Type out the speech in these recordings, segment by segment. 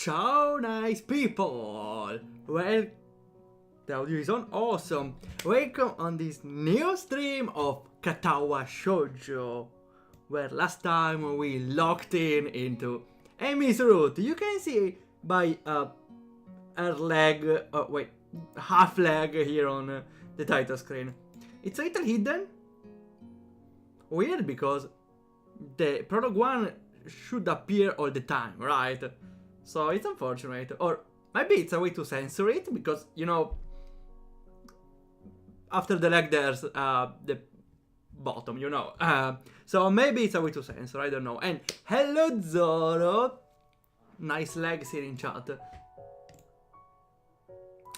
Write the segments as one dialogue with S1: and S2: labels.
S1: Ciao nice people! Well, the audio is on, awesome! Welcome on this new stream of Katawa Shoujo, where last time we locked into Emi's route. You can see by her leg, half leg here on the title screen. It's a little hidden. Weird because the product one should appear all the time, right? So it's unfortunate. Or maybe it's a way to censor it because, you know, after the leg there's the bottom, you know. So maybe it's a way to censor, I don't know. And hello Zoro! Nice legs here in chat.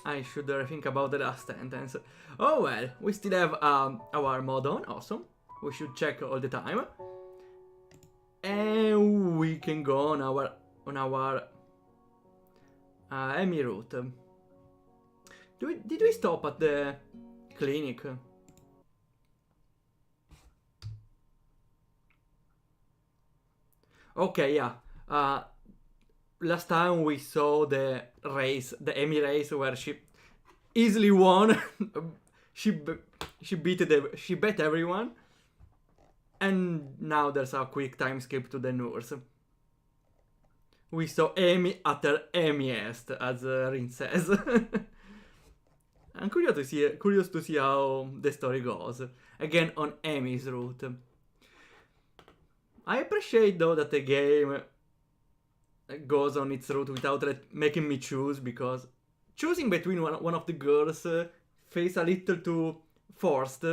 S1: I should rethink about the last sentence. Oh well, we still have our mod on, awesome. We should check all the time. And we can go on our Emi route. Did we stop at the clinic? Okay, yeah. Last time we saw the race, the Emi race, where she easily won. she bet everyone. And now there's a quick time skip to the nurse. We saw Emi at her Emi-est, as Rin says. I'm curious to see how the story goes. Again, on Emi's route. I appreciate though that the game goes on its route without making me choose, because choosing between one of the girls feels a little too forced.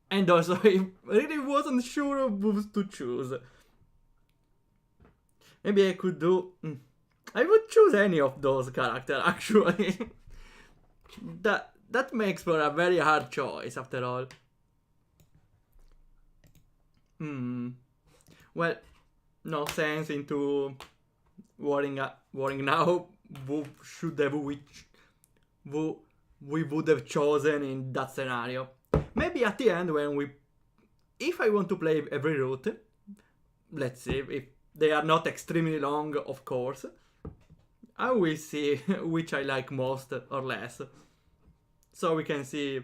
S1: And also, I really wasn't sure of who to choose. Maybe I could do... I would choose any of those characters, actually. That makes for a very hard choice, after all. Well, no sense into worrying now who we would have chosen in that scenario. Maybe at the end if I want to play every route, let's see, if they are not extremely long, of course, I will see which I like most or less. So we can see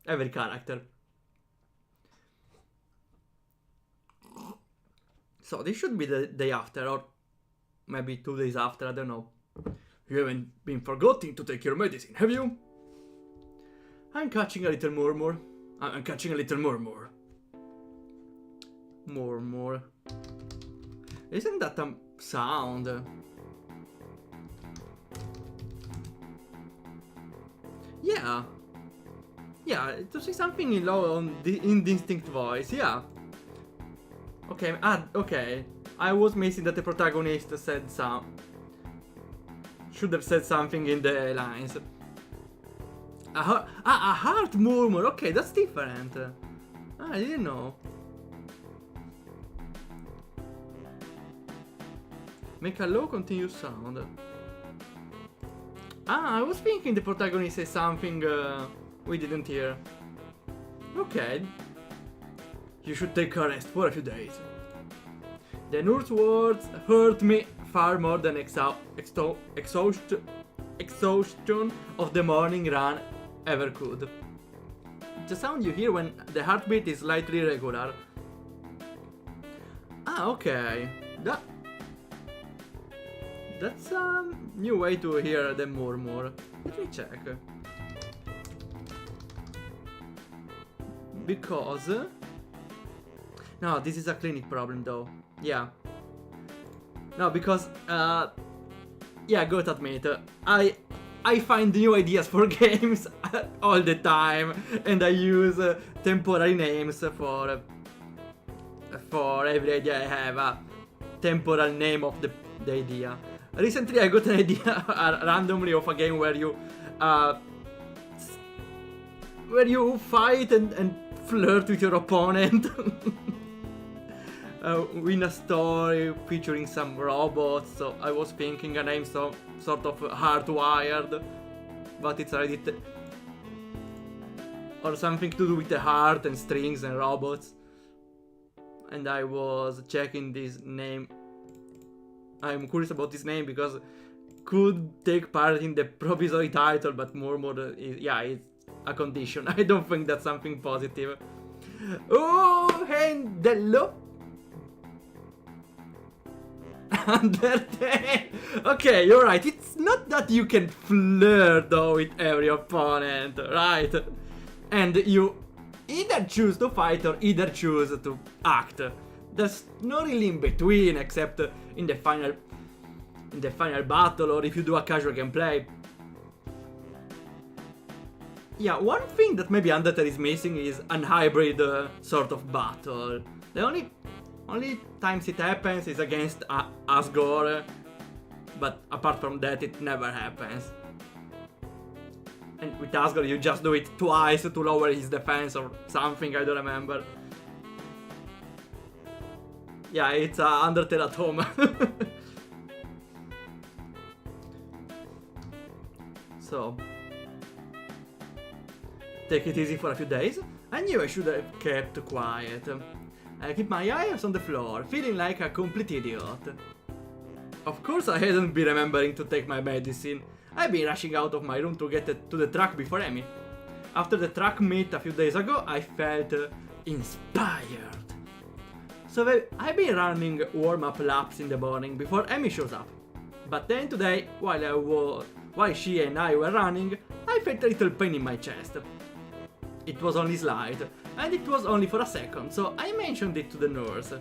S1: every character. So this should be the day after, or maybe 2 days after, I don't know. You haven't been forgetting to take your medicine, have you? I'm catching a little murmur. I'm catching a little murmur. Murmur. Isn't that a sound? Yeah. Yeah, to see something in low on the indistinct voice, yeah. Okay, okay. I was missing that the protagonist said should have said something in the lines. A heart murmur, okay, that's different. I didn't know. Make a low continuous sound. I was thinking the protagonist said something we didn't hear. Okay. You should take a rest for a few days. The nurse's words hurt me far more than exhaustion of the morning run ever could. The sound you hear when the heartbeat is slightly irregular. Okay. That's a new way to hear the murmur. Let me check. Because... No, this is a clinic problem though. Yeah. No, because... yeah, gotta admit, I find new ideas for games all the time, and I use temporary names for every idea I have. A temporal name of the idea. Recently I got an idea randomly of a game where you fight and flirt with your opponent. In a story featuring some robots, so I was thinking a name sort of hardwired, but it's already or something to do with the heart and strings and robots. And I was checking this name. I'm curious about this name because could take part in the provisory title, but yeah, it's a condition. I don't think that's something positive. Oh, and the low. Undertale. Okay, you're right. It's not that you can flirt though with every opponent, right? And you either choose to fight or either choose to act. There's no really in between, except in the final battle, or if you do a casual gameplay. Yeah, one thing that maybe Undertale is missing is an hybrid sort of battle. The only times it happens is against Asgore, but apart from that it never happens. And with Asgore you just do it twice to lower his defense or something, I don't remember. Yeah, it's Undertale at home. So, take it easy for a few days. I knew I should have kept quiet. I keep my eyes on the floor, feeling like a complete idiot. Of course I hadn't been remembering to take my medicine. I've been rushing out of my room to get to the track before Emi. After the track meet a few days ago, I felt inspired. So I've been running warm-up laps in the morning before Emi shows up. But then today, while she and I were running, I felt a little pain in my chest. It was only slight, and it was only for a second, so I mentioned it to the nurse.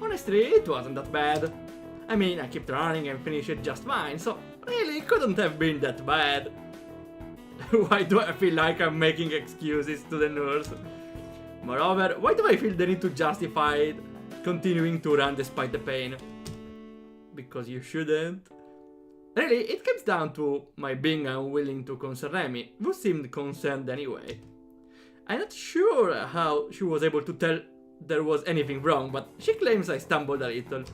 S1: Honestly, it wasn't that bad. I mean, I kept running and finished it just fine, so really it couldn't have been that bad. Why do I feel like I'm making excuses to the nurse? Moreover, why do I feel the need to justify continuing to run despite the pain? Because you shouldn't. Really, it comes down to my being unwilling to concern Emi, who seemed concerned anyway. I'm not sure how she was able to tell there was anything wrong, but she claims I stumbled a little.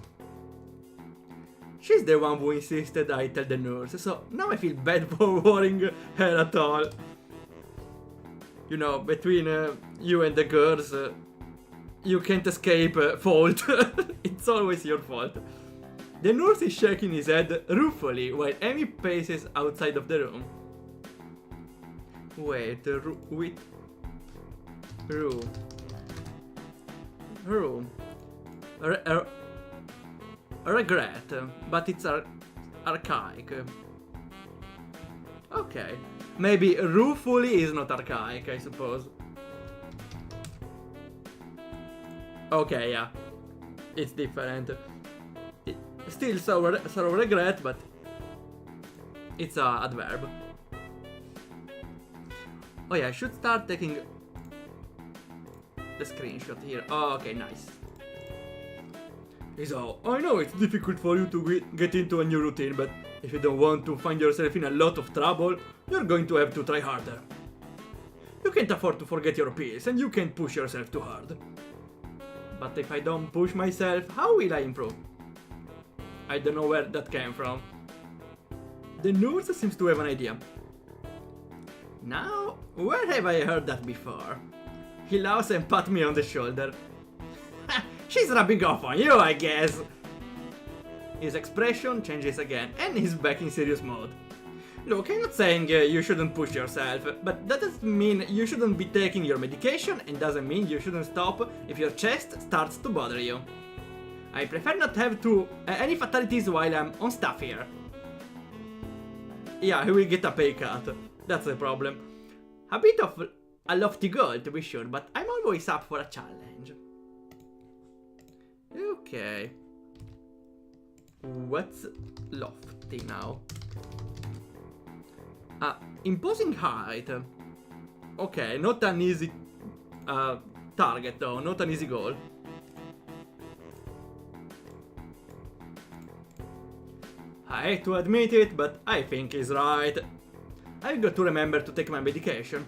S1: She's the one who insisted I tell the nurse, so now I feel bad for worrying her at all. You know, between you and the girls, you can't escape fault. It's always your fault. The nurse is shaking his head ruefully while Emi paces outside of the room. Wait, regret, but it's archaic. Okay, maybe ruefully is not archaic, I suppose. Okay, yeah, it's different. Still sorrow regret, but it's a adverb. Oh yeah, I should start taking the screenshot here. Oh, okay, nice. So, I know it's difficult for you to get into a new routine, but if you don't want to find yourself in a lot of trouble, you're going to have to try harder. You can't afford to forget your peace, and you can't push yourself too hard. But if I don't push myself, how will I improve? I don't know where that came from. The nurse seems to have an idea. Now, where have I heard that before? He laughs and pats me on the shoulder. She's rubbing off on you, I guess. His expression changes again, and he's back in serious mode. Look, I'm not saying you shouldn't push yourself, but that doesn't mean you shouldn't be taking your medication, and doesn't mean you shouldn't stop if your chest starts to bother you. I prefer not have any fatalities while I'm on staff here. Yeah, he will get a pay cut. That's the problem. A bit of a lofty goal, to be sure, but I'm always up for a challenge. Okay. What's lofty now? Imposing height. Okay, not an easy target though, not an easy goal. I hate to admit it, but I think he's right. I've got to remember to take my medication.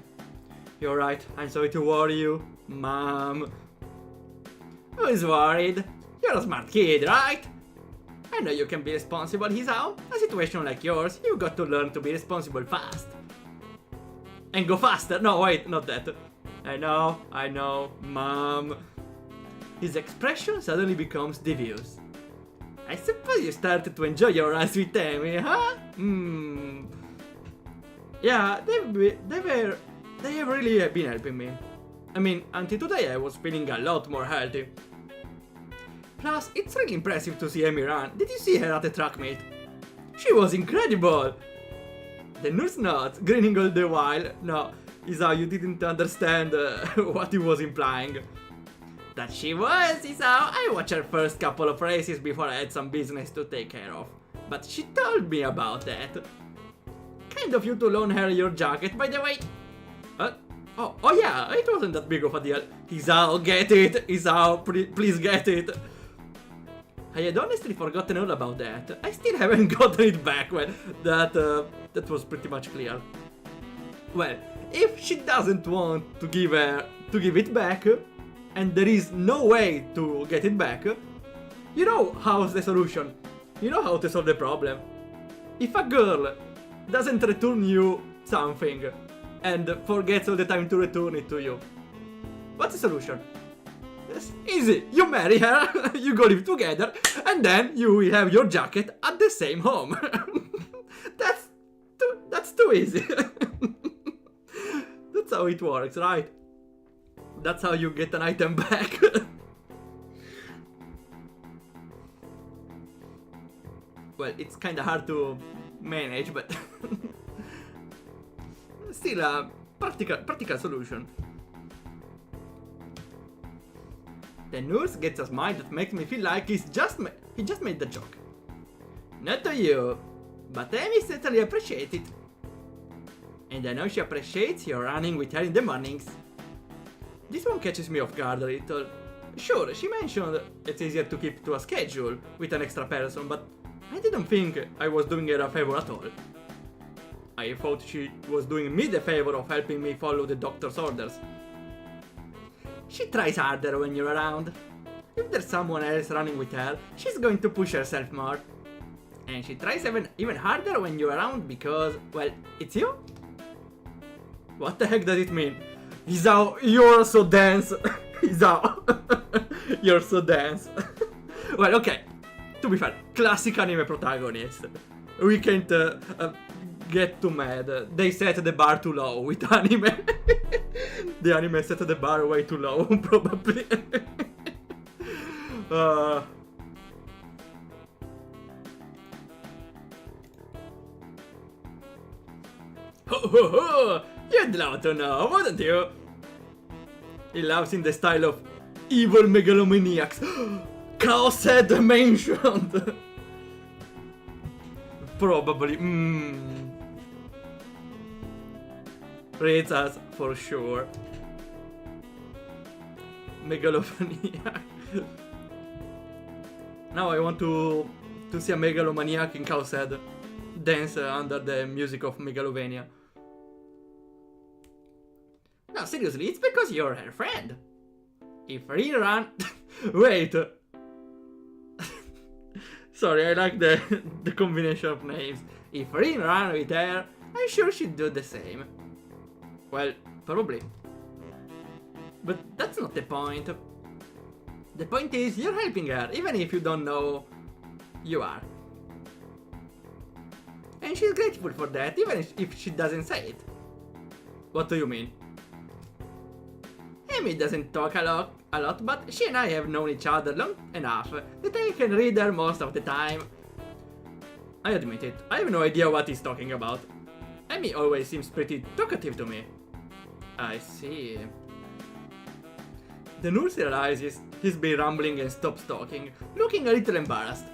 S1: You're right, I'm sorry to worry you, Mom. Who's worried? You're a smart kid, right? I know you can be responsible, Hisao. A situation like yours, you've got to learn to be responsible fast. And go faster. No, wait, not that. I know, Mom. His expression suddenly becomes devious. I suppose you started to enjoy your runs with Emi, huh? Yeah, they have really been helping me. I mean, until today I was feeling a lot more healthy. Plus, it's really impressive to see Emi run. Did you see her at the track meet? She was incredible! The nurse nods, grinning all the while. No, Isao, you didn't understand what he was implying. That she was, Isao. I watched her first couple of races before I had some business to take care of. But she told me about that. Kind of you to loan her your jacket, by the way. Oh yeah, it wasn't that big of a deal. Isao, get it! Isao, please get it! I had honestly forgotten all about that. I still haven't gotten it back. Well, that was pretty much clear. Well, if she doesn't want to give it back, and there is no way to get it back, you know how's the solution. You know how to solve the problem. If a girl doesn't return you something and forgets all the time to return it to you, what's the solution? It's easy. You marry her, you go live together, and then you will have your jacket at the same home. That's too easy. That's how it works, right? That's how you get an item back. Well, it's kinda hard to manage, but still a practical solution. The nurse gets a smile that makes me feel like he just made the joke. Not to you, but Emi certainly appreciates it. And I know she appreciates your running with her in the mornings. This one catches me off guard a little. Sure, she mentioned it's easier to keep to a schedule with an extra person, but I didn't think I was doing her a favor at all. I thought she was doing me the favor of helping me follow the doctor's orders. She tries harder when you're around. If there's someone else running with her, she's going to push herself more. And she tries even harder when you're around because, well, it's you? What the heck does it mean? Isao, you're so dense. Isao, you're so dense. Well, okay. To be fair, classic anime protagonist. We can't get too mad. They set the bar too low with anime. The anime set the bar way too low, probably. Ho ho ho! You'd love to know, wouldn't you? He laughs in the style of evil megalomaniacs. Chaos had mentioned. Probably. Rates us for sure. Megalomaniac. Now I want to see a megalomaniac in Chaos Head dance under the music of Megalovania. No, seriously, it's because you're her friend. If rerun... Wait. Sorry, I like the combination of names. If rerun with her, I'm sure she'd do the same. Well, probably. But that's not the point. The point is, you're helping her, even if you don't know you are. And she's grateful for that, even if she doesn't say it. What do you mean? Emi doesn't talk a lot, but she and I have known each other long enough that I can read her most of the time. I admit it, I have no idea what he's talking about. Emi always seems pretty talkative to me. I see. The nurse realizes he's been rambling and stops talking, looking a little embarrassed.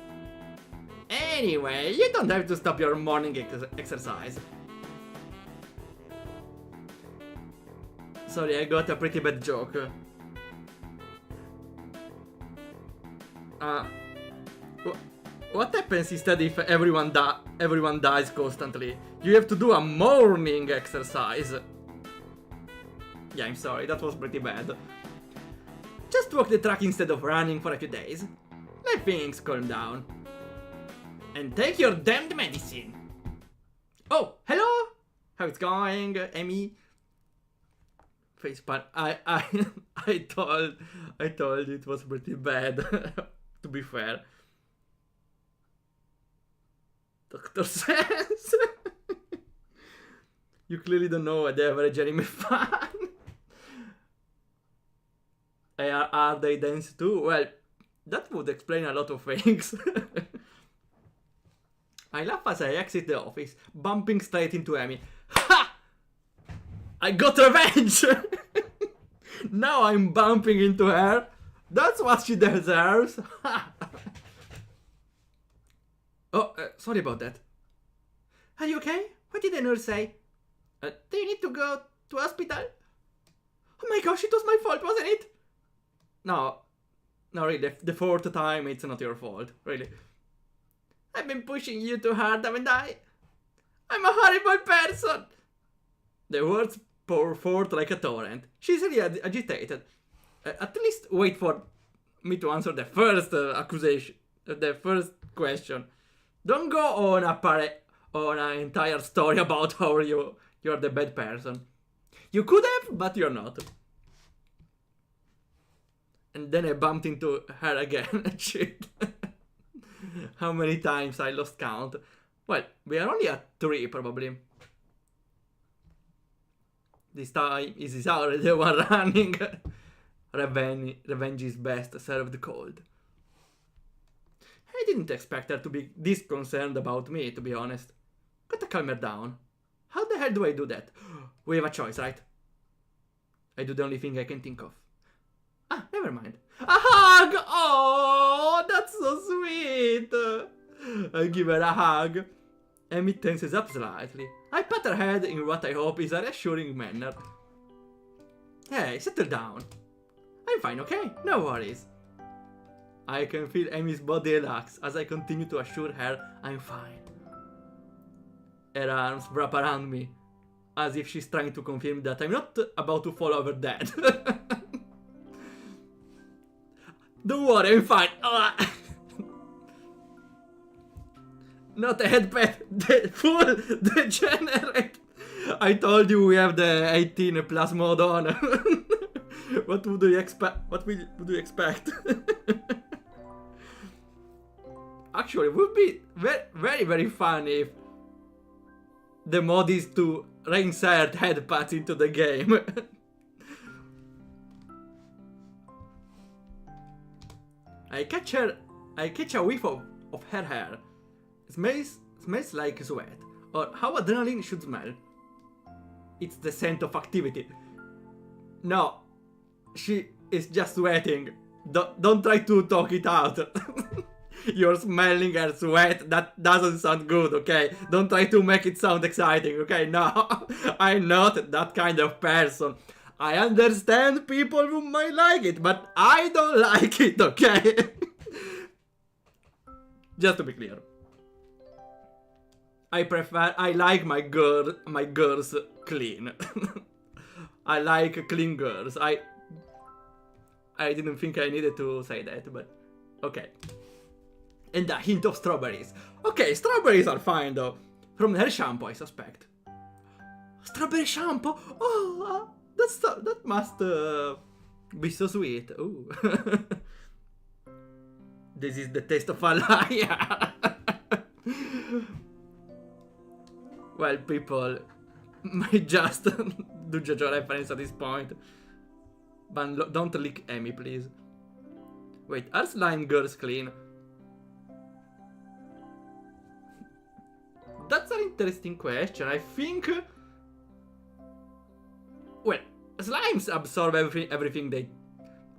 S1: Anyway, you don't have to stop your morning exercise. Sorry, I got a pretty bad joke. What happens instead if everyone dies constantly? You have to do a morning exercise. Yeah, I'm sorry, that was pretty bad. Just walk the track instead of running for a few days. Let things calm down. And take your damned medicine. Oh, hello! How it's going, Emi? Facepalm. I told it was pretty bad. To be fair. Doctor says. You clearly don't know the average anime fan. Are they dense too? Well, that would explain a lot of things. I laugh as I exit the office, bumping straight into Emi. Ha! I got revenge! Now I'm bumping into her. That's what she deserves. Oh, sorry about that. Are you okay? What did the nurse say? Do you need to go to hospital? Oh my gosh, it was my fault, wasn't it? No, really, the fourth time it's not your fault, really. I've been pushing you too hard, haven't I? I'm a horrible person! The words pour forth like a torrent. She's really agitated. At least wait for me to answer the first accusation, the first question. Don't go on an entire story about how you're the bad person. You could have, but you're not. And then I bumped into her again. Shit. How many times I lost count? Well, we are only at 3 probably. This time is already the one running. Revenge is best served cold. I didn't expect her to be this concerned about me, to be honest. Gotta calm her down. How the hell do I do that? We have a choice, right? I do the only thing I can think of. Ah, never mind. A hug! Oh, that's so sweet! I give her a hug. Emi tenses up slightly. I pat her head in what I hope is a reassuring manner. Hey, settle down. I'm fine, okay? No worries. I can feel Emi's body relax as I continue to assure her I'm fine. Her arms wrap around me, as if she's trying to confirm that I'm not about to fall over dead. Don't worry, I'm fine. Not a head pet, full degenerate. I told you we have the 18 plus mode on. What would you expect? What would you expect? Actually, it would be very, very fun if the mod is to reinsert head pads into the game. I catch a whiff of her hair. It smells like sweat, or how adrenaline should smell. It's the scent of activity. No, she is just sweating. Don't try to talk it out. You're smelling her sweat. That doesn't sound good, okay? Don't try to make it sound exciting, okay? No, I'm not that kind of person. I understand people who might like it, but I don't like it, okay? Just to be clear. I like my girls clean. I like clean girls. I didn't think I needed to say that, but okay. And a hint of strawberries. Okay, strawberries are fine though. From her shampoo, I suspect. Strawberry shampoo? Oh, that must be so sweet. Ooh. This is the taste of a liar. Well, people might just do JoJo reference at this point. But don't lick Emi, please. Wait, are slime girls clean? That's an interesting question. I think... Well, slimes absorb everything. They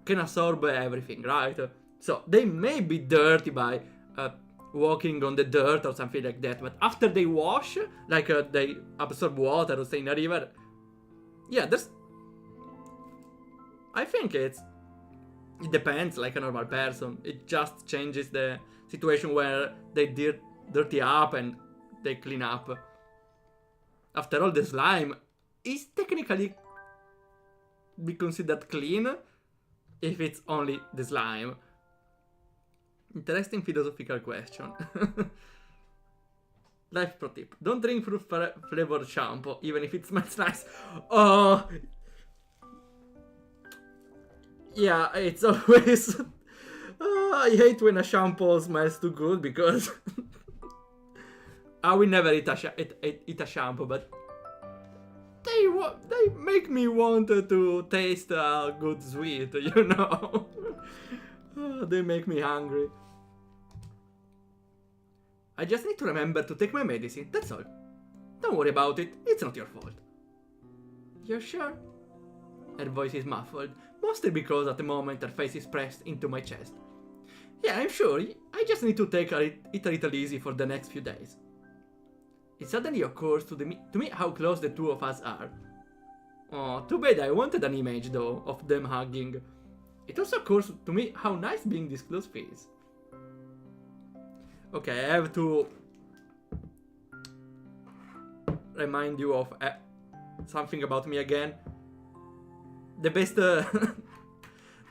S1: can absorb everything, right? So they may be dirty by walking on the dirt or something like that, but after they wash, like they absorb water or stay in a river, yeah, there's... I think it depends, like a normal person. It just changes the situation where they dirty up and they clean up. After all, the slime is technically be considered clean if it's only the slime. Interesting philosophical question. Life pro tip. Don't drink fruit flavored shampoo, even if it smells nice. Oh, yeah, it's always... I hate when a shampoo smells too good because... I will never eat a shampoo, but they make me want to taste a good sweet, you know. They make me hungry. I just need to remember to take my medicine, that's all. Don't worry about it, it's not your fault. You're sure? Her voice is muffled, mostly because at the moment her face is pressed into my chest. Yeah, I'm sure, I just need to take it a little easy for the next few days. It suddenly occurs to me how close the two of us are. Oh, too bad I wanted an image though, of them hugging. It also occurs to me how nice being this close feels. Okay, I have to remind you of something about me again. The best, the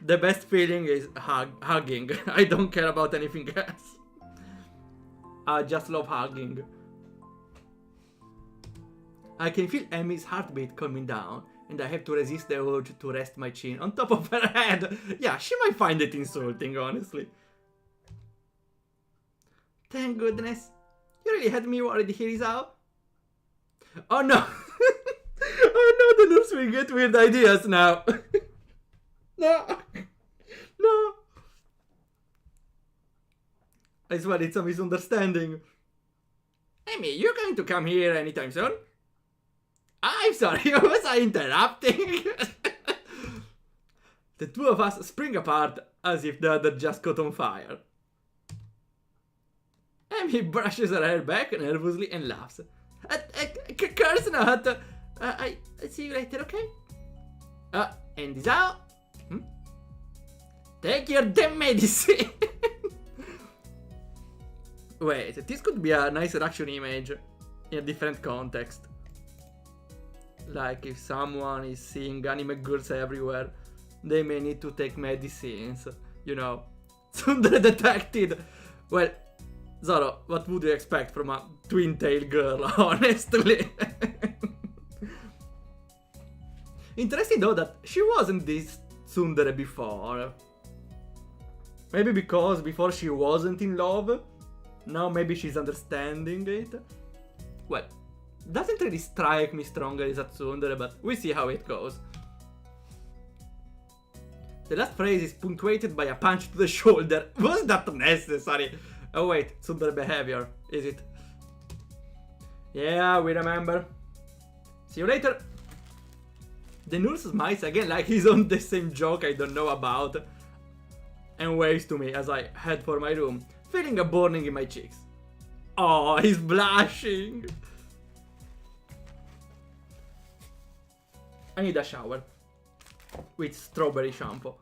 S1: best feeling is hugging. I don't care about anything else. I just love hugging. I can feel Emi's heartbeat coming down, and I have to resist the urge to rest my chin on top of her head. Yeah, she might find it insulting, honestly. Thank goodness. You really had me worried, Hirizao. Oh no! Oh no, the nurse will get weird ideas now. No! No! I swear it's a misunderstanding. Emi, you going to come here anytime soon? I'm sorry, was I interrupting? The two of us spring apart as if the other just caught on fire. Emi brushes her hair back nervously and laughs. Curse not! I see you later, okay? And this out. Take your damn medicine! Wait, this could be a nice reaction image in a different context. Like if someone is seeing anime girls everywhere, they may need to take medicines, you know. Tsundere detected! Well, Zoro, what would you expect from a twin-tail girl, honestly? Interesting though that she wasn't this tsundere before. Maybe because before she wasn't in love, now maybe she's understanding it. Well, doesn't really strike me stronger as a tsundere, but we see how it goes. The last phrase is punctuated by a punch to the shoulder. Was that necessary? Oh wait, tsundere behavior, is it? Yeah, we remember. See you later. The nurse smiles again like he's on the same joke I don't know about, and waves to me as I head for my room, feeling a burning in my cheeks. Oh, he's blushing. I need a shower with strawberry shampoo.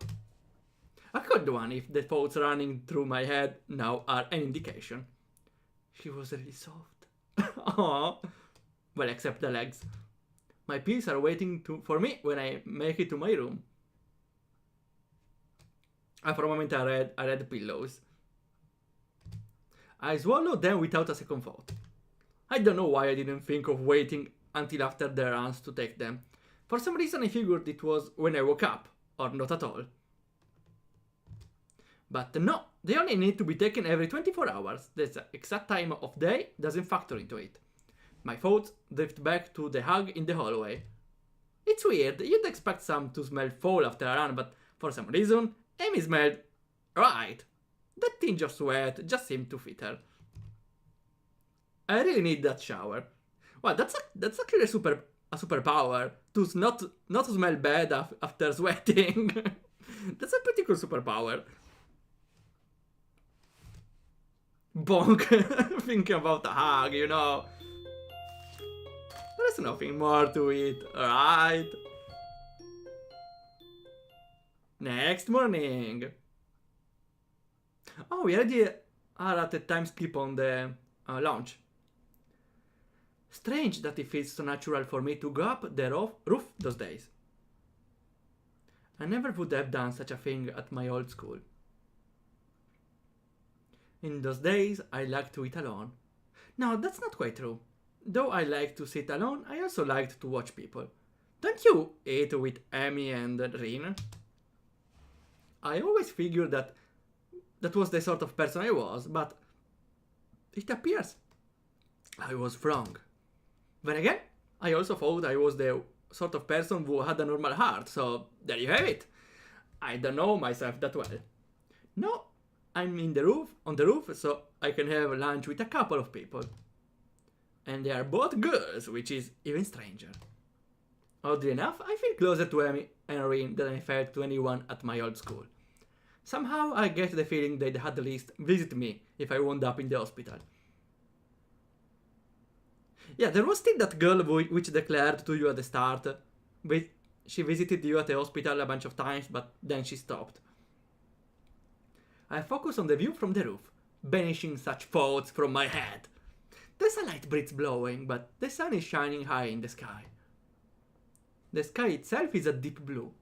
S1: A good one if the thoughts running through my head now are an indication. She was really soft. Aww. Well, except the legs. My pills are waiting for me when I make it to my room. For a moment I read pillows. I swallowed them without a second thought. I don't know why I didn't think of waiting until after the runs to take them. For some reason I figured it was when I woke up, or not at all. But no, they only need to be taken every 24 hours. The exact time of day doesn't factor into it. My thoughts drift back to the hug in the hallway. It's weird, you'd expect some to smell fall after a run, but for some reason, Emi smelled right. That tinge of sweat just seemed to fit her. I really need that shower. Well, that's actually a superpower, to not smell bad after sweating. That's a pretty cool superpower. Bonk, thinking about a hug, you know. There's nothing more to it, alright? Next morning. Oh, we already are at the time skip on the launch. Strange that it feels so natural for me to go up the roof those days. I never would have done such a thing at my old school. In those days, I liked to eat alone. No, that's not quite true. Though I liked to sit alone, I also liked to watch people. Don't you eat with Emi and Rin? I always figured that was the sort of person I was, but it appears I was wrong. Then again, I also thought I was the sort of person who had a normal heart, so there you have it. I don't know myself that well. No, I'm on the roof, so I can have lunch with a couple of people. And they are both girls, which is even stranger. Oddly enough, I feel closer to Emi and Rin than I felt to anyone at my old school. Somehow I get the feeling they'd at least visit me if I wound up in the hospital. Yeah, there was still that girl which declared to you at the start. She visited you at the hospital a bunch of times, but then she stopped. I focus on the view from the roof, banishing such thoughts from my head. There's a light breeze blowing, but the sun is shining high in the sky. The sky itself is a deep blue,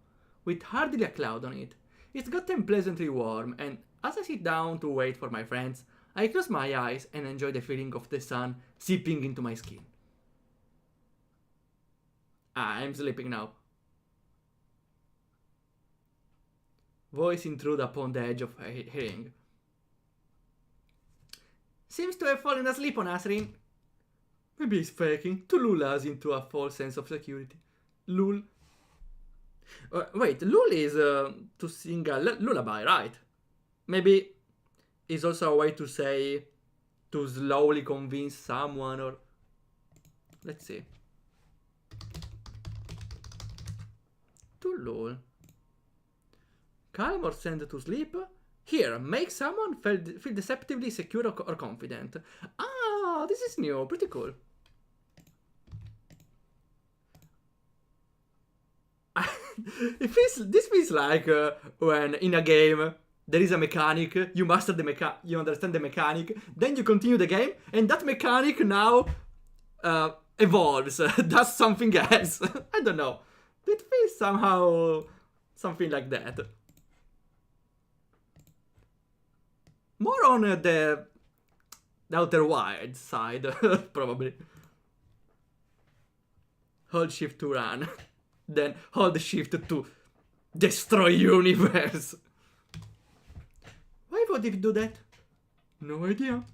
S1: with hardly a cloud on it. It's gotten pleasantly warm, and as I sit down to wait for my friends, I close my eyes and enjoy the feeling of the sun seeping into my skin. I'm sleeping now. Voice intrude upon the edge of hearing. Seems to have fallen asleep on us, Rin. Maybe he's faking to lull us into a false sense of security. Lull. Wait, lull is to sing a lullaby, right? Maybe it's also a way to say to slowly convince someone, or let's see. To lull. Calm or send to sleep. Here, make someone feel deceptively secure or confident. Ah, this is new, pretty cool. This feels like when in a game there is a mechanic, you master the you understand the mechanic, then you continue the game, and that mechanic now evolves, does something else. I don't know. It feels somehow something like that. More on the Outer Wilds side, probably. Hold shift to run. Then hold shift to destroy universe. Why would he do that? No idea.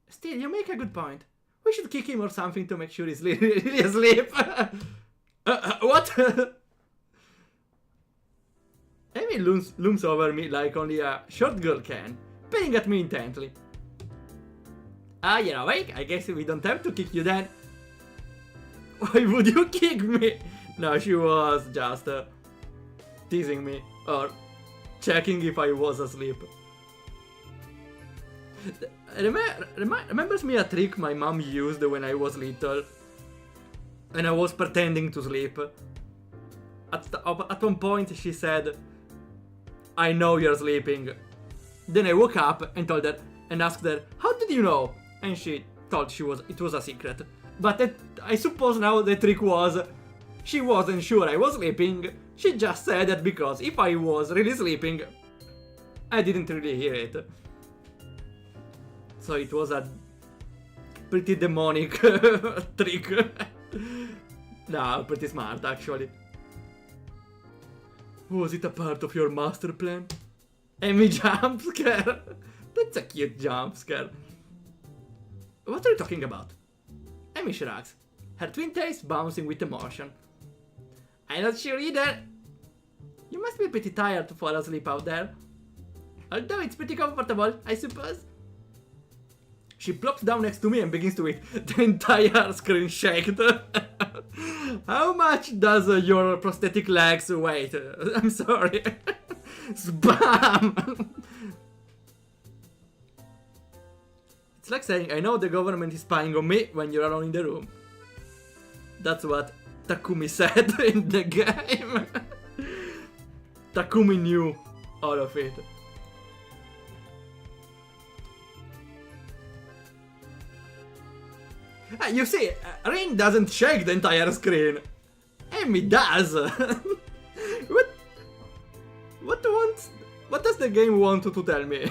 S1: Still, you make a good point. We should kick him or something to make sure he's really asleep. What? Emi looms over me like only a short girl can, peering at me intently. Ah, you're awake? I guess we don't have to kick you then. Why would you kick me? No, she was just teasing me, or checking if I was asleep. Remembers me a trick my mom used when I was little, and I was pretending to sleep. At one point she said, "I know you're sleeping." Then I woke up and told her and asked her, "How did you know?" And she thought it was a secret. But I suppose now the trick was, she wasn't sure I was sleeping. She just said that because if I was really sleeping, I didn't really hear it. So it was a pretty demonic trick. No, pretty smart actually. Was it a part of your master plan? Emi jump scare. That's a cute jump scare. What are you talking about? Emi shrugs, her twin tails bouncing with emotion. I'm not sure either. You must be pretty tired to fall asleep out there. Although it's pretty comfortable, I suppose. She plops down next to me and begins to eat. The entire screen shaked. How much does your prosthetic legs weigh? I'm sorry. Spam! It's like saying, I know the government is spying on me when you're alone in the room. That's what Takumi said in the game. Takumi knew all of it. You see, Rin doesn't shake the entire screen. Emi does. What does the game want to tell me?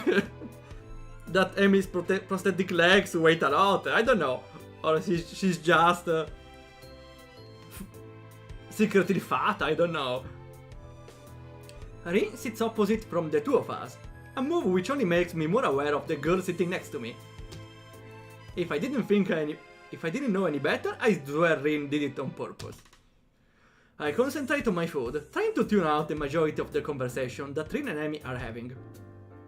S1: That Emi's prosthetic legs weigh a lot? I don't know. Or she's just secretly fat? I don't know. Rin sits opposite from the two of us, a move which only makes me more aware of the girl sitting next to me. If I didn't know any better, I swear Rin did it on purpose. I concentrate on my food, trying to tune out the majority of the conversation that Rin and Emi are having.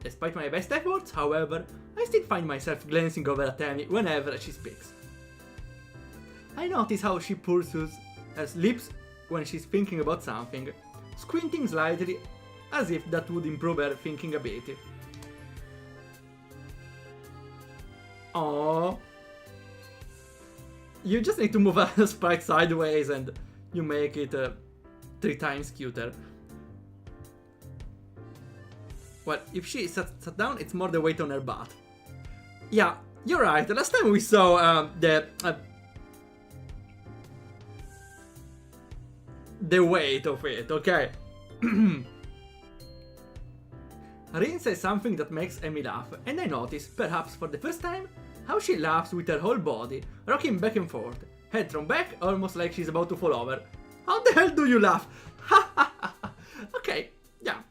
S1: Despite my best efforts, however, I still find myself glancing over at Emi whenever she speaks. I notice how she pursues her lips when she's thinking about something, squinting slightly as if that would improve her thinking ability. Aww. You just need to move a sprite sideways and you make it 3 times cuter. Well, if she sat down, it's more the weight on her butt. Yeah, you're right. Last time we saw the weight of it, okay? Rin says something that makes Emi laugh, and I notice, perhaps for the first time, how she laughs with her whole body, rocking back and forth, head thrown back, almost like she's about to fall over. How the hell do you laugh? Ha ha ha! Okay, yeah.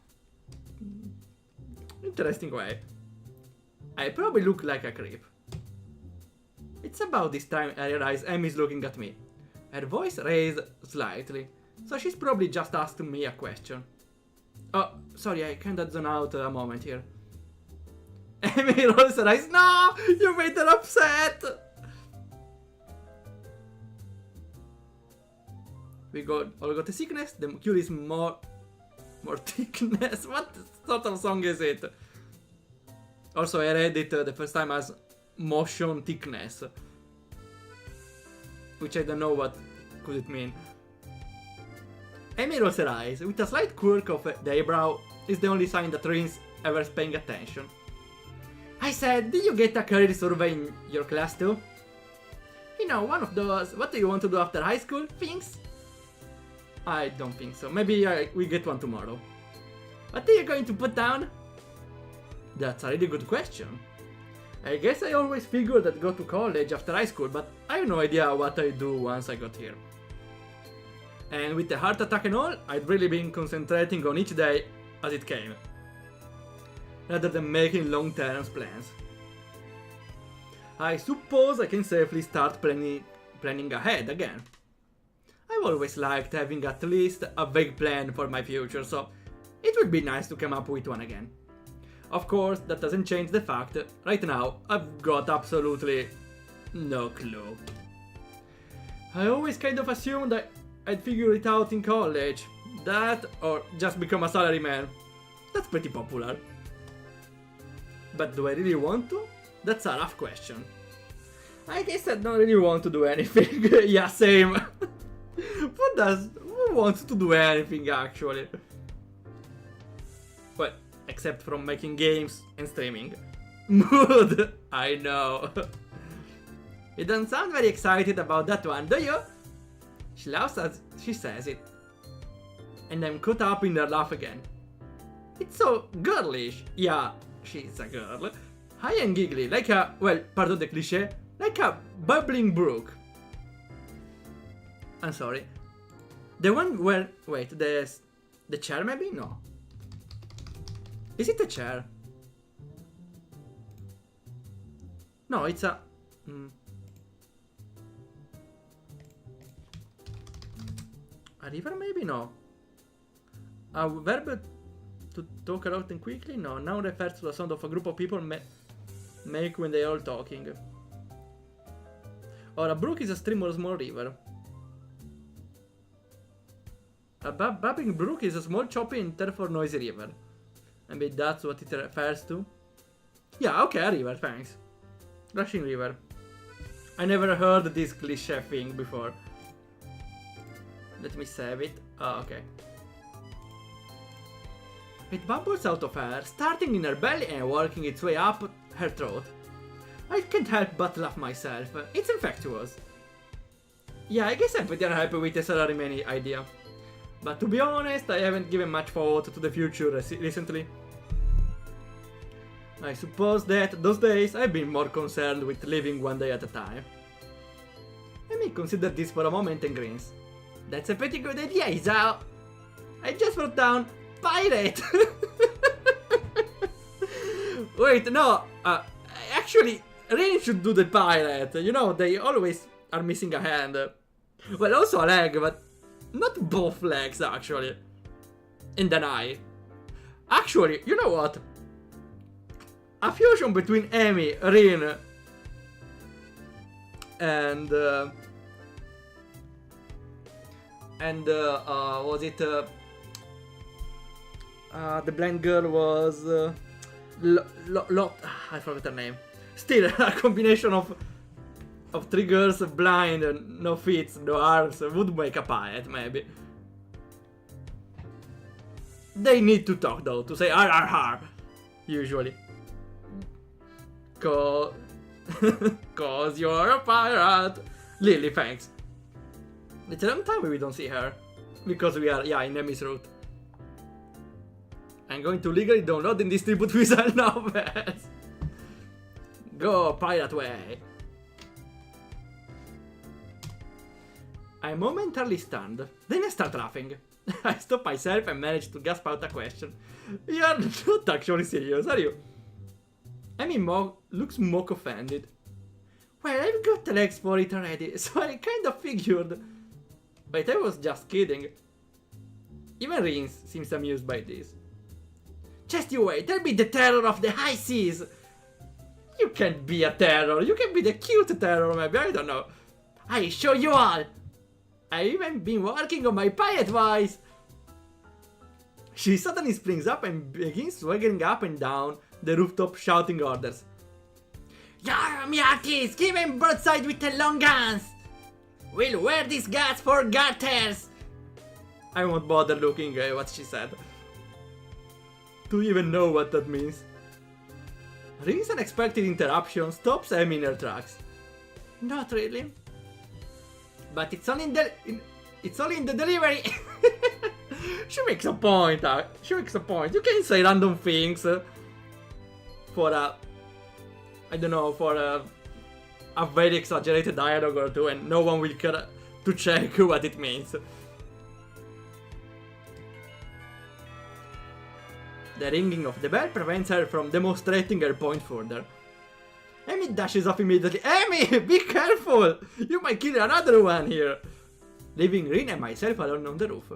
S1: Interesting way. I probably look like a creep. It's about this time I realize Emi's looking at me. Her voice raised slightly, so she's probably just asking me a question. Oh, sorry, I kinda zone out a moment here. Emi rolls her eyes. No! You made her upset! We all got a sickness. The cure is more thickness. What sort of song is it? Also, I read it the first time as motion thickness, which I don't know what could it mean. Emi rolls her eyes, with a slight quirk of the eyebrow, is the only sign that Rin's ever paying attention. I said, did you get a career survey in your class too? You know, one of those, what do you want to do after high school things? I don't think so. Maybe we get one tomorrow. What are you going to put down? That's a really good question. I guess I always figured I'd go to college after high school, but I have no idea what I'd do once I got here. And with the heart attack and all, I'd really been concentrating on each day as it came, rather than making long-term plans. I suppose I can safely start planning ahead again. I've always liked having at least a vague plan for my future, so it would be nice to come up with one again. Of course, that doesn't change the fact that right now I've got absolutely no clue. I always kind of assumed that I'd figure it out in college. That or just become a salaryman. That's pretty popular. But do I really want to? That's a rough question. I guess I don't really want to do anything. Yeah, same. Who wants to do anything actually? Well, except from making games and streaming. Mood! I know. You don't sound very excited about that one, do you? She laughs as she says it. And I'm caught up in her laugh again. It's so girlish. Yeah, she's a girl. High and giggly, like a, well, pardon the cliché, like a bubbling brook. I'm sorry. The one where, wait, the chair maybe? No. Is it a chair? No, it's a... A river maybe? No. A verb to talk aloud and quickly? No. Now refers to the sound of a group of people make when they are all talking. Or a brook is a stream or a small river. A babbling brook is a small choppy and therefore noisy river. Maybe that's what it refers to. Yeah, okay, a river, thanks. Rushing river. I never heard this cliché thing before. Let me save it. Oh, okay. It bubbles out of her, starting in her belly and working its way up her throat. I can't help but laugh myself. It's infectious. Yeah, I guess I'm pretty unhappy with the salaryman idea. But to be honest, I haven't given much thought to the future recently. I suppose that those days I've been more concerned with living one day at a time. Let me consider this for a moment and grins. That's a pretty good idea, Isao. I just wrote down pirate. Wait, no. Actually, Rin should do the pirate. You know, they always are missing a hand. Well, also a leg, but not both legs, actually. And an eye. Actually, you know what? A fusion between Emi, Rin, and was it the blind girl was I forgot her name. Still a combination of three girls blind and no feet, no arms would make a pirate maybe. They need to talk though, to say ar ar ar, usually. Cause you're a pirate. Lily, thanks. It's a long time we don't see her. Because we are, in Emi's route. I'm going to legally download and distribute visual novels. Go, pirate way. I'm momentarily stunned. Then I start laughing. I stop myself and manage to gasp out a question. You're not actually serious, are you? Emi looks mock offended. Well, I've got the legs for it already, so I kind of figured. But I was just kidding. Even Rin seems amused by this. Just you wait, I'll be the terror of the high seas. You can't be a terror, you can be the cute terror maybe, I don't know. I show you all. I've even been working on my pirate voice. She suddenly springs up and begins swaggering up and down the rooftop shouting orders. Yar, Miakis, give him broadside with the long guns! We'll wear these guts for garters! I won't bother looking at what she said. Do you even know what that means? Rin's unexpected interruption stops Emi in her tracks. Not really. But it's only in the delivery! She makes a point, You can say random things for a very exaggerated dialogue or two, and no one will care to check what it means. The ringing of the bell prevents her from demonstrating her point further. Emi dashes off immediately. Emi, be careful! You might kill another one here! Leaving Rin and myself alone on the roof.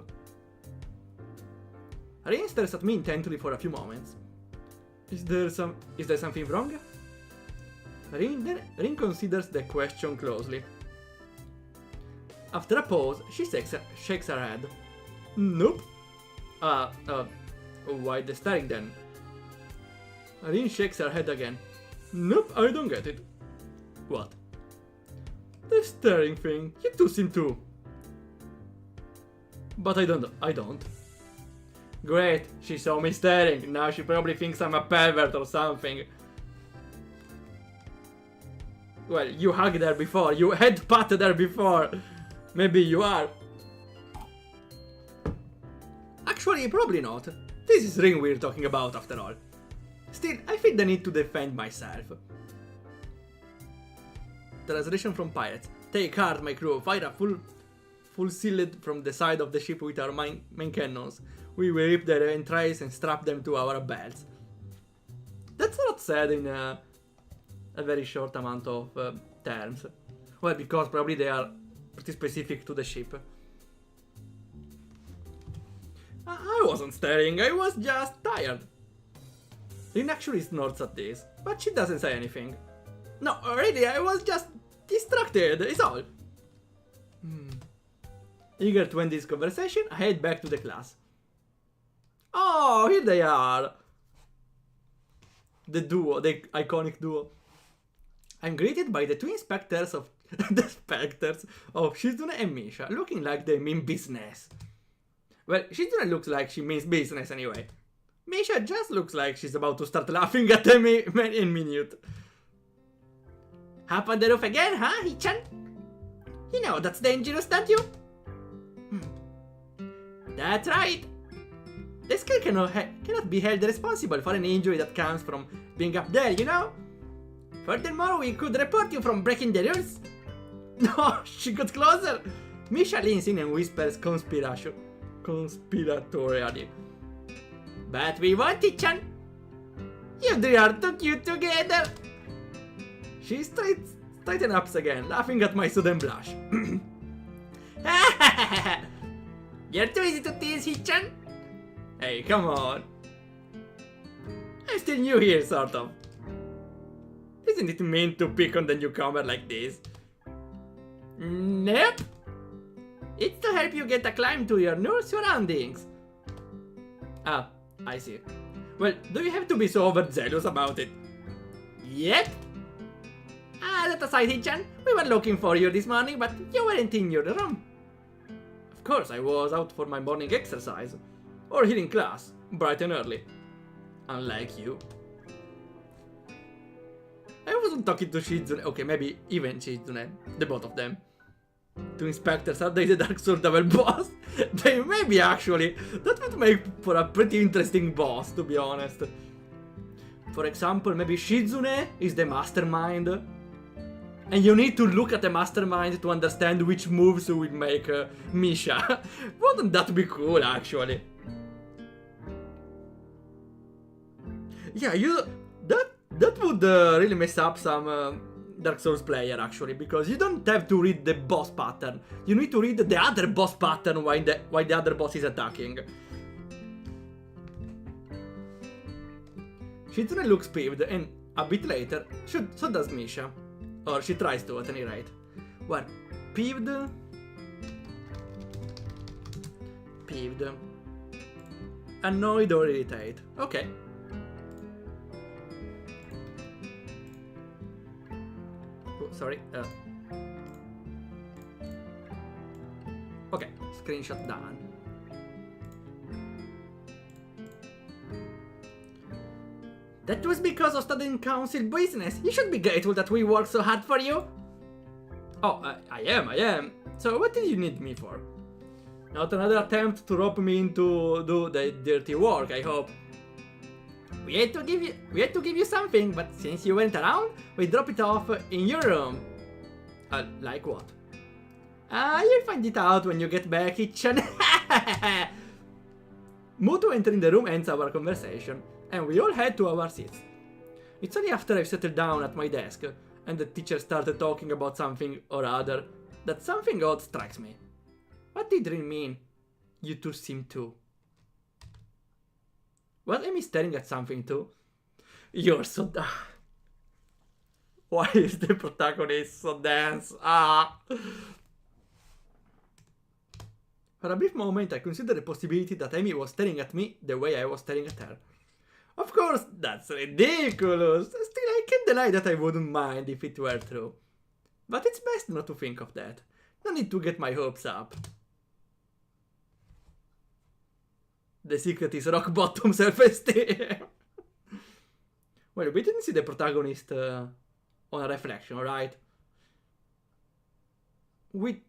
S1: Rin stares at me intently for a few moments. Is there something wrong? Rin considers the question closely. After a pause, she shakes her head. Nope. Why the staring then? Rin shakes her head again. Nope, I don't get it. What? The staring thing. You two seem to. But I don't. Great, she saw me staring. Now she probably thinks I'm a pervert or something. Well, you hugged her before. You head patted her before. Maybe you are. Actually, probably not. This is Rin we're talking about after all. Still, I feel the need to defend myself. Translation from pirates. Take heart, my crew. Fire a full sealed from the side of the ship with our main cannons. We will rip their entrails and strap them to our belts. That's not said in a very short amount of terms. Well, because probably they are pretty specific to the ship. I wasn't staring, I was just tired. Rin actually snorts at this, but she doesn't say anything. No, really, I was just distracted, is all. Eager to end this conversation, I head back to the class. Oh, here they are. The duo, the iconic duo. I'm greeted by the twin specters of Shizune and Misha, looking like they mean business. Well, Shizune looks like she means business anyway. Misha just looks like she's about to start laughing at me in minute. Up on the roof again, huh, Hichan? You know that's dangerous, don't you? That's right. The skill cannot be held responsible for any injury that comes from being up there, you know? Furthermore, we could report you from breaking the rules. No, she got closer. Misha leans in and whispers conspiratorially. But we won't, Ichan. You three are too cute together. She straighten up again, laughing at my sudden blush. You're too easy to tease, Hichan. Hey, come on. I'm still new here, sort of. Isn't it mean to pick on the newcomer like this? Nope. It's to help you get a climb to your new surroundings. Ah, I see. Well, do you have to be so overzealous about it? Yep. That aside, Hichan, we were looking for you this morning, but you weren't in your room. Of course, I was out for my morning exercise. Or here in class, bright and early. Unlike you. I wasn't talking to Shizune, okay, maybe even Shizune, the both of them. Two inspectors, are they the Dark Souls double boss? They may be actually. That would make for a pretty interesting boss, to be honest. For example, maybe Shizune is the mastermind. And you need to look at the mastermind to understand which moves will make Misha. Wouldn't that be cool, actually? Yeah, that would really mess up some Dark Souls player, actually, because you don't have to read the boss pattern. You need to read the other boss pattern while the other boss is attacking. Shizune looks peeved, and a bit later, so does Misha. Or she tries to, at any rate. Well, peeved. Annoyed or irritated. Okay. Oh, sorry. Okay, screenshot done. That was because of student council business. You should be grateful that we worked so hard for you. Oh, I am. So what did you need me for? Not another attempt to rope me into do the dirty work, I hope. We had to give you something, but since you went around, we drop it off in your room. Like what? You'll find it out when you get back, Hichan. Muto entering the room ends our conversation, and we all head to our seats. It's only after I've settled down at my desk, and the teacher started talking about something or other, that something odd strikes me. What did it mean? You two seem to. Was Emi staring at something too? You're so Why is the protagonist so dense? For a brief moment, I considered the possibility that Emi was staring at me the way I was staring at her. Of course, that's ridiculous. Still, I can't deny that I wouldn't mind if it were true. But it's best not to think of that. No need to get my hopes up. The secret is rock bottom self-esteem. Well, we didn't see the protagonist on a reflection, right? We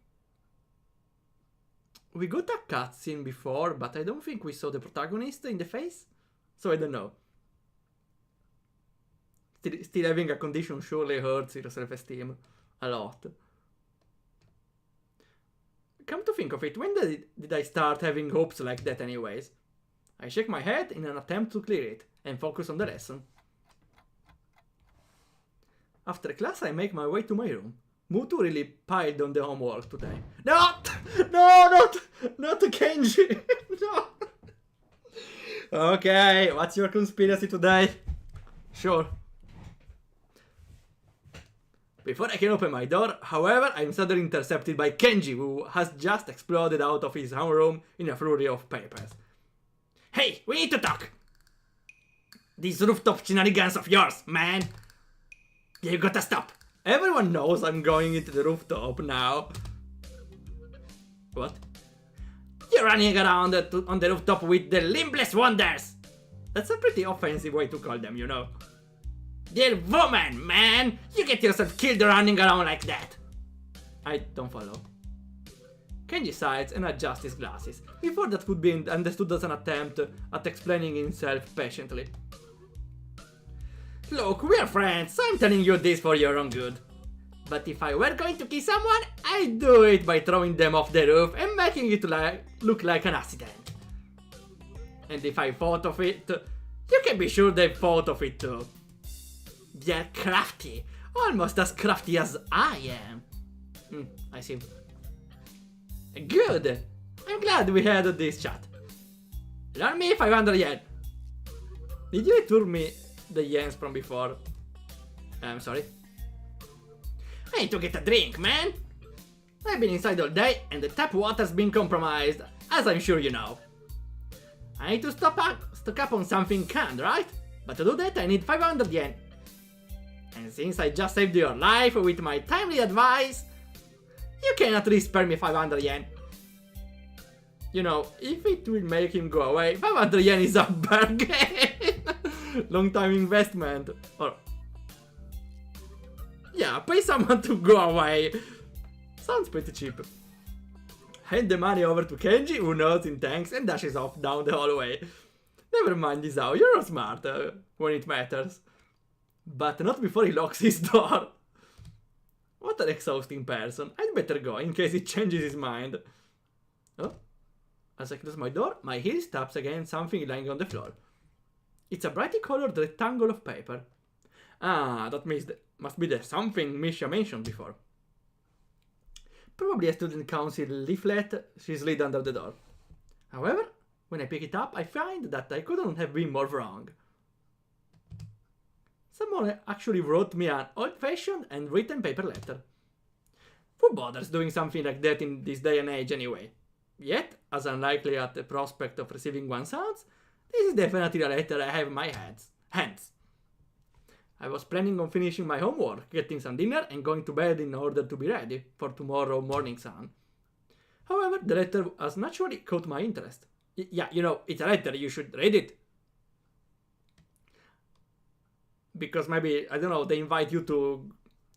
S1: got a cutscene before, but I don't think we saw the protagonist in the face. So I don't know. Still having a condition surely hurts your self-esteem a lot. Come to think of it, when did I start having hopes like that anyways? I shake my head in an attempt to clear it and focus on the lesson. After class, I make my way to my room. Mutu really piled on the homework today. Not Kenji! No! Okay, what's your conspiracy today? Sure. Before I can open my door, however, I'm suddenly intercepted by Kenji, who has just exploded out of his homeroom in a flurry of papers. Hey, we need to talk! These rooftop shenanigans of yours, man! You gotta stop! Everyone knows I'm going into the rooftop now. What? You're running around on the rooftop with the limbless wonders! That's a pretty offensive way to call them, you know. They're woman, man! You get yourself killed running around like that! I don't follow. Kenji sighs and adjusts his glasses, before that could be understood as an attempt at explaining himself patiently. Look, we're friends, so I'm telling you this for your own good. But if I were going to kill someone, I'd do it by throwing them off the roof and making it look like an accident. And if I thought of it, you can be sure they thought of it too. They're crafty, Almost as crafty as I am. I see. Good! I'm glad we had this chat. Learn me 500 yen. Did you return me the yens from before? I'm sorry. I need to get a drink, man! I've been inside all day and the tap water's been compromised, as I'm sure you know. I need to stock up on something canned, right? But to do that I need 500 yen. And since I just saved your life with my timely advice, you can at least spare me 500 yen. You know, if it will make him go away, 500 yen is a bargain. Long time investment. Or yeah, pay someone to go away. Sounds pretty cheap. Hand the money over to Kenji, who nods in thanks and dashes off down the hallway. Never mind this out, you're smart when it matters. But not before he locks his door. What an exhausting person. I'd better go in case he changes his mind. Oh. As I close my door, my heel taps against something lying on the floor. It's a brightly colored rectangle of paper. Ah, that must be the something Misha mentioned before. Probably a student council leaflet she slid under the door. However, when I pick it up, I find that I couldn't have been more wrong. Someone actually wrote me an old-fashioned and written paper letter. Who bothers doing something like that in this day and age anyway? Yet, as unlikely as the prospect of receiving one sounds, this is definitely a letter I have in my hands. I was planning on finishing my homework, getting some dinner, and going to bed in order to be ready for tomorrow morning sun. However, the letter has naturally caught my interest. Yeah, you know, it's a letter, you should read it. Because maybe, I don't know, they invite you to,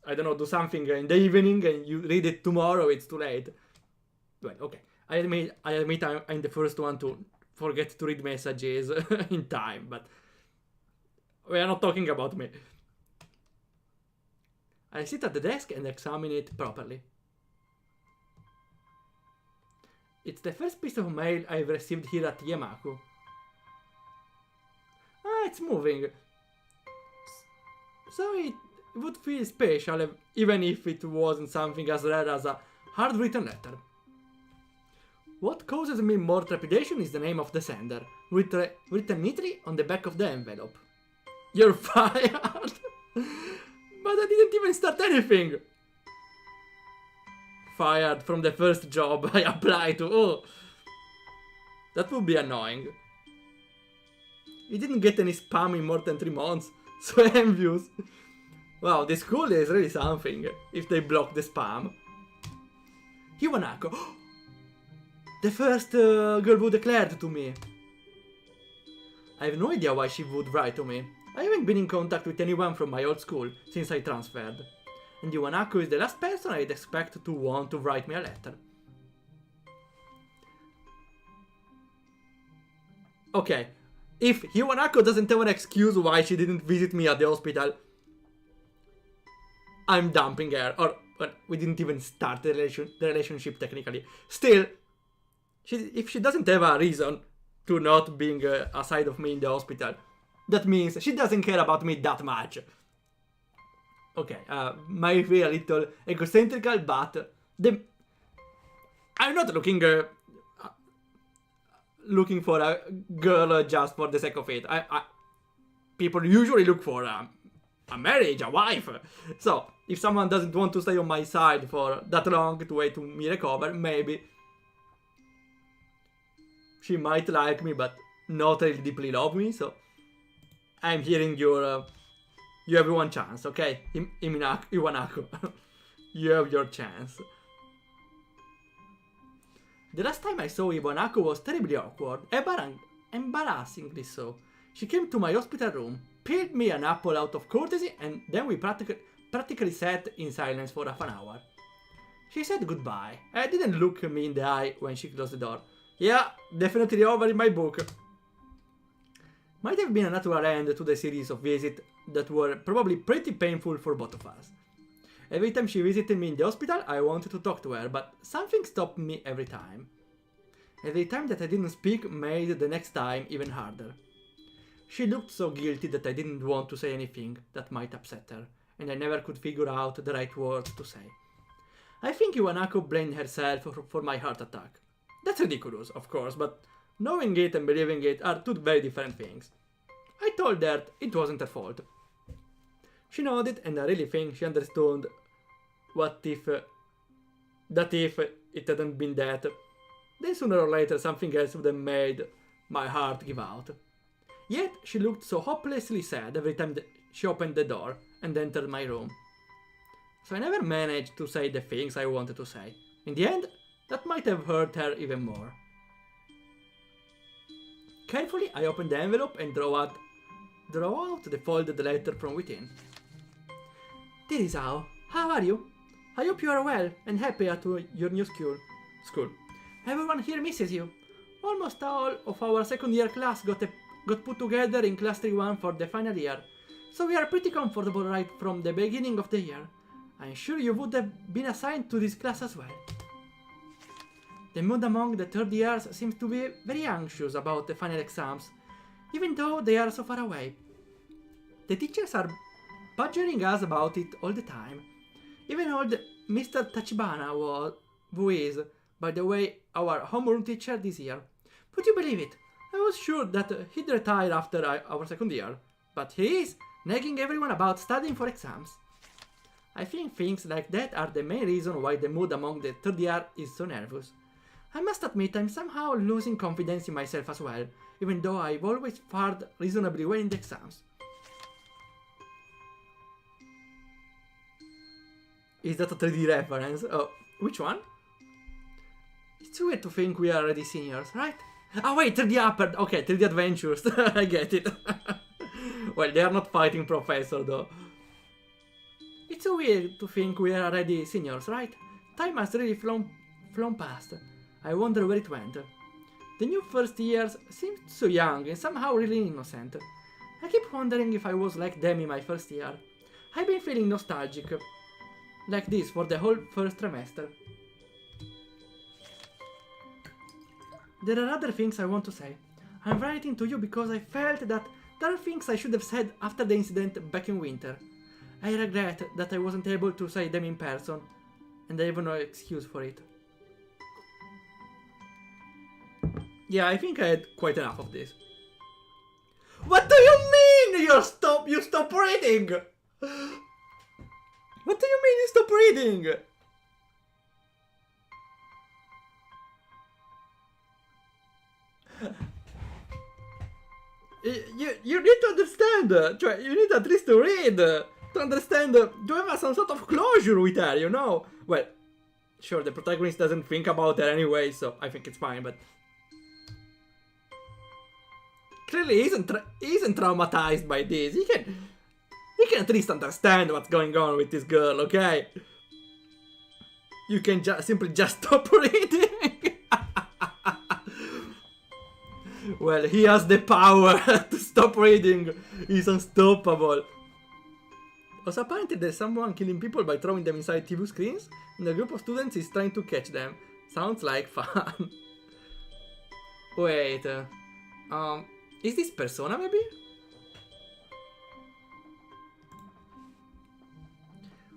S1: I don't know, do something in the evening and you read it tomorrow, it's too late. Well, okay. I admit I'm the first one to forget to read messages in time, but we are not talking about me. I sit at the desk and examine it properly. It's the first piece of mail I've received here at Yamaku. Ah, it's moving. So it would feel special even if it wasn't something as rare as a hard-written letter. What causes me more trepidation is the name of the sender, written neatly on the back of the envelope. You're fired! But I didn't even start anything! Fired from the first job I applied to. Oh, that would be annoying. You didn't get any spam in more than 3 months, so envious. Wow, this school is really something, if they block the spam. Iwanako! The first girl who declared to me. I have no idea why she would write to me. I haven't been in contact with anyone from my old school since I transferred. And Iwanako is the last person I'd expect to want to write me a letter. Okay, if Iwanako doesn't have an excuse why she didn't visit me at the hospital, I'm dumping her. Or we didn't even start the relationship technically. Still, if she doesn't have a reason to not being aside of me in the hospital, that means she doesn't care about me that much. Okay, might be a little egocentrical, but I'm not looking for a girl just for the sake of it. People usually look for a marriage, a wife. So, if someone doesn't want to stay on my side for that long to wait to me recover, maybe she might like me, but not really deeply love me, so I'm hearing your, you have one chance, okay? Iwanako. You have your chance. The last time I saw Iwanako was terribly awkward, embarrassingly so. She came to my hospital room, peeled me an apple out of courtesy, and then we practically sat in silence for half an hour. She said goodbye. I didn't look me in the eye when she closed the door. Yeah, definitely over in my book. Might have been a natural end to the series of visits that were probably pretty painful for both of us. Every time she visited me in the hospital, I wanted to talk to her, but something stopped me every time. Every time that I didn't speak made the next time even harder. She looked so guilty that I didn't want to say anything that might upset her, and I never could figure out the right words to say. I think Iwanako blamed herself for my heart attack. That's ridiculous, of course, but knowing it and believing it are two very different things. I told her it wasn't her fault. She nodded, and I really think she understood that if it hadn't been that, then sooner or later something else would have made my heart give out. Yet she looked so hopelessly sad every time she opened the door and entered my room. So I never managed to say the things I wanted to say. In the end, that might have hurt her even more. Carefully, I opened the envelope and draw out the folded letter from within. Dear Isao, how are you? I hope you are well and happy at your new school. Everyone here misses you. Almost all of our second year class got put together in class 3-1 for the final year, so we are pretty comfortable right from the beginning of the year. I'm sure you would have been assigned to this class as well. The mood among the third years seems to be very anxious about the final exams, even though they are so far away. The teachers are badgering us about it all the time. Even old Mr. Tachibana, who is, by the way, our homeroom teacher this year. Would you believe it? I was sure that he'd retire after our second year, but he is nagging everyone about studying for exams. I think things like that are the main reason why the mood among the third year is so nervous. I must admit I'm somehow losing confidence in myself as well, even though I've always fared reasonably well in the exams. Is that a 3D reference? Oh, which one? It's weird to think we are already seniors, right? Ah wait, 3D Upper, okay, 3D Adventures, I get it. Well, they are not fighting Professor though. It's weird to think we are already seniors, right? Time has really flown past. I wonder where it went. The new first years seem so young and somehow really innocent. I keep wondering if I was like them in my first year. I've been feeling nostalgic, like this for the whole first trimester. There are other things I want to say. I'm writing to you because I felt that there are things I should have said after the incident back in winter. I regret that I wasn't able to say them in person, and I have no excuse for it. Yeah, I think I had quite enough of this. What do you mean you stop reading? What do you mean you stop reading? You need to understand, you need at least to read, to understand, to have some sort of closure with her, you know? Well, sure, the protagonist doesn't think about her anyway, so I think it's fine, but... Clearly he isn't traumatized by this, he can at least understand what's going on with this girl, okay? You can simply just stop reading. Well, he has the power to stop reading. He's unstoppable. Also, apparently there's someone killing people by throwing them inside TV screens, and a group of students is trying to catch them. Sounds like fun. Wait, is this Persona maybe?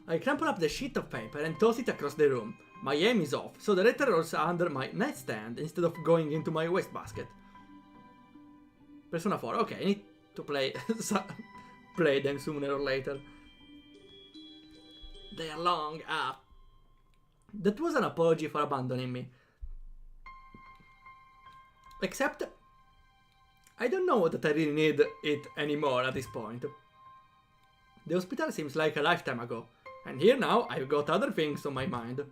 S1: I crumple up the sheet of paper and toss it across the room. My aim is off, so the letter rolls under my nightstand instead of going into my wastebasket. Persona 4, okay, I need to play them sooner or later. They are long up. That was an apology for abandoning me. Except, I don't know that I really need it anymore at this point. The hospital seems like a lifetime ago, and here now I've got other things on my mind.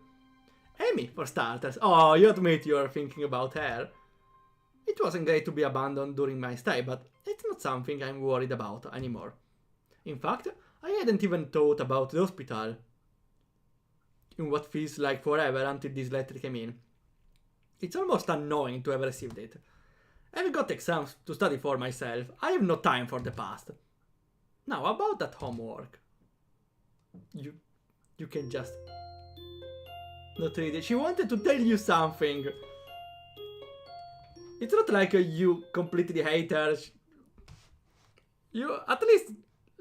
S1: Emi, for starters. Oh, you admit you're thinking about her. It wasn't great to be abandoned during my stay, but it's not something I'm worried about anymore. In fact, I hadn't even thought about the hospital in what feels like forever until this letter came in. It's almost annoying to have received it. I've got exams to study for myself. I have no time for the past. Now, about that homework. You can just not read it. She wanted to tell you something. It's not like you completely hate her. You at least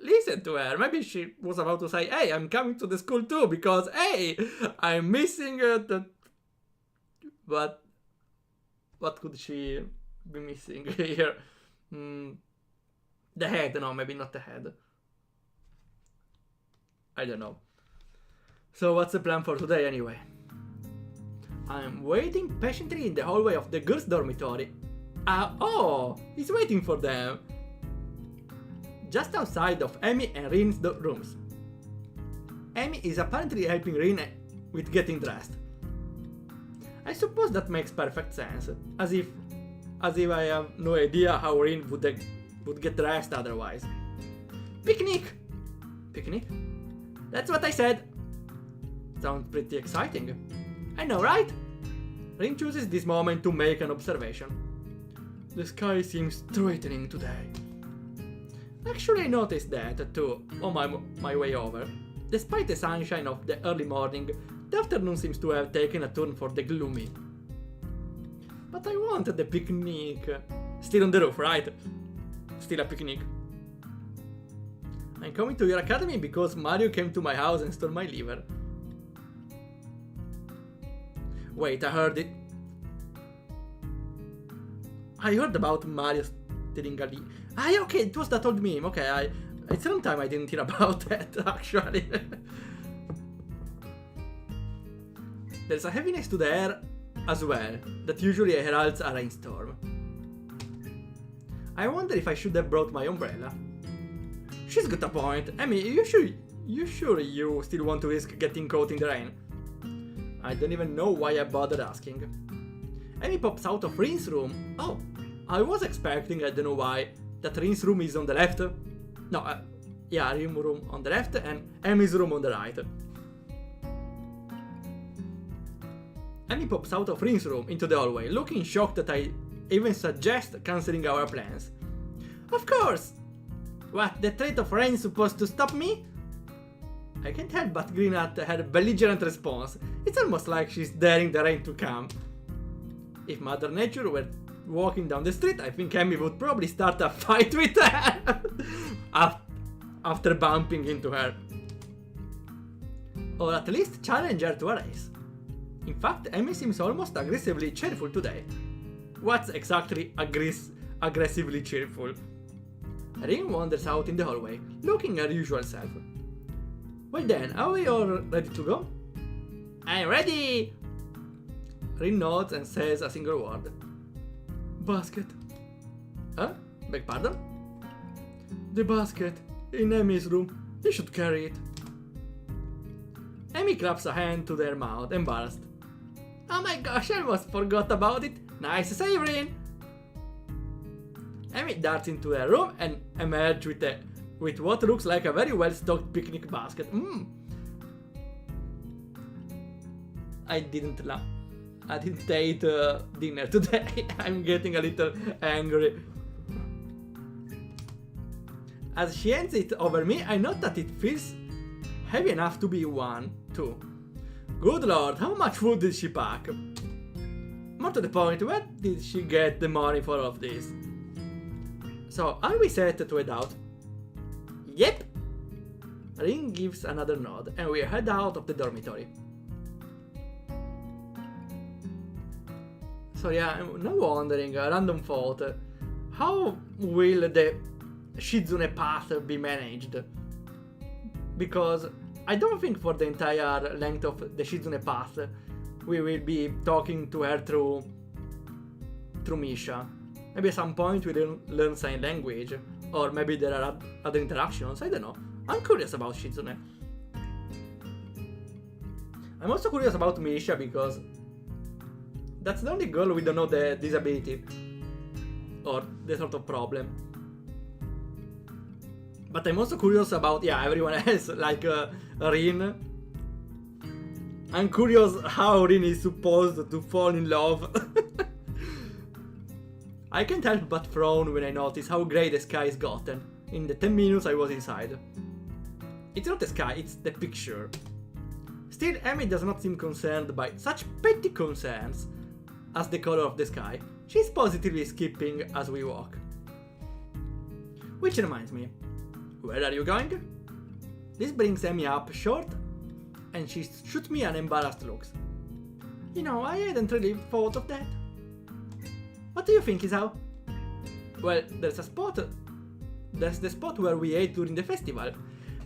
S1: listen to her. Maybe she was about to say, hey, I'm coming to the school too, because, hey, I'm missing the... But what could she be missing here? The head, no, maybe not the head. I don't know. So what's the plan for today anyway? I'm waiting patiently in the hallway of the girls' dormitory. Oh, he's waiting for them. Just outside of Emi and Rin's rooms. Emi is apparently helping Rin with getting dressed. I suppose that makes perfect sense, as if I have no idea how Rin would get dressed otherwise. Picnic! Picnic? That's what I said! Sounds pretty exciting. I know, right? Rin chooses this moment to make an observation. The sky seems threatening today. Actually, I noticed that too on my way over. Despite the sunshine of the early morning, the afternoon seems to have taken a turn for the gloomy. But I wanted the picnic. Still on the roof, right? Still a picnic. I'm coming to your academy because Mario came to my house and stole my liver. Wait, I heard it. I heard about Mario stealing a liver. Yeah, okay, it was that old meme. Okay, it's a long time I didn't hear about that, actually. There's a heaviness to the air as well, that usually heralds a rainstorm. I wonder if I should have brought my umbrella. She's got a point. Emi, you sure you still want to risk getting caught in the rain? I don't even know why I bothered asking. Emi pops out of Rin's room. Oh, I was expecting, I don't know why, that Rin's room is on the left. No, yeah, Rin's room on the left and Emi's room on the right. Emi pops out of Rin's room into the hallway, looking shocked that I even suggest cancelling our plans. Of course! What, the threat of rain supposed to stop me? I can't help but grin at her belligerent response. It's almost like she's daring the rain to come. If Mother Nature were walking down the street, I think Emi would probably start a fight with her after bumping into her. Or at least challenge her to a race. In fact, Emi seems almost aggressively cheerful today. What's exactly aggressively cheerful? Rin wanders out in the hallway, looking her usual self. Well then, are we all ready to go? I'm ready! Rin nods and says a single word. Basket. Huh? Beg pardon? The basket. In Emi's room. You should carry it. Emi claps a hand to their mouth, embarrassed. Oh my gosh, I almost forgot about it. Nice save, Rin! Emi darts into her room and emerges with what looks like a very well-stocked picnic basket. I didn't eat dinner today. I'm getting a little angry. As she hands it over me, I note that it feels heavy enough to be one, too. Good lord, how much food did she pack? More to the point, where did she get the money for all of this? So, are we set to head out? Yep! Rin gives another nod, and we head out of the dormitory. So yeah, I'm now wondering, a random thought, how will the Shizune path be managed? Because I don't think for the entire length of the Shizune path we will be talking to her through Misha. Maybe at some point we learn sign language, or maybe there are other interactions, I don't know. I'm curious about Shizune. I'm also curious about Misha because that's the only girl we don't know the disability, or the sort of problem. But I'm also curious about, everyone else, like Rin. I'm curious how Rin is supposed to fall in love. I can't help but frown when I notice how grey the sky has gotten in the 10 minutes I was inside. It's not the sky, it's the picture. Still, Emi does not seem concerned by such petty concerns as the color of the sky. She's positively skipping as we walk. Which reminds me, Where are you going? This brings Emi up short, and she shoots me an embarrassed look. You know, I hadn't really thought of that. What do you think, Isao? Well, there's the spot where we ate during the festival,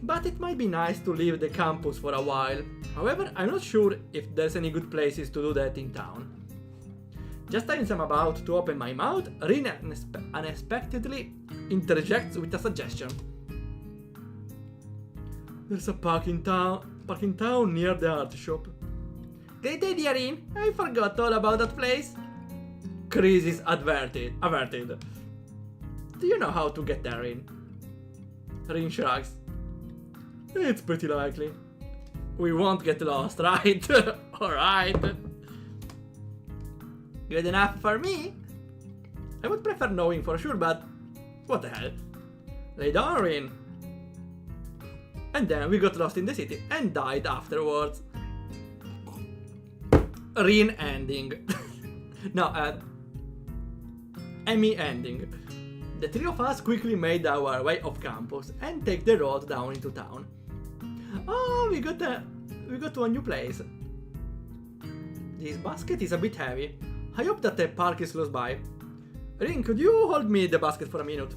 S1: but it might be nice to leave the campus for a while. However, I'm not sure if there's any good places to do that in town. Just as I'm about to open my mouth, Rin unexpectedly interjects with a suggestion. There's a park in town near the art shop. Great idea, Rin. I forgot all about that place. Crisis averted. Do you know how to get there, Rin? Rin shrugs. It's pretty likely. We won't get lost, right? Alright. Good enough for me? I would prefer knowing for sure, but what the hell? Lay down, Rin. And then we got lost in the city and died afterwards. Rin ending. No, Emi ending. The three of us quickly made our way off campus and take the road down into town. Oh, we got to a new place. This basket is a bit heavy. I hope that the park is close by. Rin, could you hold me the basket for a minute?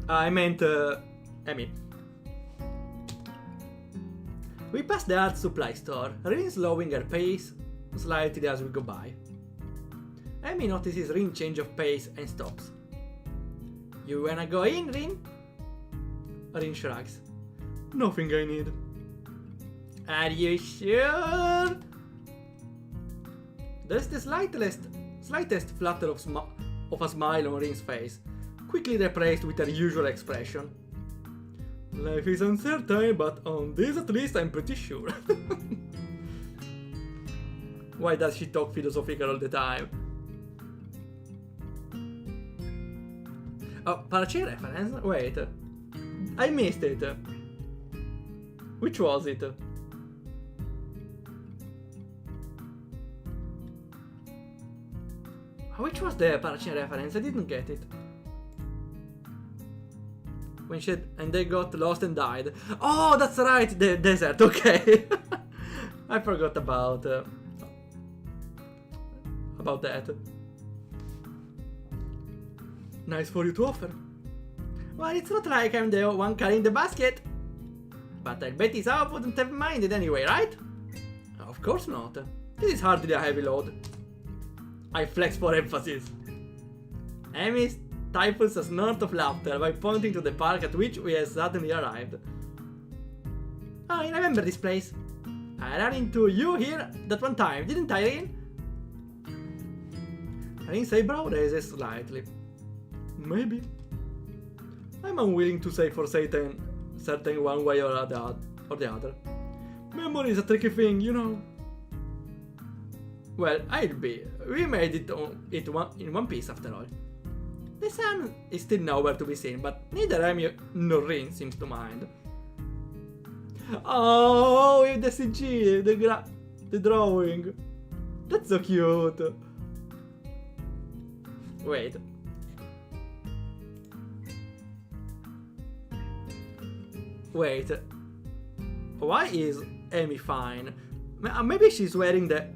S1: I meant, Emi. We pass the art supply store, Rin slowing her pace slightly as we go by. Emi notices Rin change of pace and stops. You wanna go in, Rin? Rin shrugs. Nothing I need. Are you sure? There's the slightest flutter of a smile on Rin's face, quickly replaced with her usual expression. Life is uncertain, but on this at least I'm pretty sure. Why does she talk philosophical all the time? Oh, Parachain reference? Wait. I missed it. Which was it? Which was the Parachain reference? I didn't get it. When she and they got lost and died. Oh, that's right, the desert. Okay. I forgot about that. Nice for you to offer. Well, it's not like I'm the one carrying the basket. But I bet Isao wouldn't have minded anyway, right? Of course not. This is hardly a heavy load. I flex for emphasis. Emi stifles a snort of laughter by pointing to the park at which we had suddenly arrived. Oh, I remember this place. I ran into you here that one time, didn't I, Rin? Rin's eyebrow raises slightly. Maybe. I'm unwilling to say for certain one way or the other. Memory is a tricky thing, you know. Well, I'll be. We made it in one piece after all. The sun is still nowhere to be seen, but neither Emi nor Rin seems to mind. Oh, with the CG, the drawing. That's so cute. Wait. Why is Emi fine? Maybe she's wearing the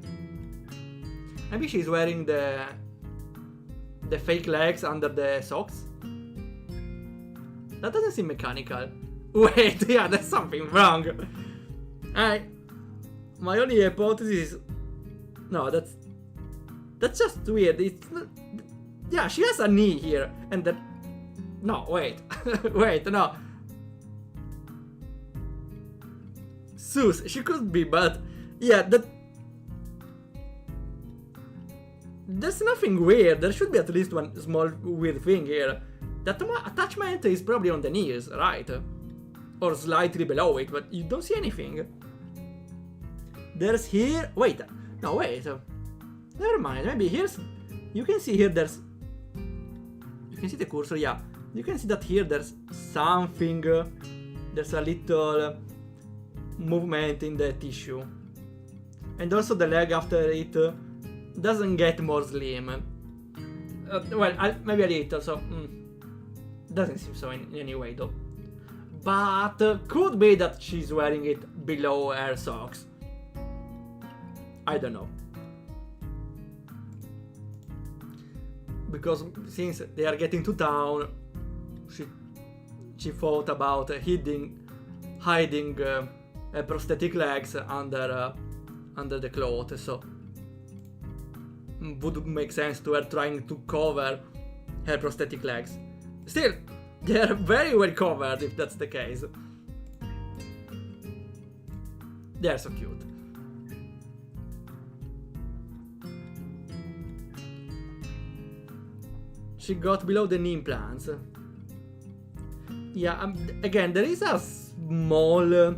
S1: fake legs under the socks? That doesn't seem mechanical. Wait, yeah, there's something wrong. My only hypothesis is... No, that's just weird. Yeah, she has a knee here, and then... No, wait. Wait, no. Sus, she could be, but... Yeah, there's nothing weird. There should be at least one small weird thing here. That attachment is probably on the knees, right? Or slightly below it, but you don't see anything. There's here... Wait. No, wait. Never mind. Maybe here's... You can see here there's... You can see the cursor, yeah. You can see that here there's something... There's a little movement in the tissue. And also the leg after it doesn't get more slim. Well, maybe a little, so... Doesn't seem so in any way, though. But could be that she's wearing it below her socks. I don't know. Because since they are getting to town, she thought about hiding prosthetic legs under the cloth, so would make sense to her trying to cover her prosthetic legs. Still, they are very well covered if that's the case. They are so cute. She got below the knee implants. Yeah, again, there is a small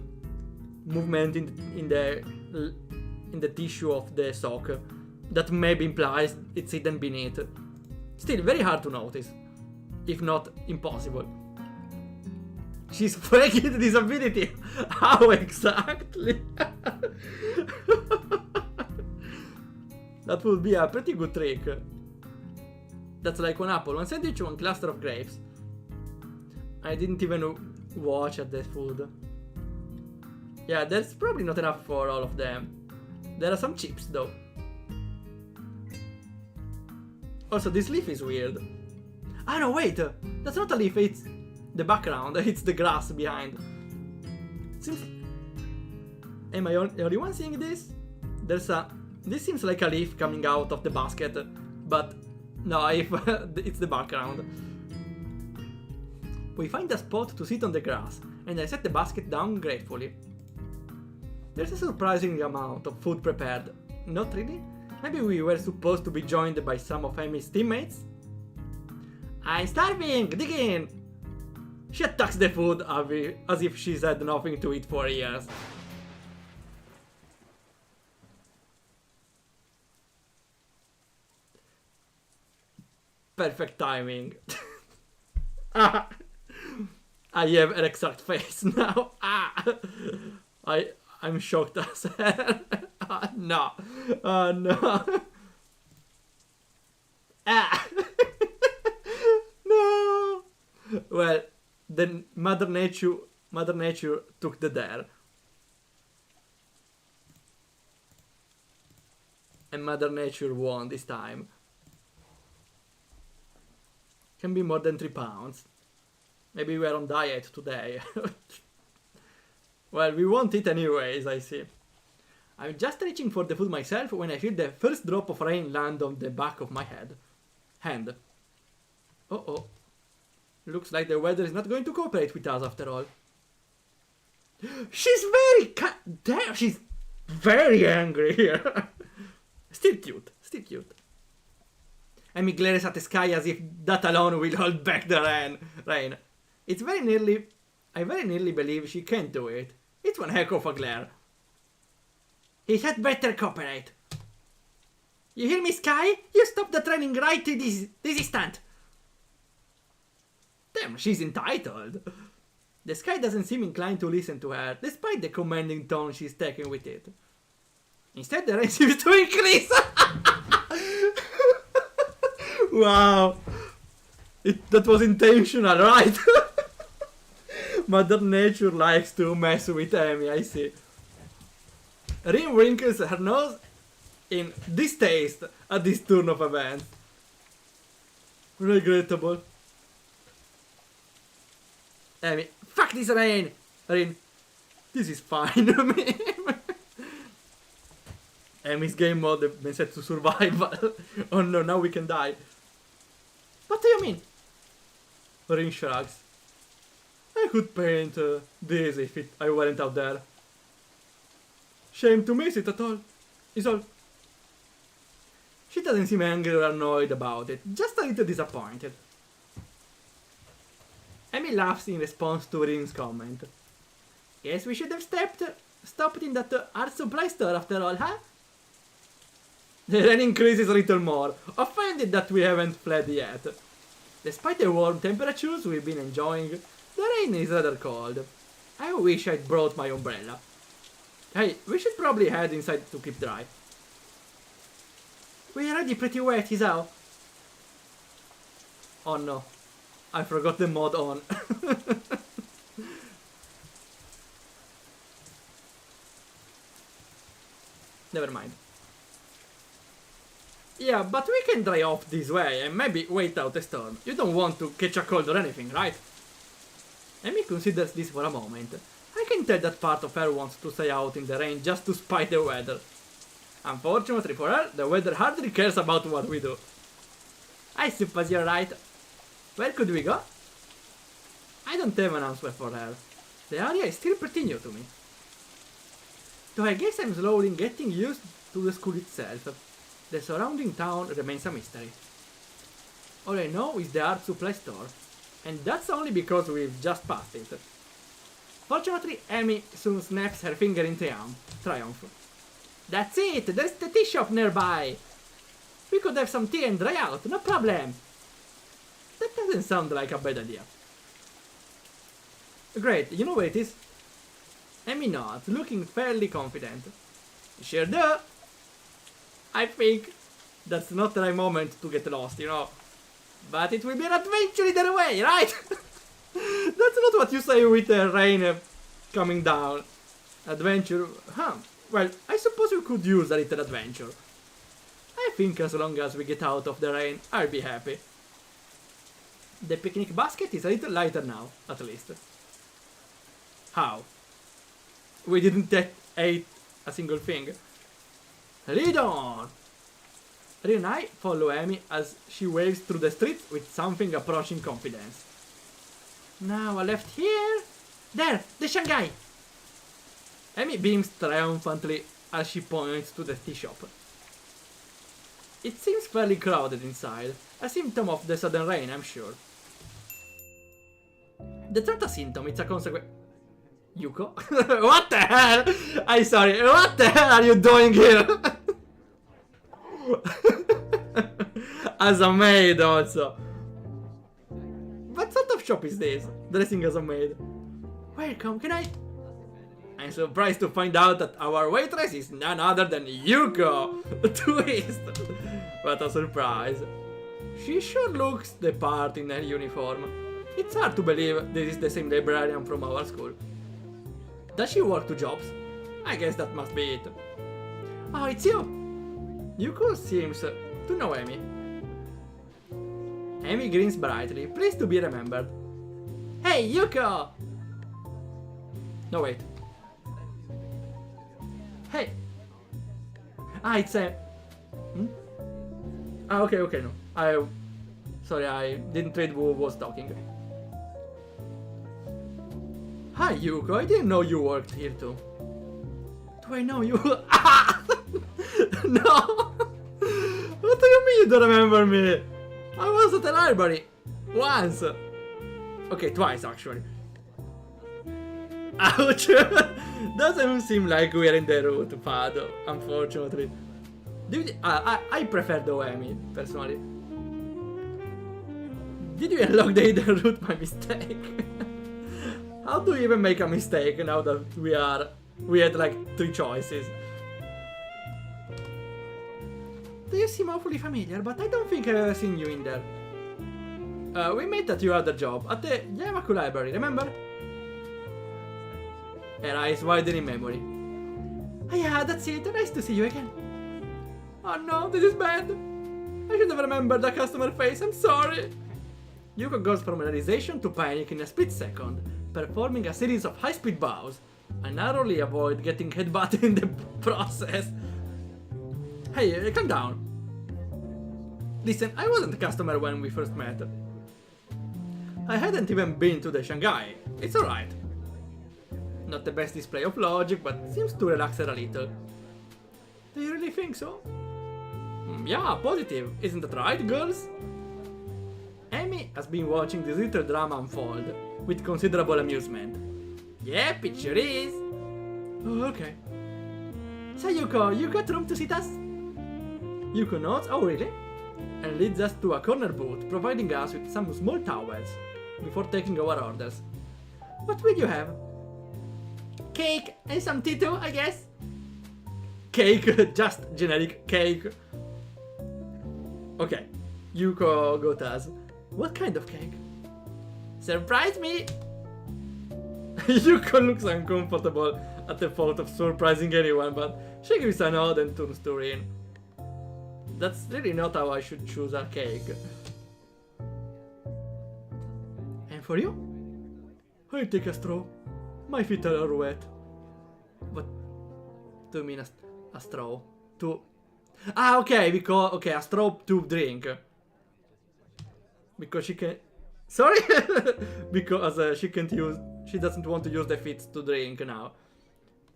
S1: movement in the tissue of the sock that maybe implies it's hidden beneath. Still, very hard to notice, if not impossible. She's faking the disability. How exactly? That would be a pretty good trick. That's like one apple, one sandwich, one cluster of grapes. I didn't even watch at the food. Yeah, there's probably not enough for all of them. There are some chips though. Also, this leaf is weird. Ah no, wait! That's not a leaf, it's the background, it's the grass behind. Seems... Am I the only one seeing this? This seems like a leaf coming out of the basket, but no, if it's the background. We find a spot to sit on the grass, and I set the basket down gratefully. There's a surprising amount of food prepared. Not really? Maybe we were supposed to be joined by some of Emi's teammates? I'm starving! Dig in! She attacks the food as if she's had nothing to eat for years. Perfect timing. I have an exact face now. I'm shocked as hell. No. No. No. Well, then Mother Nature took the dare. And Mother Nature won this time. Can be more than 3 pounds. Maybe we're on diet today. Well, we won't eat anyways, I see. I'm just reaching for the food myself when I feel the first drop of rain land on the back of my hand. Uh-oh. Looks like the weather is not going to cooperate with us after all. She's damn, she's very angry here. Still cute, still cute. Emi glares at the sky as if that alone will hold back the rain. I very nearly believe she can't do it. It's one heck of a glare. He had better cooperate. You hear me, Sky? You stop the training right this instant. Damn, she's entitled. The Sky doesn't seem inclined to listen to her, despite the commanding tone she's taking with it. Instead, the rain seems to increase. Wow. That was intentional, right? Mother Nature likes to mess with Emi, I see. Rin wrinkles her nose in distaste at this turn of events. Regrettable. Emi, fuck this rain! Rin, this is fine. Emi's game mode has been set to survival. Oh no, now we can die. What do you mean? Rin shrugs. I could paint this if I weren't out there. Shame to miss it at all. Is all. She doesn't seem angry or annoyed about it, just a little disappointed. Emi laughs in response to Rin's comment. Guess we should have stopped in that art supply store after all, huh? The rain increases a little more, offended that we haven't fled yet. Despite the warm temperatures we've been enjoying, the rain is rather cold. I wish I'd brought my umbrella. Hey, we should probably head inside to keep dry. We're already pretty wet, is how? Oh no. I forgot the mod on. Never mind. Yeah, but we can dry off this way and maybe wait out the storm. You don't want to catch a cold or anything, right? Emi considers this for a moment. I can tell that part of her wants to stay out in the rain just to spite the weather. Unfortunately for her, the weather hardly cares about what we do. I suppose you're right. Where could we go? I don't have an answer for her. The area is still pretty new to me. Though I guess I'm slowly getting used to the school itself. The surrounding town remains a mystery. All I know is the art supply store, and that's only because we've just passed it. Fortunately, Emi soon snaps her finger in triumph. That's it! There's the tea shop nearby! We could have some tea and dry out, no problem! That doesn't sound like a bad idea. Great, you know where it is? Emi nods, looking fairly confident. Sure do! I think that's not the right moment to get lost, you know. But it will be an adventure either way, right? That's not what you say with the rain coming down. Adventure, huh? Well, I suppose we could use a little adventure. I think as long as we get out of the rain, I'll be happy. The picnic basket is a little lighter now, at least. How? We didn't eat a single thing. Lead on! Ri and I follow Emi as she waves through the streets with something approaching confidence. Now a left here. There, the Shanghai! Emi beams triumphantly as she points to the tea shop. It seems fairly crowded inside, a symptom of the sudden rain, I'm sure. That's not a symptom, it's a consequence. Yuko? What the hell? I'm sorry, what the hell are you doing here? As a maid also. What sort of shop is this? Dressing as a maid. Welcome, can I? I'm surprised to find out that our waitress is none other than Yuko. Twist. What a surprise. She sure looks the part in her uniform. It's hard to believe this is the same librarian from our school. Does she work two jobs? I guess that must be it. Oh, it's you! Yuko seems to know Emi. Emi grins brightly, pleased to be remembered. Hey, Yuko! No, wait. Hey! Ah, it's a... Ah, okay, no. Sorry, I didn't read who was talking. Hi, Yuko, I didn't know you worked here too. Do I know you? Ah! No! What do you mean you don't remember me? I was at the library. Once. Okay, twice actually. Ouch! Doesn't seem like we're in the route, Fado, unfortunately. I prefer the Emi, personally. Did you unlock the hidden route by mistake? How do you even make a mistake now that we had like 3 choices? You seem awfully familiar, but I don't think I've ever seen you in there. We met at your other job, at the Yamaku library, remember? Her eyes widen in memory. Oh yeah, that's it, nice to see you again. Oh no, this is bad. I should have remembered the customer face, I'm sorry. Yuko goes from realization to panic in a split second, performing a series of high-speed bows. I narrowly avoid getting headbutted in the process. Hey, calm down. Listen, I wasn't a customer when we first met. I hadn't even been to the Shanghai. It's alright. Not the best display of logic, but seems to relax her a little. Do you really think so? Yeah, positive. Isn't that right, girls? Emi has been watching this little drama unfold with considerable amusement. Yep, it sure is. Oh, okay. So Yuko, you got room to sit us? Yuko nods, oh really? And leads us to a corner booth, providing us with some small towels before taking our orders. What will you have? Cake and some tea too, I guess? Cake, just generic cake. Okay, Yuko got us. What kind of cake? Surprise me! Yuko looks uncomfortable at the thought of surprising anyone, but she gives a nod and turns to Rin. That's really not how I should choose a cake. And for you? I'll take a straw. My feet are wet. What do you mean a straw? Ah, okay, because... Okay, a straw to drink. Because she can... Sorry? Because she can't use... She doesn't want to use the feet to drink now.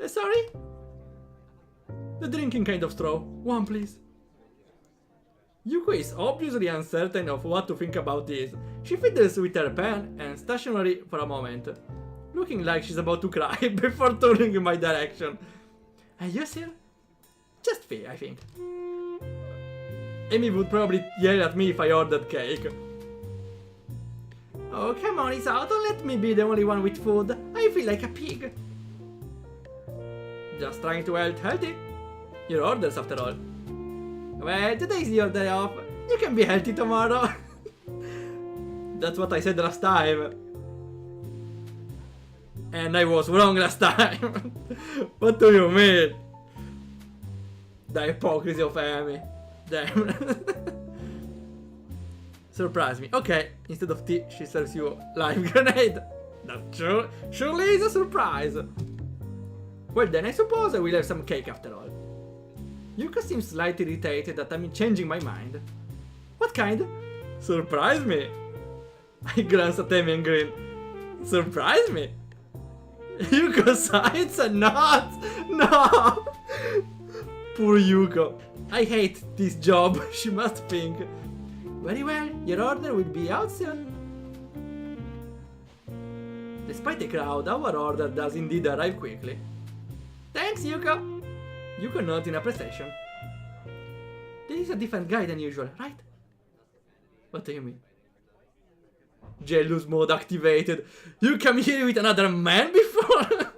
S1: Sorry? The drinking kind of straw. One, please. Yuko is obviously uncertain of what to think about this. She fiddles with her pen and stationery for a moment, looking like she's about to cry before turning in my direction. And you, sir? Just fair, I think. Emi would probably yell at me if I ordered cake. Oh, come on, Isao, don't let me be the only one with food. I feel like a pig. Just trying to eat healthy. Your orders, after all. Well, today's your day off. You can be healthy tomorrow. That's what I said last time. And I was wrong last time. What do you mean? The hypocrisy of Emi. Damn. Surprise me. Okay, instead of tea, she serves you a live grenade. That surely is a surprise. Well then, I suppose I will have some cake after all. Yuka seems slightly irritated that I'm changing my mind. What kind? Surprise me. I glance at Emi and grin. Surprise me? Yuko sighs and nods. No! Poor Yuko. I hate this job, she must think. Very well, your order will be out soon. Despite the crowd, our order does indeed arrive quickly. Thanks, Yuko. Yuko nods in appreciation. This is a different guy than usual, right? What do you mean? Jealous mode activated. You come here with another man before?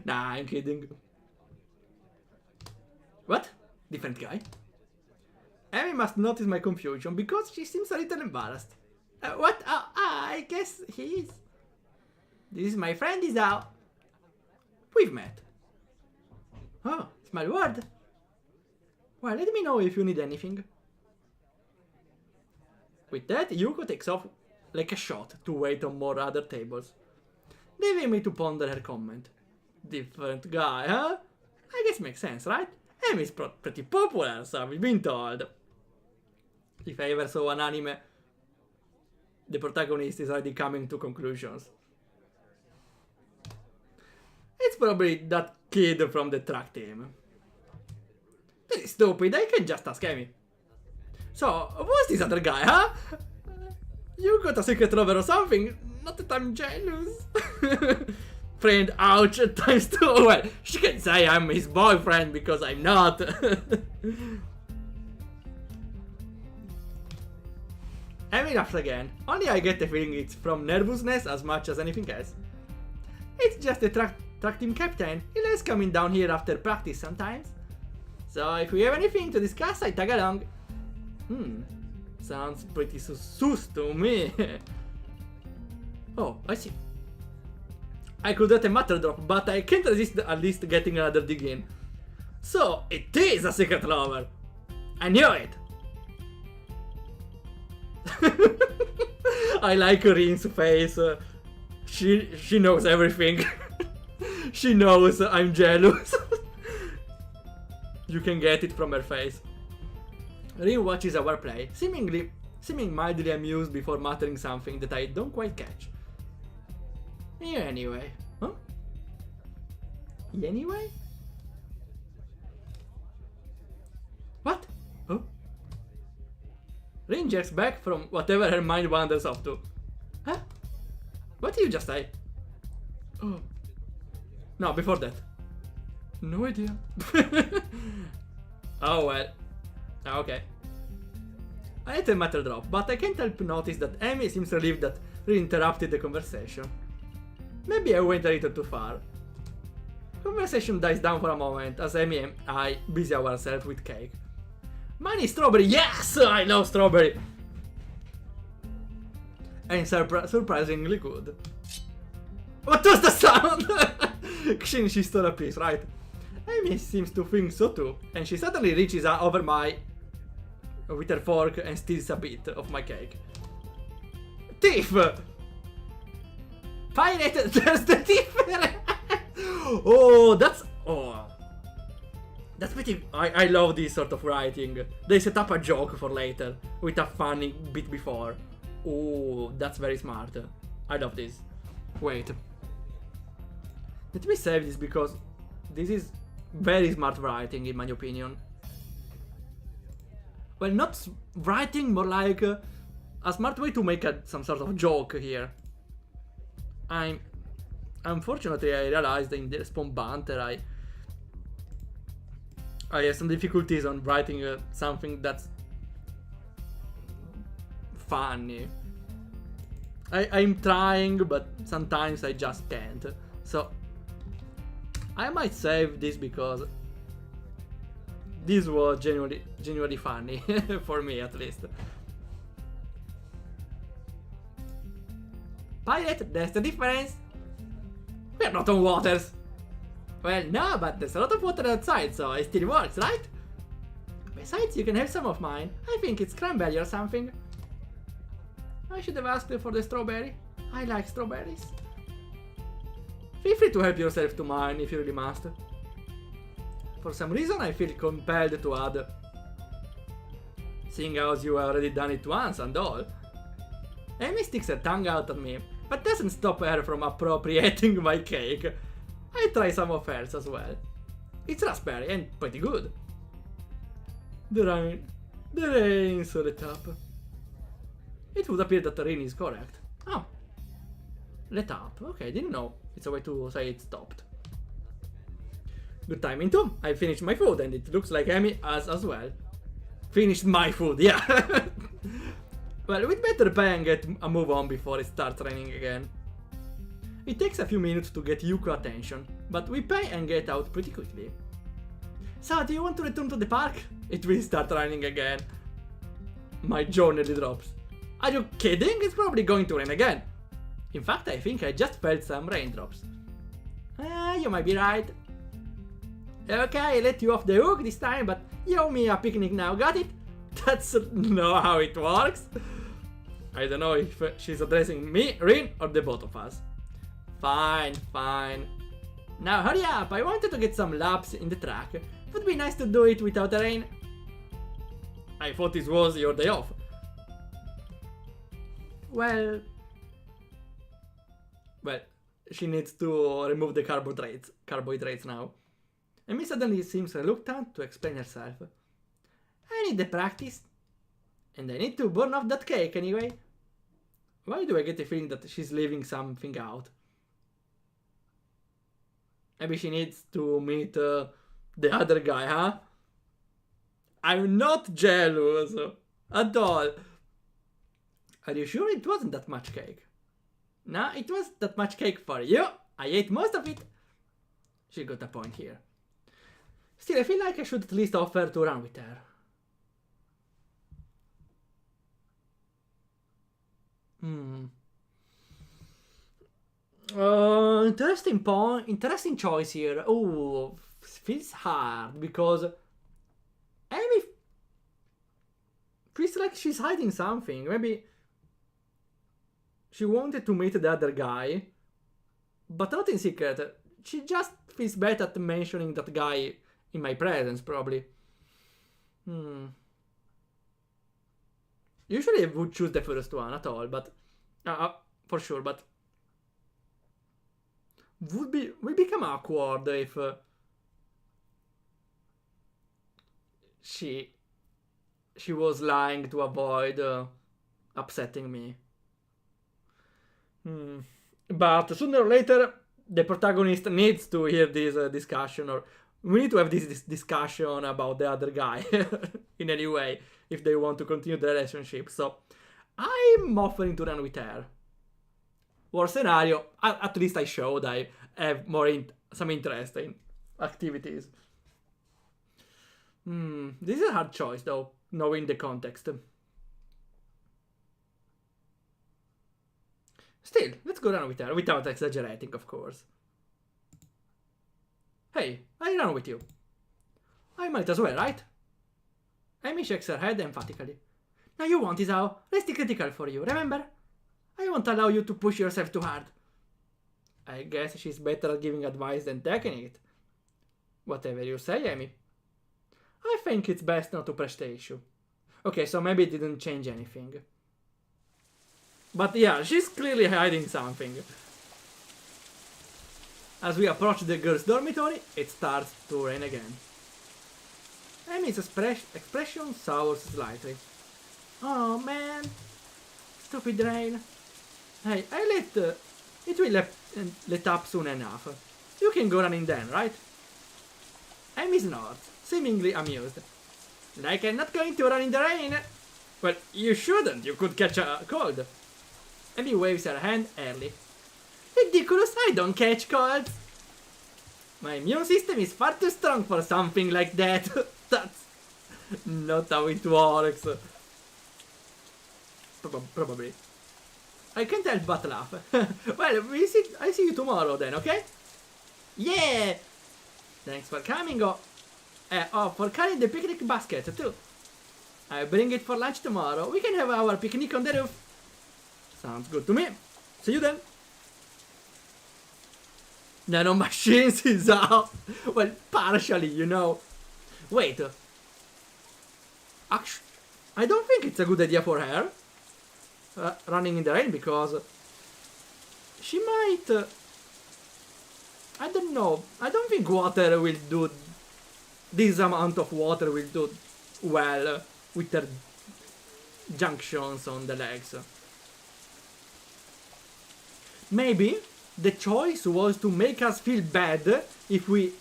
S1: Nah, I'm kidding. What? Different guy? Emi must notice my confusion because she seems a little embarrassed. What? I guess he is. This is my friend Isao. We've met. Oh, small word. Well, let me know if you need anything. With that, Yuko takes off like a shot to wait on more other tables, leaving me to ponder her comment. Different guy, huh? I guess makes sense, right? Emi's pretty popular, so we've been told. If I ever saw an anime, the protagonist is already coming to conclusions. It's probably that kid from the track team. This is stupid, I can just ask Emi. So, what's this other guy, huh? You got a secret lover or something? Not that I'm jealous. Friend, ouch, times two. Well, she can say I'm his boyfriend because I'm not. Emi laughs again. Only I get the feeling it's from nervousness as much as anything else. It's just the track team captain. He likes coming down here after practice sometimes. So if we have anything to discuss, I tag along. Sounds pretty sus to me. Oh, I see. I could let a matter drop, but I can't resist at least getting another dig in. So, it is a secret lover. I knew it. I like Rin's face. She knows everything. She knows I'm jealous. You can get it from her face. Rin watches our play, seeming mildly amused before muttering something that I don't quite catch. Anyway. Huh? Anyway? What? Oh? Rin jerks back from whatever her mind wanders off to. Huh? What did you just say? Oh. No, before that. No idea. Oh well. Okay. I let the matter drop, but I can't help notice that Emi seems relieved that Rin interrupted the conversation. Maybe I went a little too far. Conversation dies down for a moment as Emi and I busy ourselves with cake. Mine is strawberry, yes! I love strawberry! And surprisingly good. What was the sound? She stole a piece, right? Emi seems to think so too, and she suddenly reaches out over with her fork and steals a bit of my cake. Thief! Pirate, there's the thief! Oh, that's pretty. I love this sort of writing. They set up a joke for later with a funny bit before. Oh, that's very smart. I love this. Wait. Let me save this because this is very smart writing in my opinion. Well, not writing, more like a smart way to make some sort of joke here. Unfortunately, I realized in the spawn banter I have some difficulties on writing something that's funny. I'm trying, but sometimes I just can't. So I might save this because this was genuinely funny for me at least. Pirate, that's the difference. We're not on waters. Well, no, but there's a lot of water outside, so it still works, right? Besides, you can have some of mine. I think it's cranberry or something. I should have asked for the strawberry. I like strawberries. Feel free to help yourself to mine if you really must. For some reason, I feel compelled to add. Seeing as you already done it once and all. Emi sticks her tongue out at me, but doesn't stop her from appropriating my cake. I try some of hers as well. It's raspberry and pretty good. The rain, so let up. It would appear that the rain is correct. Oh. Let up. Okay, didn't know. It's a way to say it stopped. Good timing too. I finished my food and it looks like Emi has as well. Finished my food, yeah. Well, we'd better pay and get a move on before it starts raining again. It takes a few minutes to get Yuko attention, but we pay and get out pretty quickly. So, do you want to return to the park? It will start raining again. My jaw nearly drops. Are you kidding? It's probably going to rain again. In fact, I think I just felt some raindrops. You might be right. Okay, I let you off the hook this time, but you owe me a picnic now, got it? That's not how it works. I don't know if she's addressing me, Rin, or the both of us. Fine, fine. Now hurry up, I wanted to get some laps in the track. Would be nice to do it without the rain. I thought this was your day off. Well, she needs to remove the carbohydrates now. Emi suddenly seems reluctant to explain herself. I need the practice. And I need to burn off that cake anyway. Why do I get the feeling that she's leaving something out? Maybe she needs to meet the other guy, huh? I'm not jealous at all. Are you sure it wasn't that much cake? Nah, it was that much cake for you. I ate most of it. She got a point here. Still, I feel like I should at least offer to run with her. Interesting choice here. Oh, feels hard because Emi feels like she's hiding something. Maybe she wanted to meet the other guy, but not in secret. She just feels bad at mentioning that guy in my presence, probably. Usually I would choose the first one at all, but for sure, but would become awkward if she was lying to avoid upsetting me. But sooner or later, the protagonist needs to hear this discussion, or we need to have this discussion about the other guy in any way if they want to continue the relationship. So I'm offering to run with her. Worst scenario, at least I showed I have some interest in activities. This is a hard choice though, knowing the context. Still, let's go run with her, without exaggerating, of course. Hey, I run with you. I might as well, right? Emi shakes her head emphatically. Now you want is how rest is critical for you, remember? I won't allow you to push yourself too hard. I guess she's better at giving advice than taking it. Whatever you say, Emi. I think it's best not to press the issue. Okay, so maybe it didn't change anything. But yeah, she's clearly hiding something. As we approach the girls' dormitory, it starts to rain again. Emi's expression sours slightly. Oh man, stupid rain. Hey, it will let up soon enough. You can go running then, right? Emi nods, seemingly amused. Like I'm not going to run in the rain. Well, you shouldn't, you could catch a cold. Emi waves her hand early. Ridiculous, I don't catch colds. My immune system is far too strong for something like that. That's not how it works. Probably. I can't help but laugh. Well, I see you tomorrow then, okay? Yeah! Thanks for coming, for carrying the picnic basket too. I'll bring it for lunch tomorrow. We can have our picnic on the roof. Sounds good to me. See you then. Nanomachines is out. Well, partially, you know. Wait. Actually, I don't think it's a good idea for her. Running in the rain because she might. I don't know. I don't think water will do. This amount of water will do well with her junctions on the legs. Maybe the choice was to make us feel bad if we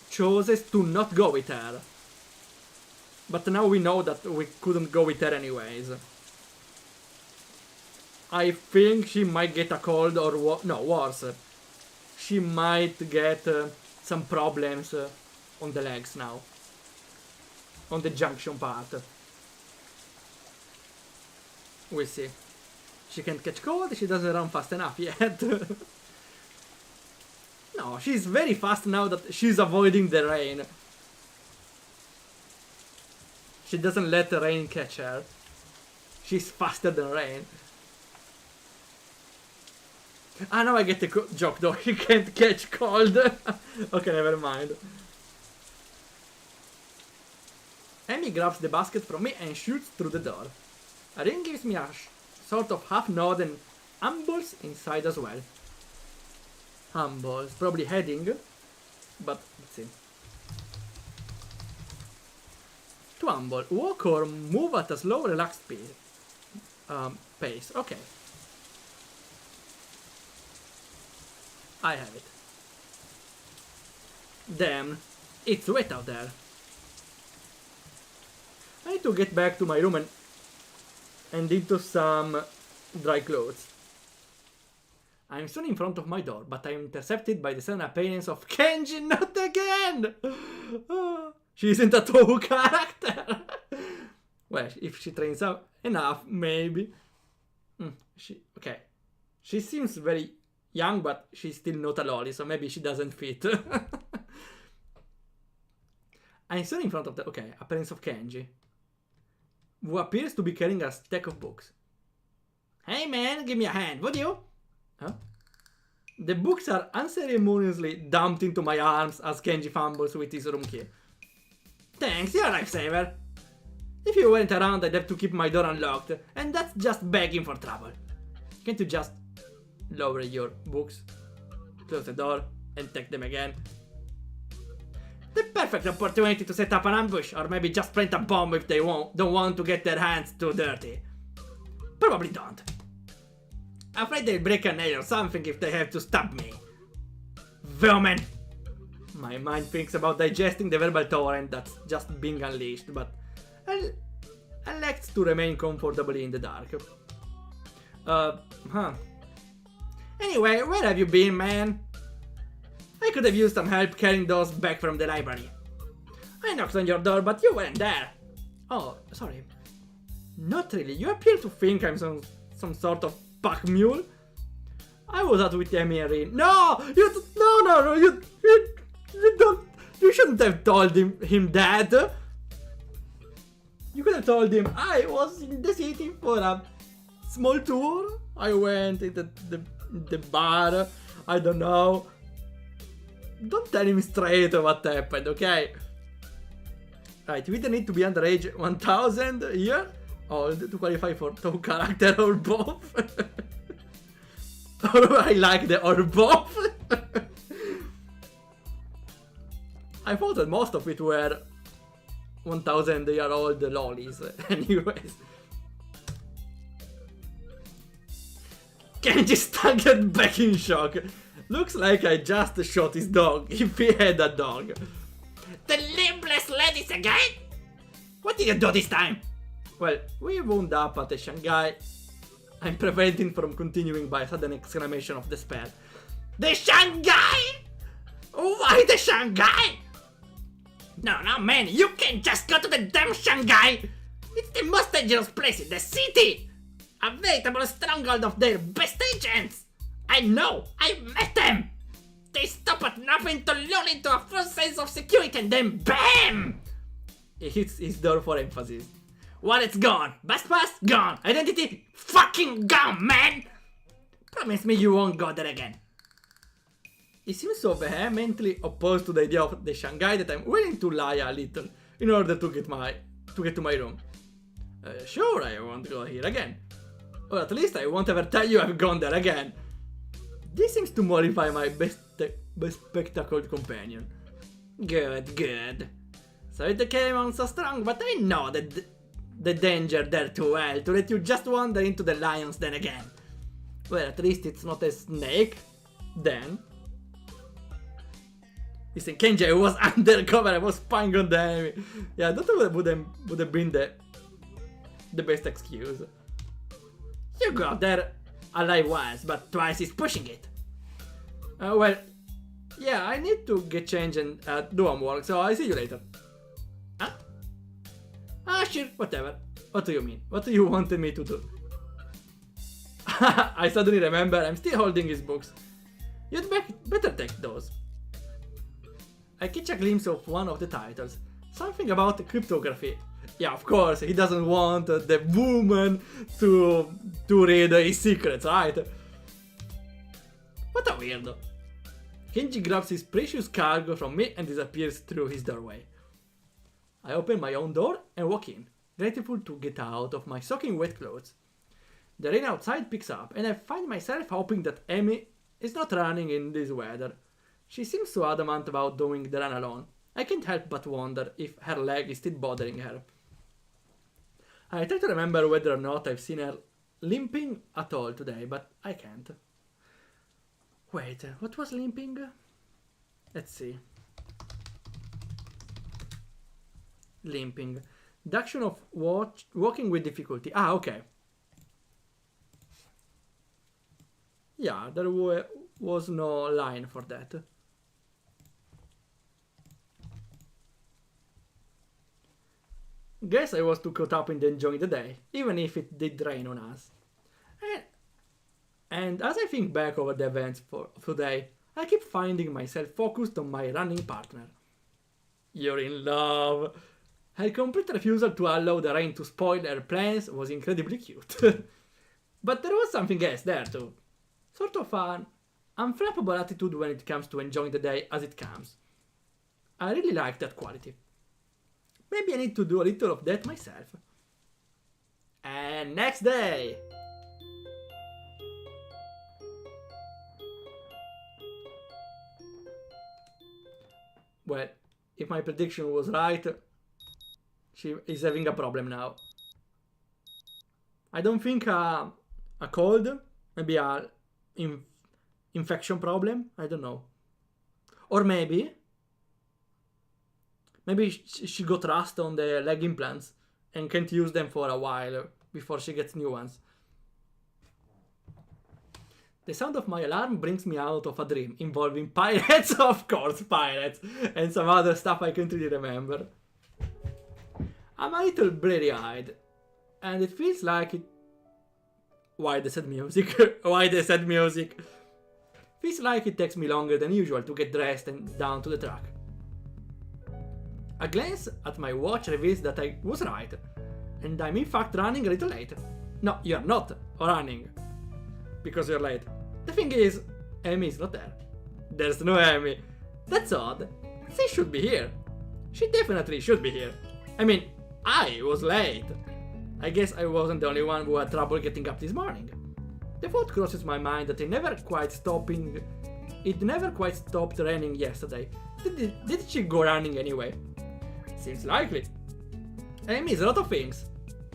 S1: chose to not go with her. But now we know that we couldn't go with her anyways. I think she might get a cold or worse. She might get some problems on the legs now. On the junction part. We'll see. She can't catch cold, she doesn't run fast enough yet. No, she's very fast now that she's avoiding the rain. She doesn't let the rain catch her. She's faster than rain. Ah, now I get the joke though. She can't catch cold. Okay, never mind. Emi grabs the basket from me and shoots through the door. Rin gives me a sort of half nod and ambles inside as well. Ambles, probably heading, but let's see. To amble, walk or move at a slow, relaxed pace. Okay. I have it. Damn, it's wet out there. I need to get back to my room and into some dry clothes. I'm soon in front of my door, but I'm intercepted by the sudden appearance of Kenji, not again! She isn't a Tohu character! Well, if she trains up enough, maybe. Okay. She seems very young, but she's still not a loli, so maybe she doesn't fit. I'm soon in front of the... Okay, appearance of Kenji, who appears to be carrying a stack of books. Hey man, give me a hand, would you? Huh? The books are unceremoniously dumped into my arms as Kenji fumbles with his room key. Thanks, you're a lifesaver. If you weren't around, I'd have to keep my door unlocked, and that's just begging for trouble. Can't you just lower your books, close the door, and take them again? The perfect opportunity to set up an ambush, or maybe just plant a bomb if they don't want to get their hands too dirty. Probably don't. Afraid they'll break a nail or something if they have to stab me. Vermin! My mind thinks about digesting the verbal torrent that's just being unleashed, but I elect to remain comfortably in the dark. Anyway, where have you been, man? I could have used some help carrying those back from the library. I knocked on your door, but you weren't there. Oh, sorry. Not really. You appear to think I'm some sort of pack mule. I was out with Emi and Rin. No! You shouldn't have told him that. You could have told him, I was in the city for a small tour. I went into the bar. I don't know. Don't tell him straight what happened, okay? Right, we don't need to be underage 1000 here. Old to qualify for top character or both. Or I like the or both. I thought that most of it were 1000-year-old lollies. Anyways. Kenji staggered back in shock. Looks like I just shot his dog, if he had a dog. The limbless ladies again? What did you do this time? Well, we wound up at the Shanghai. I'm preventing from continuing by a sudden exclamation of despair. The Shanghai? Why the Shanghai? No, man, you can't just go to the damn Shanghai! It's the most dangerous place in the city! A veritable stronghold of their best agents! I know! I met them! They stop at nothing to lull into a false sense of security and then BAM! He hits his door for emphasis. Wallet's gone! Best pass gone! Identity fucking gone, man! Promise me you won't go there again. He seems so vehemently opposed to the idea of the Shanghai that I'm willing to lie a little in order to get to my room. Sure, I won't go here again. Or at least I won't ever tell you I've gone there again. This seems to mollify my bespectacled companion. Good. So it came on so strong, but I know the danger there too well to let you just wander into the lion's den again. Well, at least it's not a snake. Then. Listen, Kenji, I was undercover, I was spying on the enemy. Yeah, that would have been the best excuse. You go out there alive once, but twice is pushing it. Well, yeah, I need to get changed and do homework, so I'll see you later. Huh? Sure, whatever. What do you mean? What do you want me to do? I suddenly remember I'm still holding his books. You'd better take those. I catch a glimpse of one of the titles. Something about cryptography. Yeah, of course, he doesn't want the woman to read his secrets, right? What a weirdo. Kenji grabs his precious cargo from me and disappears through his doorway. I open my own door and walk in, grateful to get out of my soaking wet clothes. The rain outside picks up and I find myself hoping that Emi is not running in this weather. She seems so adamant about doing the run alone. I can't help but wonder if her leg is still bothering her. I try to remember whether or not I've seen her limping at all today, but I can't. Wait, what was limping? Let's see. Limping. The action of walking with difficulty. Ah, okay. Yeah, there was no line for that. Guess I was too caught up in enjoying the day, even if it did rain on us. And as I think back over the events for today, I keep finding myself focused on my running partner. You're in love. Her complete refusal to allow the rain to spoil her plans was incredibly cute. But there was something else there too. Sort of an unflappable attitude when it comes to enjoying the day as it comes. I really like that quality. Maybe I need to do a little of that myself. And next day! Well, if my prediction was right, she is having a problem now. I don't think a cold, maybe a infection problem, I don't know. Or maybe she got rust on the leg implants and can't use them for a while before she gets new ones. The sound of my alarm brings me out of a dream involving pirates, of course, pirates, and some other stuff I can't really remember. I'm a little bleary-eyed, and it feels like it... Why the sad music? Why the sad music? Feels like it takes me longer than usual to get dressed and down to the track. A glance at my watch reveals that I was right, and I'm in fact running a little late. No, you're not running, because you're late. The thing is, Emi is not there. There's no Emi. That's odd. She should be here. She definitely should be here. I mean, I was late. I guess I wasn't the only one who had trouble getting up this morning. The thought crosses my mind that it never quite stopped raining yesterday. Did she go running anyway? Seems likely. Emi is a lot of things,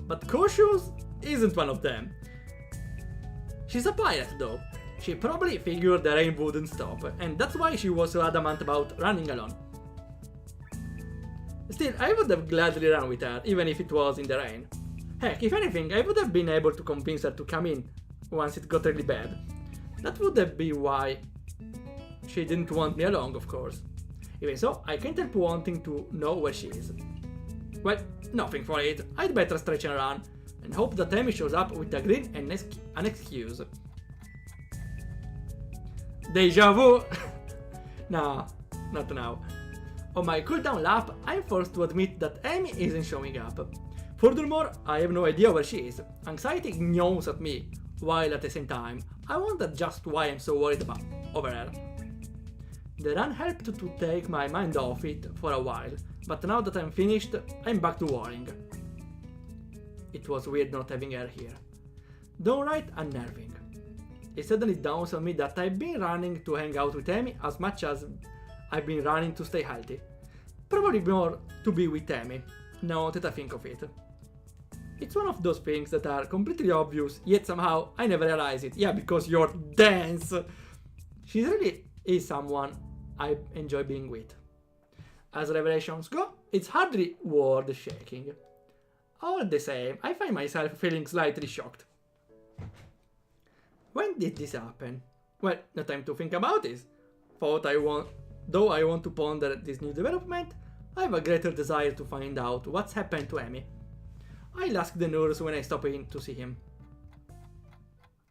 S1: but cautious isn't one of them. She's a pilot though. She probably figured the rain wouldn't stop, and that's why she was so adamant about running alone. Still, I would have gladly run with her, even if it was in the rain. Heck, if anything, I would have been able to convince her to come in once it got really bad. That would have been why she didn't want me along, of course. Even so, I can't help wanting to know where she is. Well, nothing for it. I'd better stretch and run, and hope that Emi shows up with a grin and an excuse. Deja vu! Nah, not now. On my cooldown lap, I'm forced to admit that Emi isn't showing up. Furthermore, I have no idea where she is. Anxiety gnaws at me, while at the same time, I wonder just why I'm so worried over her. The run helped to take my mind off it for a while, but now that I'm finished, I'm back to worrying. It was weird not having her here. Downright unnerving. It suddenly dawns on me that I've been running to hang out with Emi as much as I've been running to stay healthy. Probably more to be with Emi, now that I think of it. It's one of those things that are completely obvious, yet somehow I never realize it. Yeah, because you're dense! She really is someone I enjoy being with. As revelations go, it's hardly worth shaking. All the same, I find myself feeling slightly shocked. When did this happen? Well, no time to think about this. Though I want to ponder this new development, I have a greater desire to find out what's happened to Emi. I'll ask the nurse when I stop in to see him.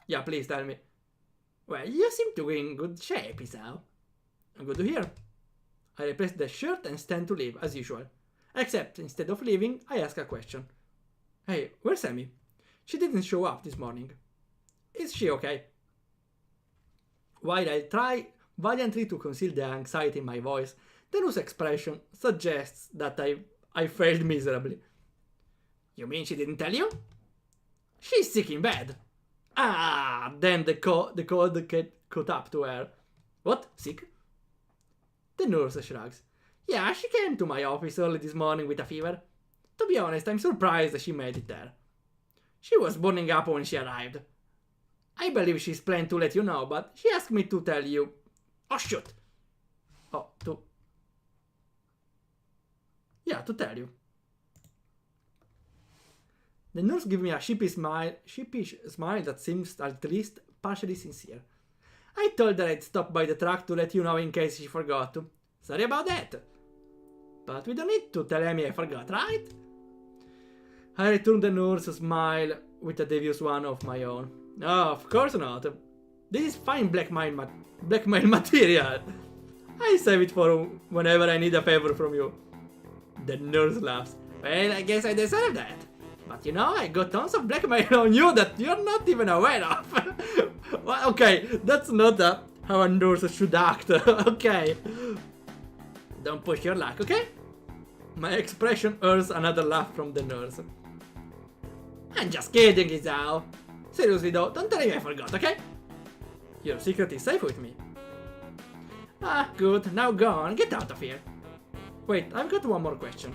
S1: Yeah, please tell me. Well, you seem to be in good shape, Isao. Good to hear. I replace the shirt and stand to leave, as usual. Except, instead of leaving, I ask a question. Hey, where's Emi? She didn't show up this morning. Is she okay? While I try valiantly to conceal the anxiety in my voice, the nurse's expression suggests that I failed miserably. You mean she didn't tell you? She's sick in bed. Ah, then the cold caught up to her. What? Sick? The nurse shrugs. Yeah, she came to my office early this morning with a fever. To be honest, I'm surprised that she made it there. She was burning up when she arrived. I believe she's planned to let you know, but she asked me to tell you. Oh, shoot. To tell you. The nurse gives me a sheepish smile that seems at least partially sincere. I told her I'd stop by the track to let you know in case she forgot to. Sorry about that. But we don't need to tell Emi I forgot, right? I return the nurse's smile with a devious one of my own. No, of course not. This is fine blackmail material. I save it for whenever I need a favor from you. The nurse laughs. Well, I guess I deserve that. But you know, I got tons of blackmail on you that you're not even aware of. Well, okay, that's not how a nurse should act, okay? Don't push your luck, okay? My expression earns another laugh from the nurse. I'm just kidding, Isao. Seriously though, don't tell me I forgot, okay? Your secret is safe with me. Ah, good, now go on, get out of here. Wait, I've got one more question.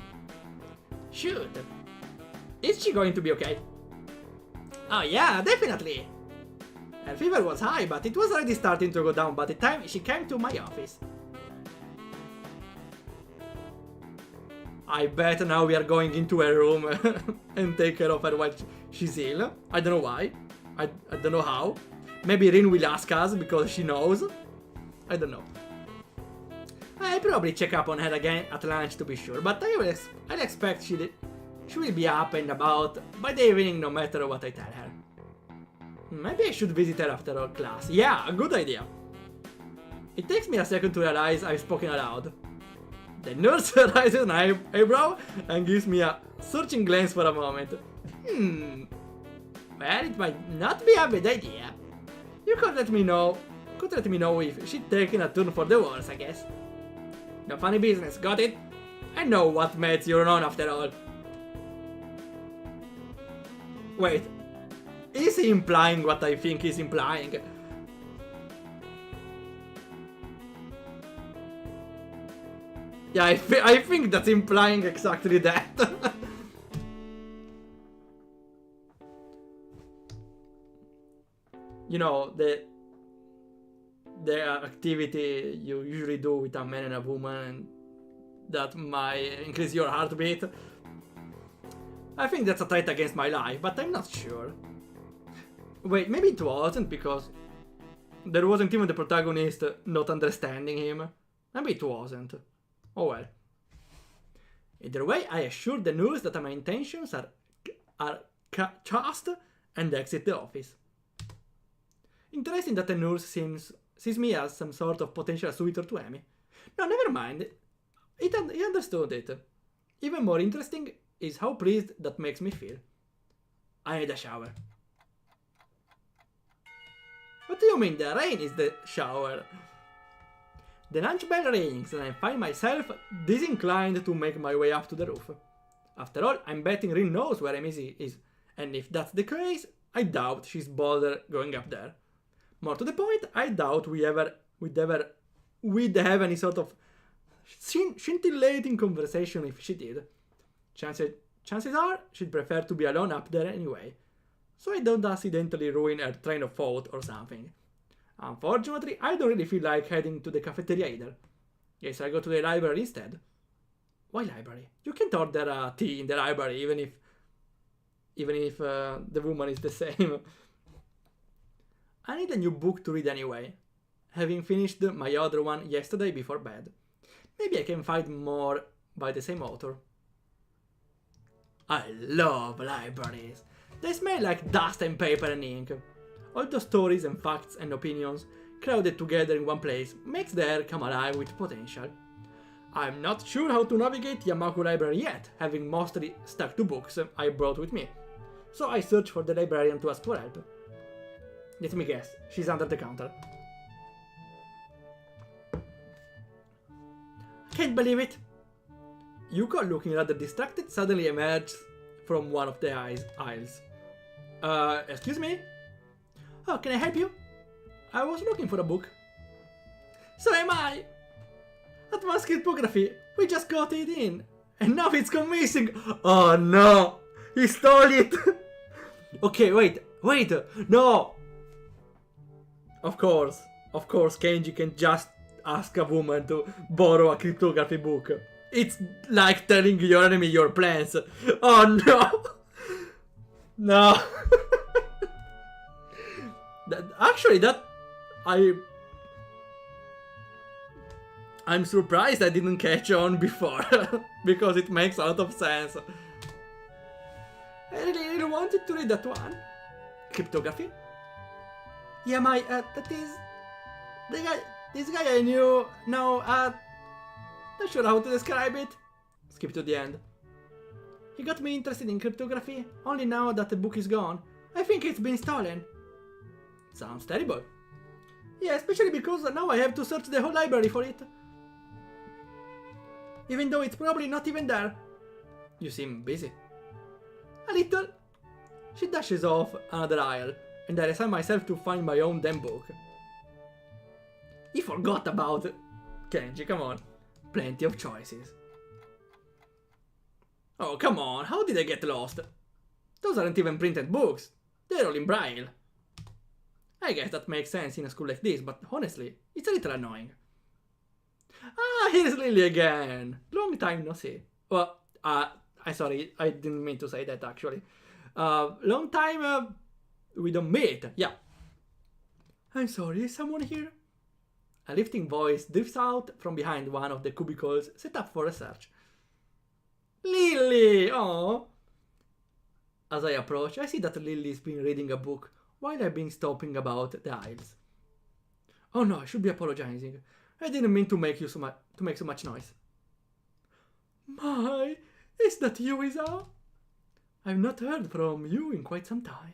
S1: Shoot. Is she going to be okay? Oh yeah, definitely. Her fever was high, but it was already starting to go down by the time she came to my office. I bet now we are going into her room and take care of her while she's ill. I don't know why. I don't know how. Maybe Rin will ask us because she knows. I don't know. I'll probably check up on her again at lunch to be sure, but I'll expect she will be up and about by the evening no matter what I tell her. Maybe I should visit her after our class. Yeah, a good idea. It takes me a second to realize I've spoken aloud. The nurse raises an eyebrow and gives me a searching glance for a moment. Well, it might not be a bad idea. You could let me know if she'd taken a turn for the worse, I guess. No funny business, got it? I know what meds you're on after all. Wait, is he implying what I think he's implying? Yeah, I think that's implying exactly that. You know, the activity you usually do with a man and a woman that might increase your heartbeat. I think that's a threat against my life, but I'm not sure. Wait, maybe it wasn't, because there wasn't even the protagonist not understanding him. Maybe it wasn't. Oh well. Either way, I assure the nurse that my intentions are chaste and exit the office. Interesting that the nurse sees me as some sort of potential suitor to Emi. No, never mind. He understood it. Even more interesting is how pleased that makes me feel. I need a shower. What do you mean the rain is the shower? The lunch bell rings and I find myself disinclined to make my way up to the roof. After all, I'm betting Rin knows where Emi is, and if that's the case, I doubt she's bothered going up there. More to the point, I doubt we'd have any sort of scintillating conversation if she did. Chances are she'd prefer to be alone up there anyway, so I don't accidentally ruin her train of thought or something. Unfortunately, I don't really feel like heading to the cafeteria either. Guess I'll go to the library instead. Why library? You can't order a tea in the library even if the woman is the same. I need a new book to read anyway, having finished my other one yesterday before bed. Maybe I can find more by the same author. I love libraries. They smell like dust and paper and ink. All the stories and facts and opinions crowded together in one place makes the air come alive with potential. I'm not sure how to navigate Yamaku Library yet, having mostly stuck to books I brought with me. So I search for the librarian to ask for help. Let me guess, she's under the counter. Can't believe it! Yuko, looking rather distracted, suddenly emerges from one of the aisles. Excuse me? Oh, can I help you? I was looking for a book. So am I! Advanced cryptography, we just got it in, and now it's gone missing! Oh no! He stole it! Okay, wait, no! Of course, Kenji can just ask a woman to borrow a cryptography book. It's like telling your enemy your plans. Oh no! No! I'm surprised I didn't catch on before, because it makes a lot of sense. I really wanted to read that one. Cryptography? Yeah, that is... This guy I knew, no, not sure how to describe it. Skip to the end. He got me interested in cryptography, only now that the book is gone. I think it's been stolen. Sounds terrible. Yeah, especially because now I have to search the whole library for it. Even though it's probably not even there. You seem busy. A little. She dashes off another aisle, and I resign myself to find my own damn book. He forgot about Kenji, come on. Plenty of choices. Oh, come on, how did I get lost? Those aren't even printed books. They're all in braille. I guess that makes sense in a school like this, but honestly, it's a little annoying. Ah, here's Lily again. Long time no see. Well, sorry, I didn't mean to say that actually. Long time we don't meet, yeah. I'm sorry, is someone here? A lifting voice drifts out from behind one of the cubicles set up for research. Lily! Oh. As I approach, I see that Lily's been reading a book while I've been stopping about the aisles. Oh no, I should be apologizing. I didn't mean to make so much noise. My, is that you, Isao? I've not heard from you in quite some time.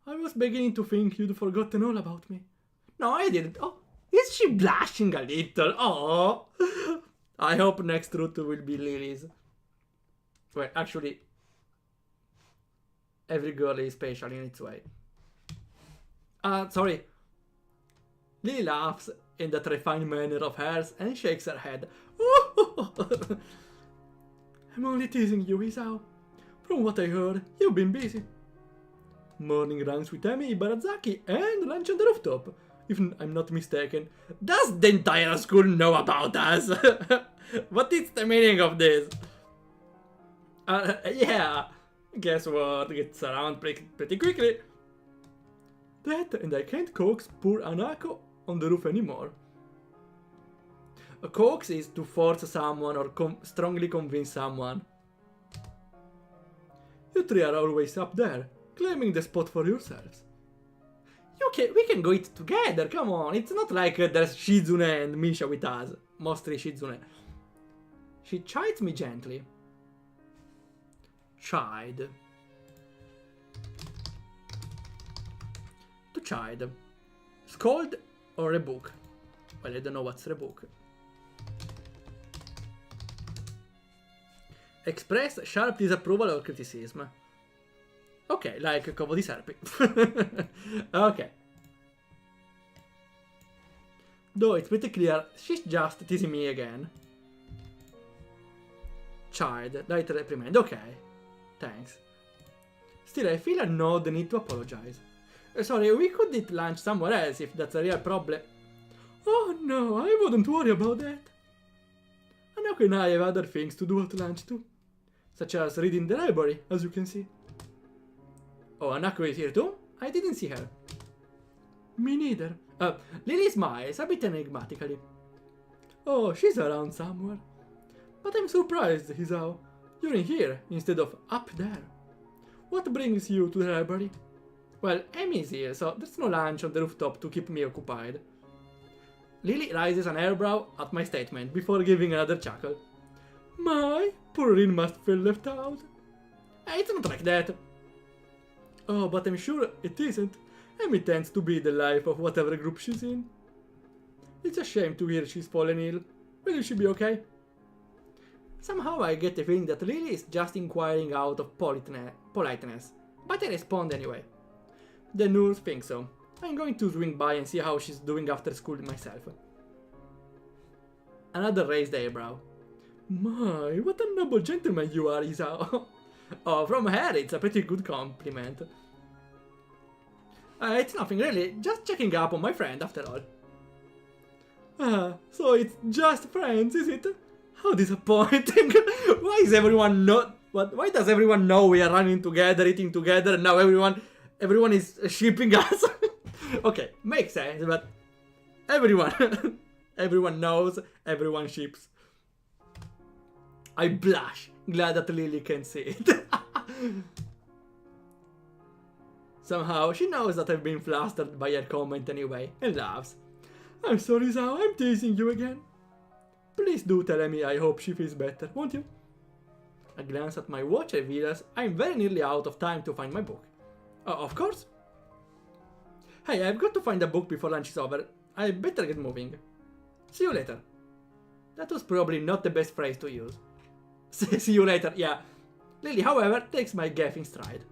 S1: I was beginning to think you'd forgotten all about me. No, I didn't. Oh, is she blushing a little? Oh, I hope next route will be Lily's. Well, actually, every girl is special in its way. Sorry. Lily laughs in that refined manner of hers and shakes her head. I'm only teasing you, Isao. From what I heard, you've been busy. Morning runs with Emi, Barazaki, and lunch on the rooftop, if I'm not mistaken. Does the entire school know about us? What is the meaning of this? Yeah, guess what gets around pretty quickly. That, and I can't coax poor Anako on the roof anymore. A coax is to force someone or strongly convince someone. You three are always up there, claiming the spot for yourselves. We can go it together, come on. It's not like there's Shizune and Misha with us. Mostly Shizune. She chides me gently. Chide. To chide. Scold or rebuke? Well, I don't know what's rebuke. Express sharp disapproval or criticism. Ok, like Covo di Serpi. Ok. Though it's pretty clear, she's just teasing me again. Child, light reprimand. Ok. Thanks. Still, I feel no the need to apologize. Sorry, we could eat lunch somewhere else if that's a real problem. Oh no, I wouldn't worry about that. Anako and I have other things to do at lunch too. Such as reading the library, as you can see. Oh, Anako is here too? I didn't see her. Me neither. Lily smiles a bit enigmatically. Oh, she's around somewhere. But I'm surprised, Hisao. You're in here instead of up there. What brings you to the library? Well, Emi is here, so there's no lunch on the rooftop to keep me occupied. Lily raises an eyebrow at my statement before giving another chuckle. My, poor Rin must feel left out. It's not like that. Oh, but I'm sure it isn't. Emi tends to be the life of whatever group she's in. It's a shame to hear she's fallen ill. Will she be okay? Somehow I get the feeling that Lily is just inquiring out of politeness, but I respond anyway. The nurse thinks so. I'm going to swing by and see how she's doing after school myself. Another raised eyebrow. My, what a noble gentleman you are, Isao. Oh, from her it's a pretty good compliment. It's nothing really, just checking up on my friend after all. Ah, so it's just friends, is it? How disappointing. Why does everyone know we are running together, eating together, and now everyone is shipping us? Okay, makes sense, but everyone knows, everyone ships. I blush, glad that Lily can see it. Somehow, she knows that I've been flustered by her comment anyway, and laughs. I'm sorry, Zao, I'm teasing you again. Please do tell Emi I hope she feels better, won't you? A glance at my watch reveals I'm very nearly out of time to find my book. Of course. Hey, I've got to find a book before lunch is over. I better get moving. See you later. That was probably not the best phrase to use. See you later, yeah. Lily, however, takes my gaffe in stride.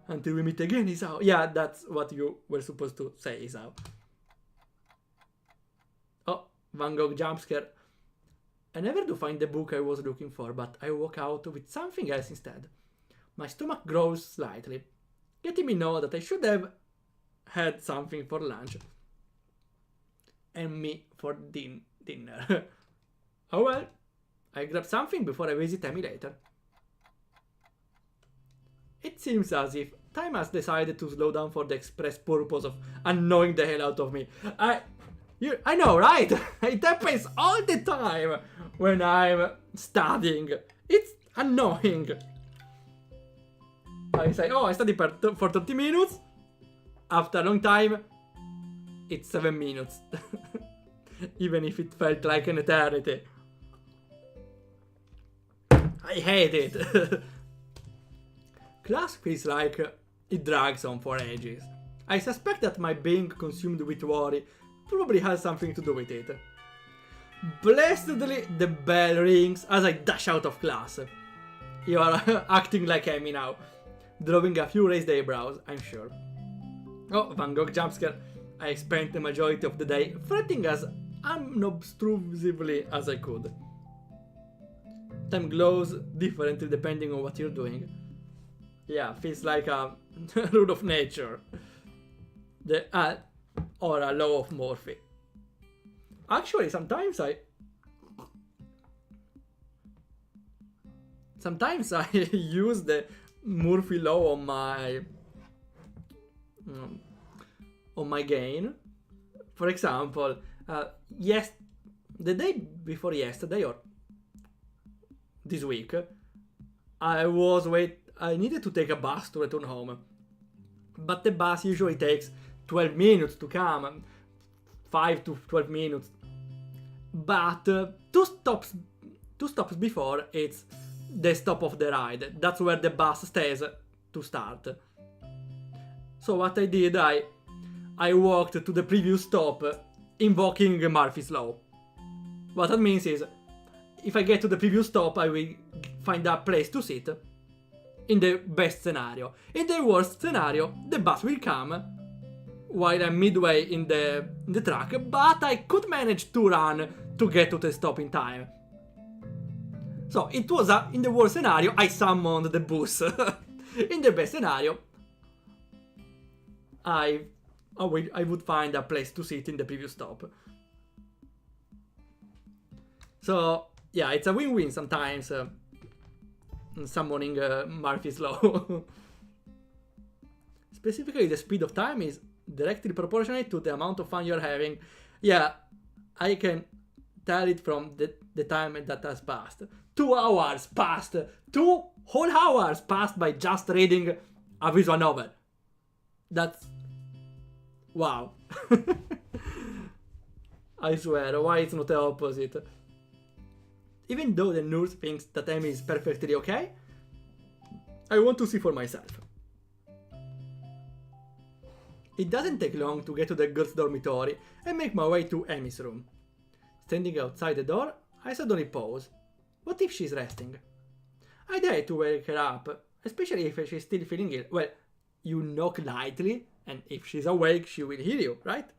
S1: Until we meet again, Isao. Yeah, that's what you were supposed to say, Isao. Oh, Van Gogh jump scare. I never do find the book I was looking for, but I walk out with something else instead. My stomach grows slightly, letting me know that I should have had something for lunch. And me for dinner. Oh well, I grab something before I visit Emi later. It seems as if time has decided to slow down for the express purpose of annoying the hell out of me. I know, right? It happens all the time when I'm studying. It's annoying. I say, oh, I study for 30 minutes. After a long time, it's 7 minutes. Even if it felt like an eternity. I hate it. Class feels like it drags on for ages. I suspect that my being consumed with worry probably has something to do with it. Blessedly, the bell rings as I dash out of class. You are acting like Emi now, drawing a few raised eyebrows, I'm sure. Oh, Van Gogh jumpscare. I spent the majority of the day fretting as unobtrusively as I could. Time glows differently depending on what you're doing. Yeah, feels like a rule of nature. Or a law of Murphy. Actually, sometimes I use the Murphy law on my gain. For example, the day before yesterday or this week, I needed to take a bus to return home, but the bus usually takes 12 minutes to come, 5 to 12 minutes. But two stops before, it's the stop of the ride. That's where the bus stays to start. So what I did, I walked to the previous stop, invoking Murphy's law. What that means is, if I get to the previous stop, I will find a place to sit. In the best scenario. In the worst scenario, the bus will come while I'm midway in the track, but I could manage to run to get to the stop in time. So it was in the worst scenario, I summoned the bus. In the best scenario, I would find a place to sit in the previous stop. So yeah, it's a win-win sometimes. Summoning Murphy's law. Specifically, the speed of time is directly proportionate to the amount of fun you're having. Yeah, I can tell it from the time that has passed. 2 hours passed. 2 whole hours passed by just reading a visual novel. That's... wow. I swear, why it's not the opposite? Even though the nurse thinks that Emi is perfectly okay, I want to see for myself. It doesn't take long to get to the girls' dormitory and make my way to Emi's room. Standing outside the door, I suddenly pause. What if she's resting? I dare to wake her up, especially if she's still feeling ill. Well, you knock lightly, and if she's awake, she will hear you, right?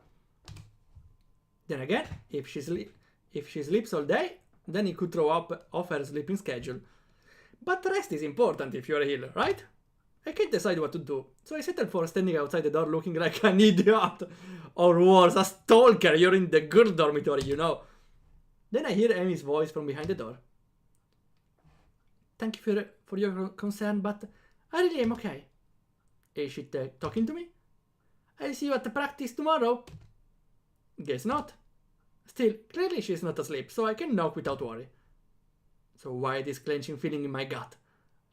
S1: Then again, if she sleeps all day, then it could throw up off her sleeping schedule. But rest is important if you're ill, right? I can't decide what to do, so I settled for standing outside the door looking like an idiot. Or worse, a stalker. You're in the girl dormitory, you know. Then I hear Emi's voice from behind the door. Thank you for your concern, but I really am okay. Is she talking to me? I'll see you at the practice tomorrow. Guess not. Still, clearly she's not asleep, so I can knock without worry. So why this clenching feeling in my gut?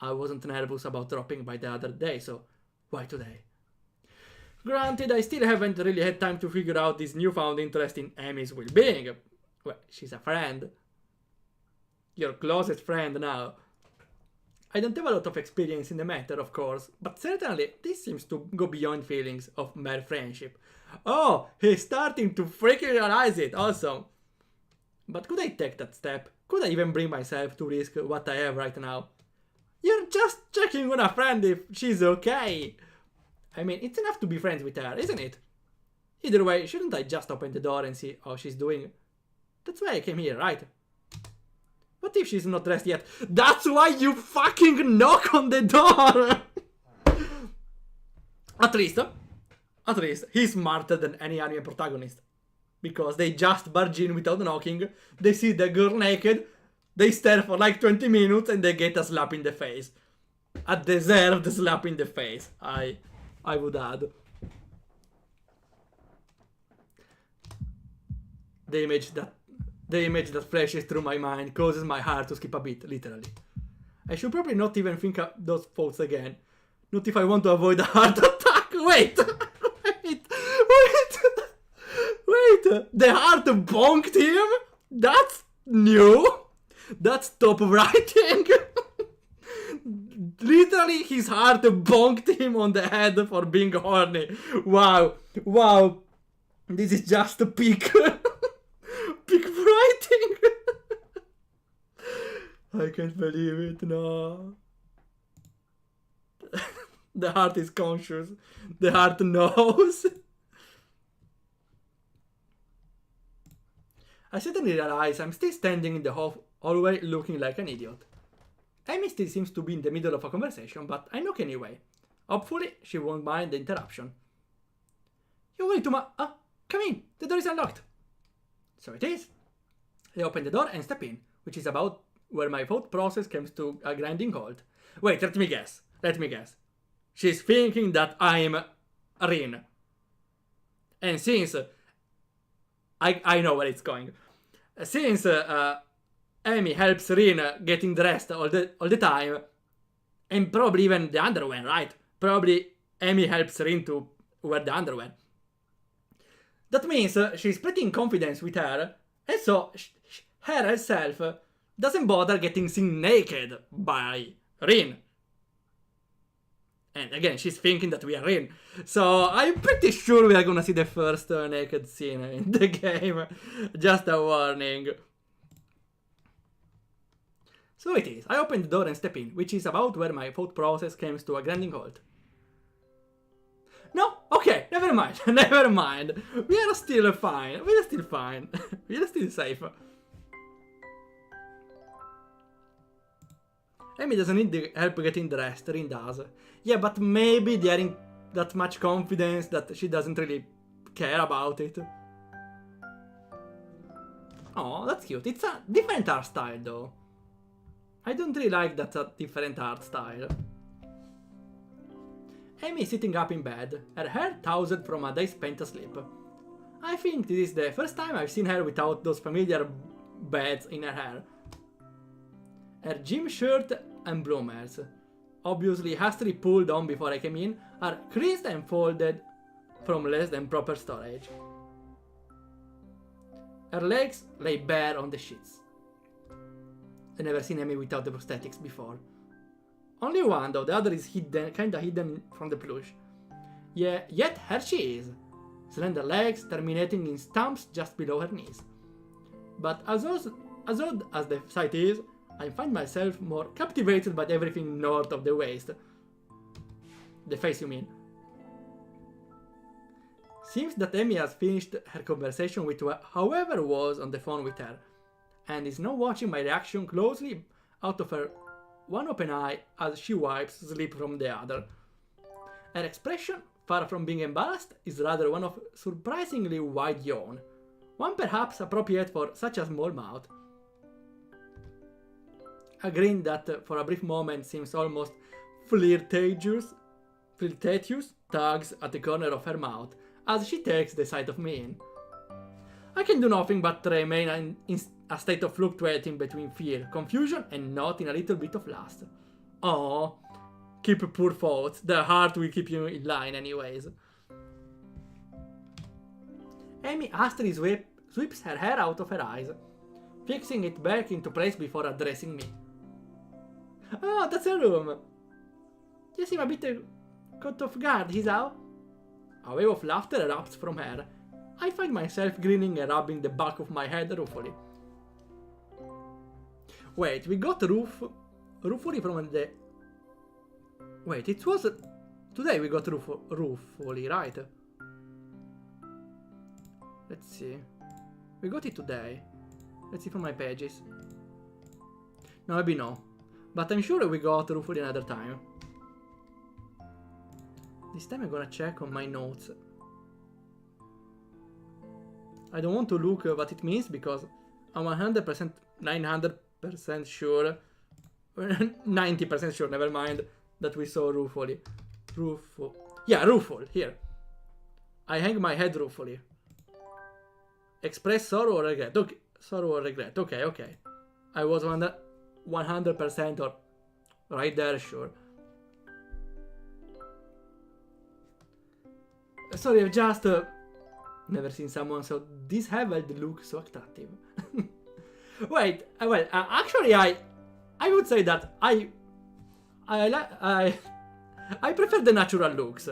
S1: I wasn't nervous about dropping by the other day, so why today? Granted, I still haven't really had time to figure out this newfound interest in Emi's well-being. Well, she's a friend. Your closest friend now. I don't have a lot of experience in the matter, of course, but certainly this seems to go beyond feelings of mere friendship. Oh, he's starting to freaking realize it, awesome. But could I take that step? Could I even bring myself to risk what I have right now? You're just checking on a friend if she's okay. I mean, it's enough to be friends with her, isn't it? Either way, shouldn't I just open the door and see how she's doing? That's why I came here, right? What if she's not dressed yet? That's why you fucking knock on the door! At least, he's smarter than any anime protagonist. Because they just barge in without knocking, they see the girl naked, they stare for like 20 minutes and they get a slap in the face. A deserved slap in the face, I would add. The image that flashes through my mind causes my heart to skip a beat, literally. I should probably not even think of those thoughts again. Not if I want to avoid a heart attack. Wait! The heart bonked him? That's new. That's top writing. Literally, his heart bonked him on the head for being horny. Wow. Wow. This is just a peak. Peak writing. I can't believe it, no. The heart is conscious. The heart knows. I suddenly realize I'm still standing in the hallway looking like an idiot. Emi still seems to be in the middle of a conversation, but I knock anyway. Hopefully, she won't mind the interruption. You're going to come in, the door is unlocked. So it is. I open the door and step in, which is about where my thought process comes to a grinding halt. Wait, let me guess. She's thinking that I'm Rin. And since I know where it's going. Since Emi helps Rin getting dressed all the time, and probably even the underwear, right? Probably Emi helps Rin to wear the underwear. That means she's pretty in confidence with her, and so her herself doesn't bother getting seen naked by Rin. And again, she's thinking that we are in. So I'm pretty sure we are gonna see the first naked scene in the game. Just a warning. So it is. I open the door and step in, which is about where my thought process comes to a grinding halt. No? Okay, never mind. Never mind. We are still fine. We are still fine. We are still safe. Emi doesn't need the help getting dressed, Rin does. Yeah, but maybe they are in that much confidence that she doesn't really care about it. Oh, that's cute. It's a different art style though. I don't really like that different art style. Emi is sitting up in bed, her hair tousled from a day spent asleep. I think this is the first time I've seen her without those familiar beds in her hair. Her gym shirt and bloomers, obviously hastily pulled on before I came in, are creased and folded from less than proper storage. Her legs lay bare on the sheets. I've never seen Emi without the prosthetics before. Only one though, the other is hidden, kinda hidden from the plush. Yeah, yet here she is. Slender legs terminating in stumps just below her knees. But as odd as the sight is, I find myself more captivated by everything north of the waist. The face, you mean. Seems that Emi has finished her conversation with whoever was on the phone with her, and is now watching my reaction closely out of her one open eye as she wipes sleep from the other. Her expression, far from being embarrassed, is rather one of surprisingly wide yawn, one perhaps appropriate for such a small mouth. A grin that for a brief moment seems almost flirtatious tugs at the corner of her mouth as she takes the sight of me in. I can do nothing but remain in a state of fluctuating between fear, confusion, and not in a little bit of lust. Oh, keep poor thoughts, the heart will keep you in line anyways. Emi hastily sweeps her hair out of her eyes, fixing it back into place before addressing me. Oh, that's a room. You seem a bit caught off guard, Hisao. A wave of laughter erupts from her. I find myself grinning and rubbing the back of my head ruefully. Wait, we got ruefully from the... Wait, it was... Today we got ruefully, right? Let's see. We got it today. Let's see from my pages. No, maybe no. But I'm sure we got ruefully another time. This time I'm gonna check on my notes. I don't want to look what it means because I'm 100%, 900% sure, 90% sure, never mind, that we saw ruefully. Yeah, rueful, here. I hang my head ruefully. Express sorrow or regret. Okay, sorrow or regret. Okay. I was 100% or right there, sure. Sorry, I've just Never seen someone so disheveled look so attractive. Wait, well, actually, I would say that I prefer the natural looks.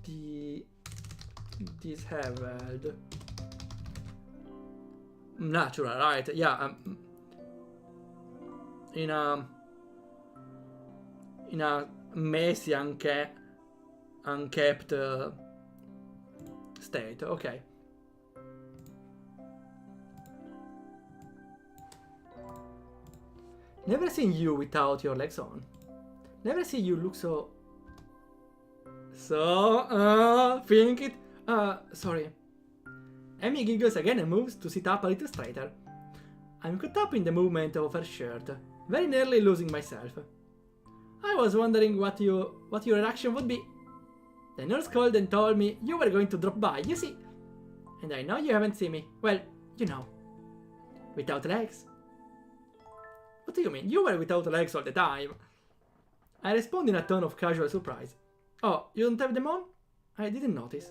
S1: The disheveled, natural, right? Yeah. In a messy, unkept state. Okay. Never seen you without your legs on. Never seen you look so... feeling it? Sorry. Emi giggles again and moves to sit up a little straighter. I'm caught up in the movement of her shirt, very nearly losing myself. I was wondering what your reaction would be. The nurse called and told me you were going to drop by, you see. And I know you haven't seen me. Well, you know. Without legs. What do you mean? You were without legs all the time. I respond in a tone of casual surprise. Oh, you don't have them on? I didn't notice.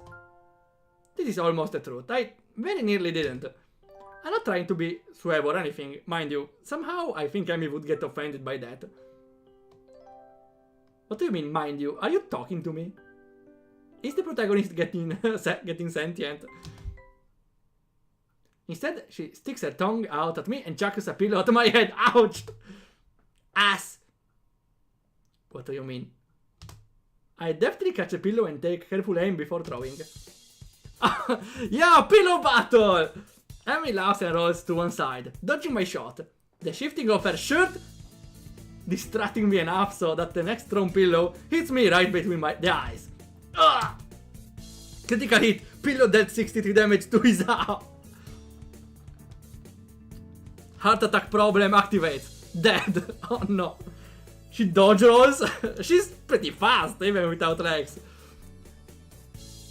S1: This is almost the truth. I very nearly didn't. I'm not trying to be suave or anything, mind you. Somehow I think Emi would get offended by that. What do you mean, mind you? Are you talking to me? Is the protagonist getting sentient? Instead, she sticks her tongue out at me and chucks a pillow at my head. Ouch! Ass! What do you mean? I deftly catch a pillow and take careful aim before throwing. Yeah, pillow battle! Emi laughs and rolls to one side, dodging my shot. The shifting of her shirt distracting me enough so that the next thrown pillow hits me right between the eyes. Ugh! Critical hit, pillow dealt 63 damage to his arm. Heart attack problem activates. Dead. Oh no. She dodge rolls. She's pretty fast, even without legs.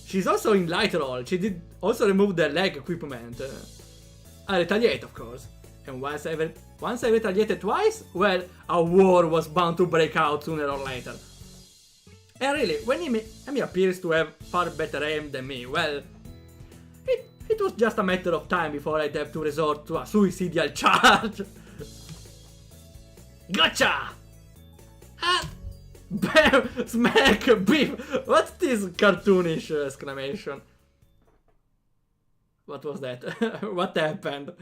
S1: She's also in light roll. She did also remove the leg equipment. I retaliate, of course. And once I retaliated twice, well, a war was bound to break out sooner or later. And really, when Emi appears to have far better aim than me, well, it was just a matter of time before I'd have to resort to a suicidal charge. Gotcha! Bam! Smack! Beep! What's this cartoonish exclamation? What was that? What happened?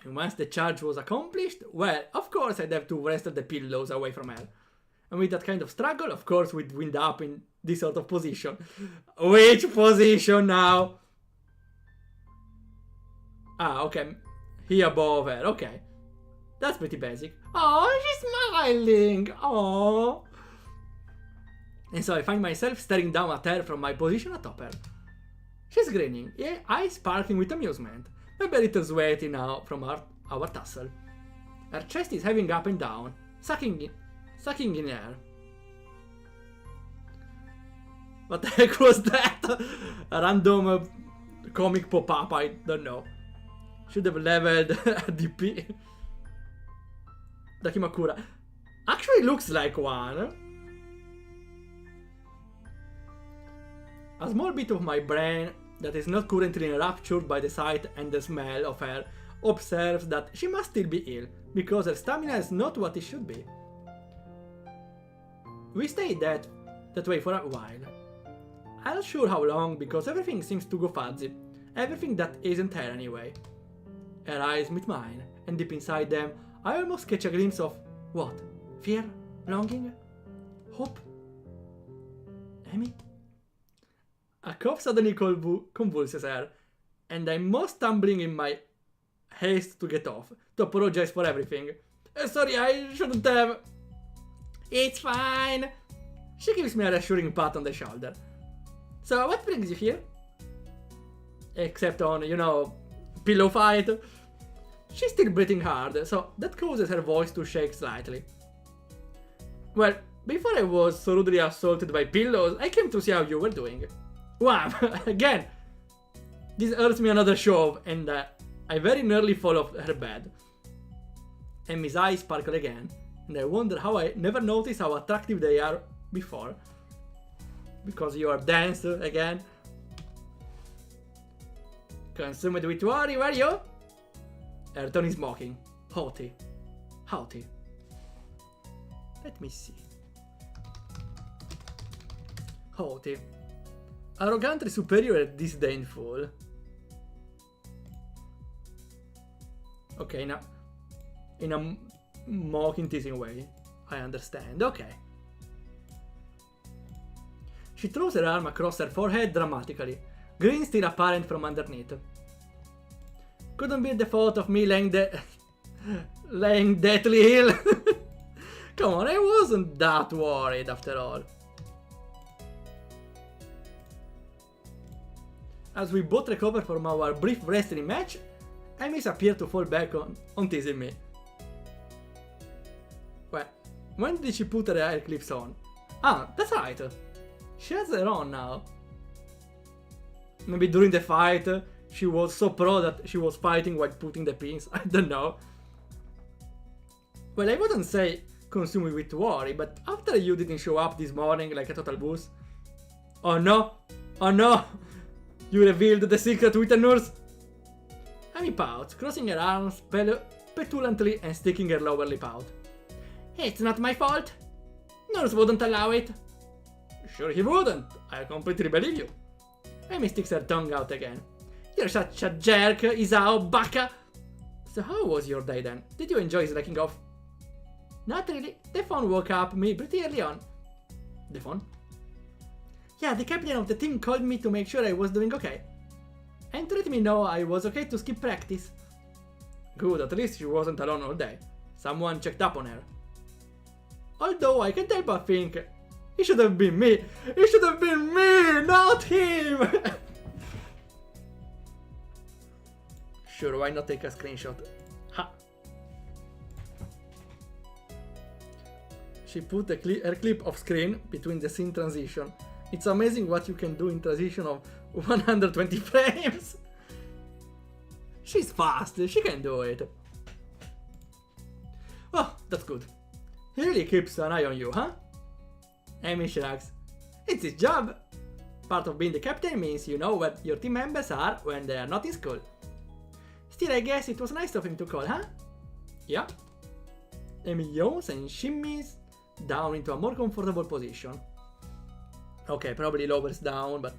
S1: And once the charge was accomplished, well, of course I'd have to wrestle the pillows away from her. And with that kind of struggle, of course we'd wind up in this sort of position. Which position now? Ah, okay. Here above her, okay. That's pretty basic. Oh, she's smiling! Oh. And so I find myself staring down at her from my position atop her. She's grinning, yeah, eyes sparkling with amusement, maybe a little sweaty now from our tussle. Her chest is heaving up and down, sucking in air. What the heck was that? A random comic pop-up, I don't know. Should have leveled DP. Dakimakura. Actually looks like one. A small bit of my brain that is not currently enraptured by the sight and the smell of her observes that she must still be ill, because her stamina is not what it should be. We stayed that way for a while. I'm not sure how long, because everything seems to go fuzzy. Everything that isn't her anyway. Her eyes meet mine, and deep inside them, I almost catch a glimpse of what? Fear? Longing? Hope? Emi? A cough suddenly convulses her, and I'm most stumbling in my haste to get off, to apologize for everything. Sorry, I shouldn't have. It's fine. She gives me a reassuring pat on the shoulder. So, what brings you here? Except on, you know, pillow fight. She's still breathing hard, so that causes her voice to shake slightly. Well, before I was so rudely assaulted by pillows, I came to see how you were doing. Wow, again! This earns me another shove, and I very nearly fall off her bed. Emi's eyes sparkle again, and I wonder how I never noticed how attractive they are before. because you are danced again. Consumed with worry, where you? Ayrton is mocking. Haughty. Haughty. Let me see. Haughty. Arrogantly superior and disdainful. Okay, now in a mocking, teasing way. I understand, okay. She throws her arm across her forehead dramatically, grin still apparent from underneath. Couldn't be the fault of me laying deathly ill. Come on, I wasn't that worried after all. As we both recover from our brief wrestling match, Emi appeared to fall back on teasing me. Well, when did she put her hair clips on? Ah, that's right. She has her on now. Maybe during the fight, she was so pro that she was fighting while putting the pins. I don't know. Well, I wouldn't say consume me with worry, but after you didn't show up this morning like a total boost. Oh no! Oh no! You revealed the secret with a nurse? Emi pouts, crossing her arms petulantly and sticking her lower lip out. It's not my fault. Nurse wouldn't allow it. Sure he wouldn't. I completely believe you. Emi sticks her tongue out again. You're such a jerk, Isao Baka. So how was your day then? Did you enjoy slacking off? Not really. The phone woke up me pretty early on. The phone? Yeah, the captain of the team called me to make sure I was doing okay. And to let me know I was okay to skip practice. Good, at least she wasn't alone all day. Someone checked up on her. Although I can't help but think, it should have been me. It should have been me, not him. Sure, why not take a screenshot? Ha. She put her clip off screen between the scene transition. It's amazing what you can do in transition of 120 frames. She's fast, she can do it. Oh, that's good. He really keeps an eye on you, huh? Emi shrugs. It's his job. Part of being the captain means you know where your team members are when they are not in school. Still, I guess it was nice of him to call, huh? Yeah. Emi yawns and shimmies down into a more comfortable position. Okay, probably lowers down, but...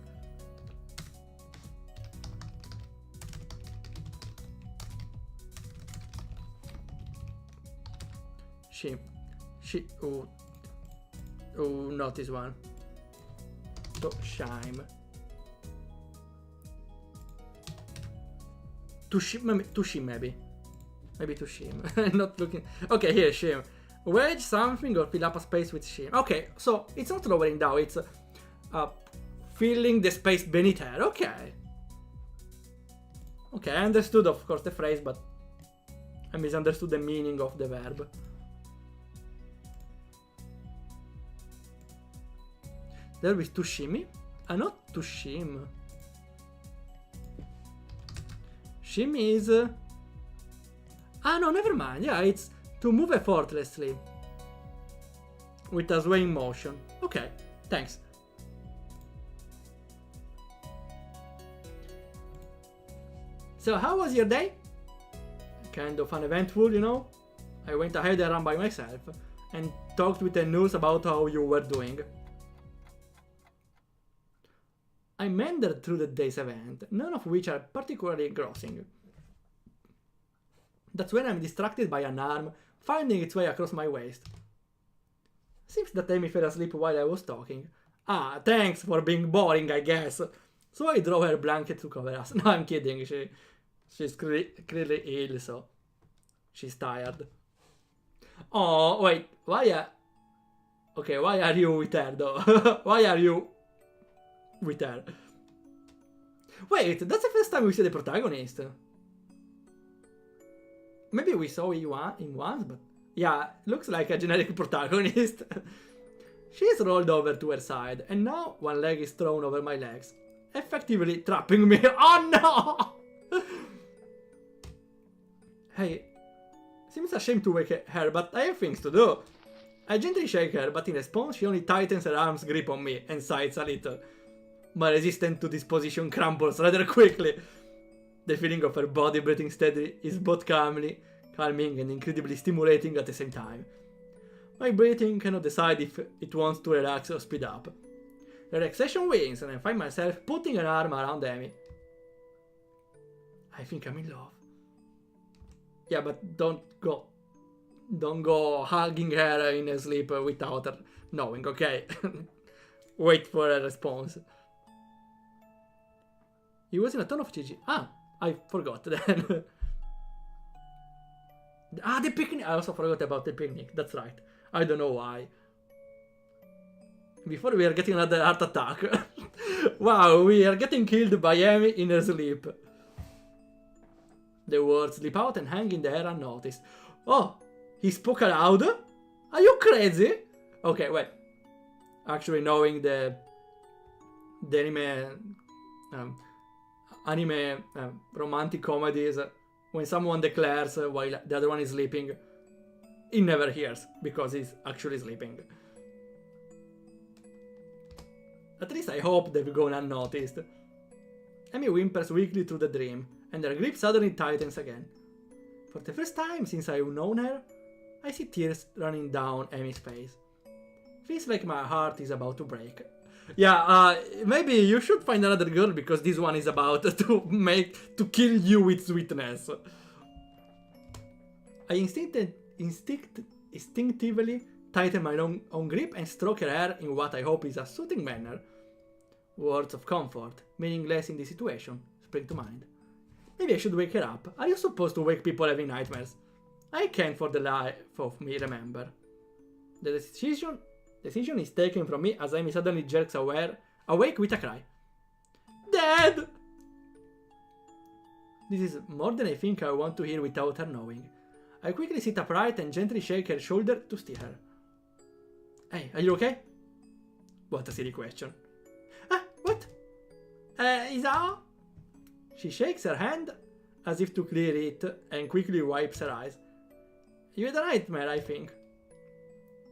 S1: Oh, not this one. To shime. To shim, maybe. Maybe to shim. Not looking... Okay, here, shim. Wedge something or fill up a space with shim. Okay, so it's not lowering down, it's filling the space beneath her. Okay. Okay, I understood, of course, the phrase, but I misunderstood the meaning of the verb. There is to shimmy? Not to shim. Shimmy is... no, never mind. Yeah, it's to move effortlessly. With a swaying motion. Okay, thanks. So how was your day? Kind of uneventful, you know? I went ahead and ran by myself and talked with the nurse about how you were doing. I meandered through the day's event, none of which are particularly engrossing. That's when I'm distracted by an arm finding its way across my waist. Seems that Emi fell asleep while I was talking. Ah, thanks for being boring, I guess. So I draw her blanket to cover us. No, I'm kidding, she's clearly ill, so she's tired. Oh, wait, why are you with her though? Why are you with her? Wait, that's the first time we see the protagonist. Maybe we saw him once, but yeah, looks like a generic protagonist. She's rolled over to her side, and now one leg is thrown over my legs, effectively trapping me. Oh no! Hey, seems a shame to wake her, but I have things to do. I gently shake her, but in response she only tightens her arm's grip on me and sighs a little. My resistance to this position crumbles rather quickly. The feeling of her body breathing steadily is both calming and incredibly stimulating at the same time. My breathing cannot decide if it wants to relax or speed up. The relaxation wins, and I find myself putting an arm around Emi. I think I'm in love. Yeah, but don't go hugging her in her sleep without her knowing, okay? Wait for a response. He was in a ton of GG. Ah, I forgot then. The picnic. I also forgot about the picnic. That's right. I don't know why. Before we are getting another heart attack. Wow, we are getting killed by Emi in her sleep. The words slip out and hang in the air unnoticed. Oh, he spoke aloud? Are you crazy? Okay, well. Actually, knowing the anime romantic comedies, when someone declares while the other one is sleeping, he never hears because he's actually sleeping. At least I hope they've gone unnoticed. Emi whimpers weakly through the dream, and her grip suddenly tightens again. For the first time since I've known her, I see tears running down Emi's face. Feels like my heart is about to break. Yeah, maybe you should find another girl because this one is about to kill you with sweetness. I instinctively tighten my own grip and stroke her hair in what I hope is a soothing manner. Words of comfort, meaningless in this situation, spring to mind. Maybe I should wake her up. Are you supposed to wake people having nightmares? I can't for the life of me remember. The decision is taken from me as Emi suddenly jerks awake with a cry. Dad! This is more than I think I want to hear without her knowing. I quickly sit upright and gently shake her shoulder to steer her. Hey, are you okay? What a silly question. What? Isao? She shakes her hand as if to clear it and quickly wipes her eyes. You had a nightmare, I think.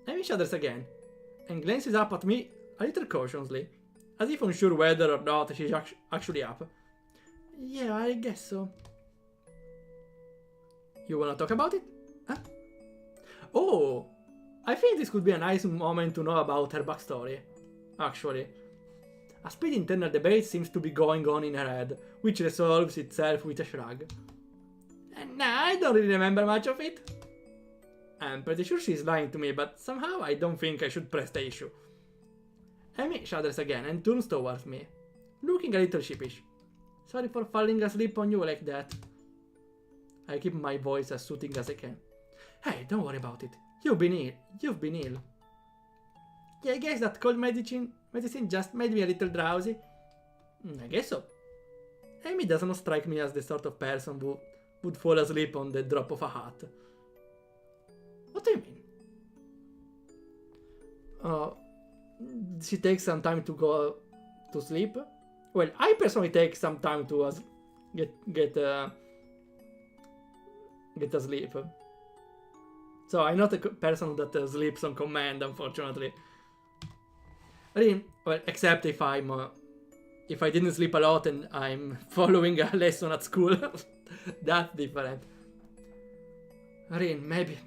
S1: Emi shudders again and glances up at me a little cautiously, as if unsure whether or not she's actually up. Yeah, I guess so. You wanna talk about it? Huh? Oh, I think this could be a nice moment to know about her backstory, actually. A speedy internal debate seems to be going on in her head, which resolves itself with a shrug. Nah, I don't really remember much of it. I'm pretty sure she's lying to me, but somehow I don't think I should press the issue. Emi shudders again and turns towards me, looking a little sheepish. Sorry for falling asleep on you like that. I keep my voice as soothing as I can. Hey, don't worry about it. You've been ill. Yeah, I guess that cold medicine just made me a little drowsy. I guess so. Emi does not strike me as the sort of person who would fall asleep on the drop of a hat. What do you mean? She takes some time to go to sleep. Well, I personally take some time to get asleep. So I'm not a person that sleeps on command, unfortunately. I mean, well, except if I didn't sleep a lot and I'm following a lesson at school. That's different. Rin, maybe.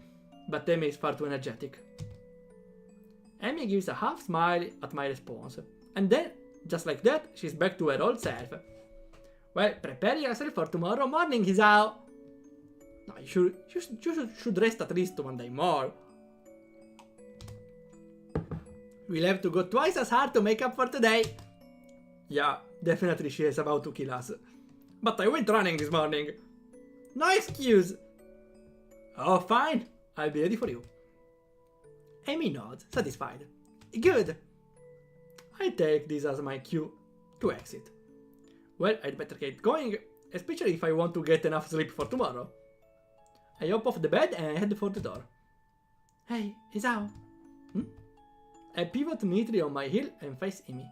S1: But Emi is far too energetic. Emi gives a half smile at my response. And then, just like that, she's back to her old self. Well, prepare yourself for tomorrow morning, Hisao. No, you should rest at least one day more. We'll have to go twice as hard to make up for today. Yeah, definitely she is about to kill us. But I went running this morning. No excuse. Oh, fine. I'll be ready for you. Emi nods, satisfied. Good. I take this as my cue to exit. Well, I'd better get going, especially if I want to get enough sleep for tomorrow. I hop off the bed and head for the door. Hey, Isao. I pivot neatly on my heel and face Emi.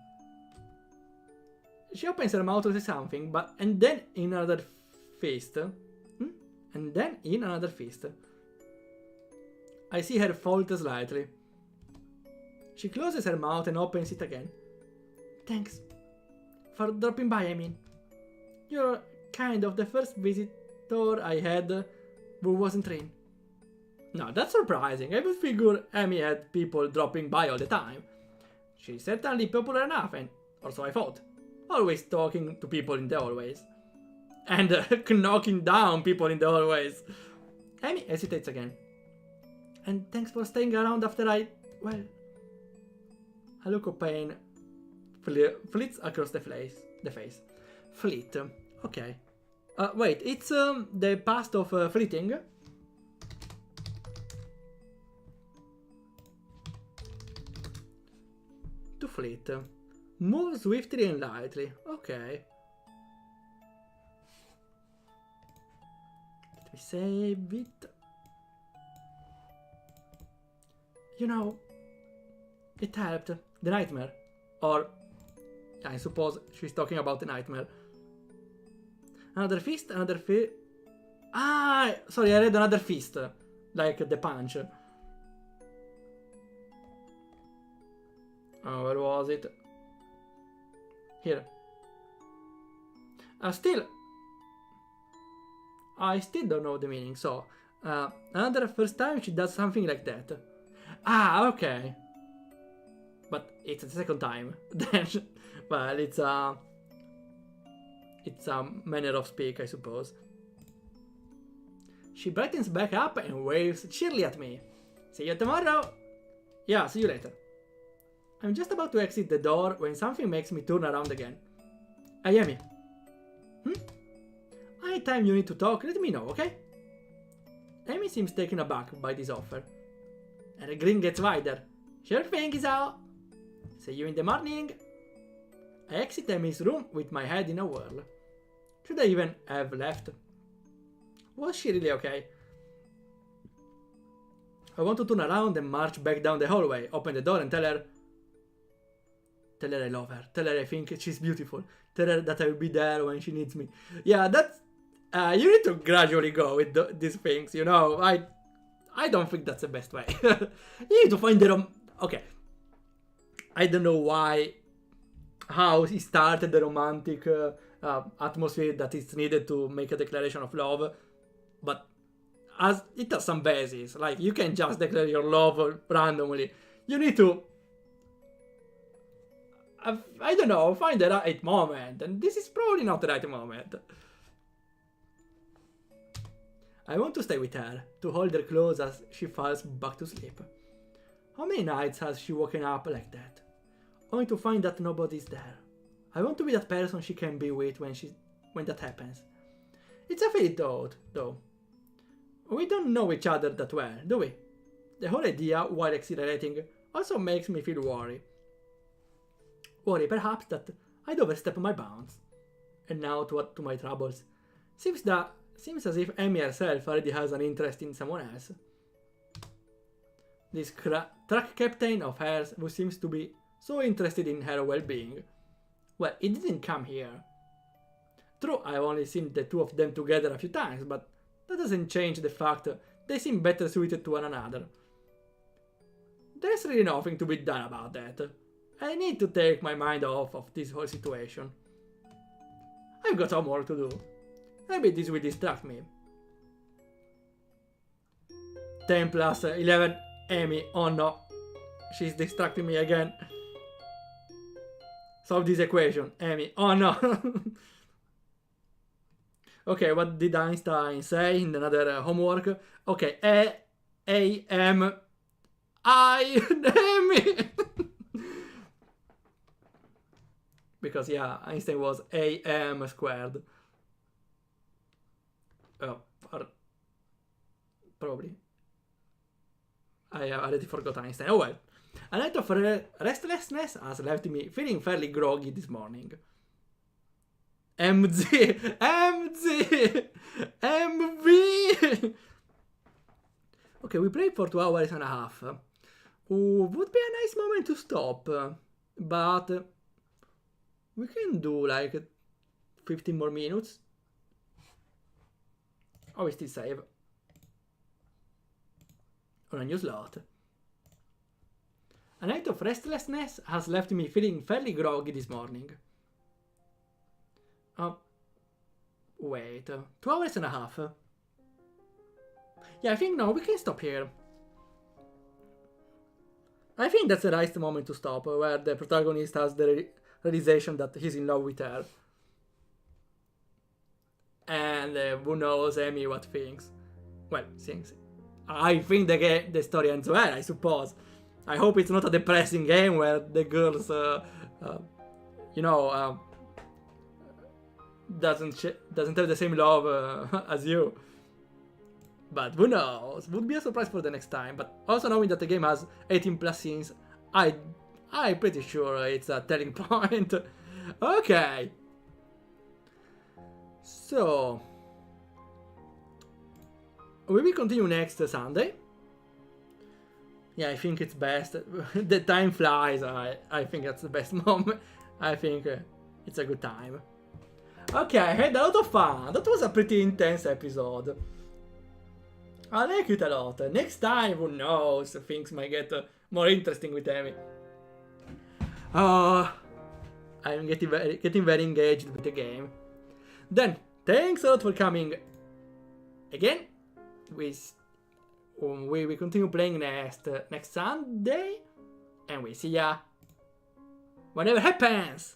S1: She opens her mouth to say something, and then in another fist. And then in another fist. I see her falter slightly, She closes her mouth and opens it again. Thanks for dropping by, I mean. You're kind of the first visitor I had who wasn't trained. No, that's surprising. I would figure Emi had people dropping by all the time. She's certainly popular enough, and or so I thought. Always talking to people in the hallways. And knocking down people in the hallways. Emi hesitates again. And thanks for staying around after well... A look of pain flits across the face. Fleet. Okay. Wait, it's the past of fleeting? To fleet. Move swiftly and lightly. Okay. Let me save it. You know, it helped. The nightmare. Or, I suppose she's talking about the nightmare. Another fist, another fist. Ah, sorry, I read another fist. Like the punch. Oh, where was it? Here. I still don't know the meaning, so... another first time she does something like that. Ah, okay. But it's the second time. Then, well, it's a manner of speak, I suppose. She brightens back up and waves cheerily at me. See you tomorrow! Yeah, see you later. I'm just about to exit the door when something makes me turn around again. Hey, Emi. Anytime you need to talk, let me know, okay? Emi seems taken aback by this offer. And the grin gets wider. Sure thing, Isao. See you in the morning. I exit Emi's room with my head in a whirl. Should I even have left? Was she really okay? I want to turn around and march back down the hallway, open the door and tell her I love her. Tell her I think she's beautiful. Tell her that I will be there when she needs me. Yeah, that's... you need to gradually go with these things, you know. I don't think that's the best way. You need to find the... Okay. I don't know how he started the romantic atmosphere that is needed to make a declaration of love. But as it has some basis. Like, you can just declare your love randomly. You need to... I don't know, find the right moment, and this is probably not the right moment. I want to stay with her, to hold her close as she falls back to sleep. How many nights has she woken up like that? Only to find that nobody's there. I want to be that person she can be with when that happens. It's a fate thought, though. We don't know each other that well, do we? The whole idea, while exhilarating, also makes me feel worried. Worry perhaps that I'd overstep my bounds. And now to add to my troubles. Seems as if Emi herself already has an interest in someone else. This track captain of hers who seems to be so interested in her well-being. Well, it didn't come here. True, I've only seen the two of them together a few times, but that doesn't change the fact they seem better suited to one another. There's really nothing to be done about that. I need to take my mind off of this whole situation. I've got some work to do. Maybe this will distract me. 10 plus 11 Emi. Oh no. She's distracting me again. Solve this equation. Emi. Oh no. Okay, what did Einstein say in another homework? Okay, A-M-I Emi. Because yeah, Einstein was AM squared. Oh, or probably. I already forgot Einstein. Oh well. A night of restlessness has left me feeling fairly groggy this morning. MZ! MZ! MV! Okay, we played for 2 hours and a half. Would be a nice moment to stop. But... we can do like 15 more minutes. Oh, we still save. On a new slot. A night of restlessness has left me feeling fairly groggy this morning. Wait, 2 hours and a half. Yeah, I think no, we can stop here. I think that's the right moment to stop, where the protagonist has the realization that he's in love with her. And who knows Emi what thinks. Well, things. I think the story ends well, I suppose. I hope it's not a depressing game where the girls, doesn't have the same love as you. But who knows? Would be a surprise for the next time. But also knowing that the game has 18 plus scenes, I'm pretty sure it's a telling point. Okay. So we will continue next Sunday. Yeah, I think it's best. The time flies. I think that's the best moment. I think it's a good time. Okay, I had a lot of fun. That was a pretty intense episode. I like it a lot. Next time, who knows? Things might get more interesting with Emi. I'm getting very engaged with the game. Then, thanks a lot for coming again. We continue playing next Sunday, and we see ya whenever happens.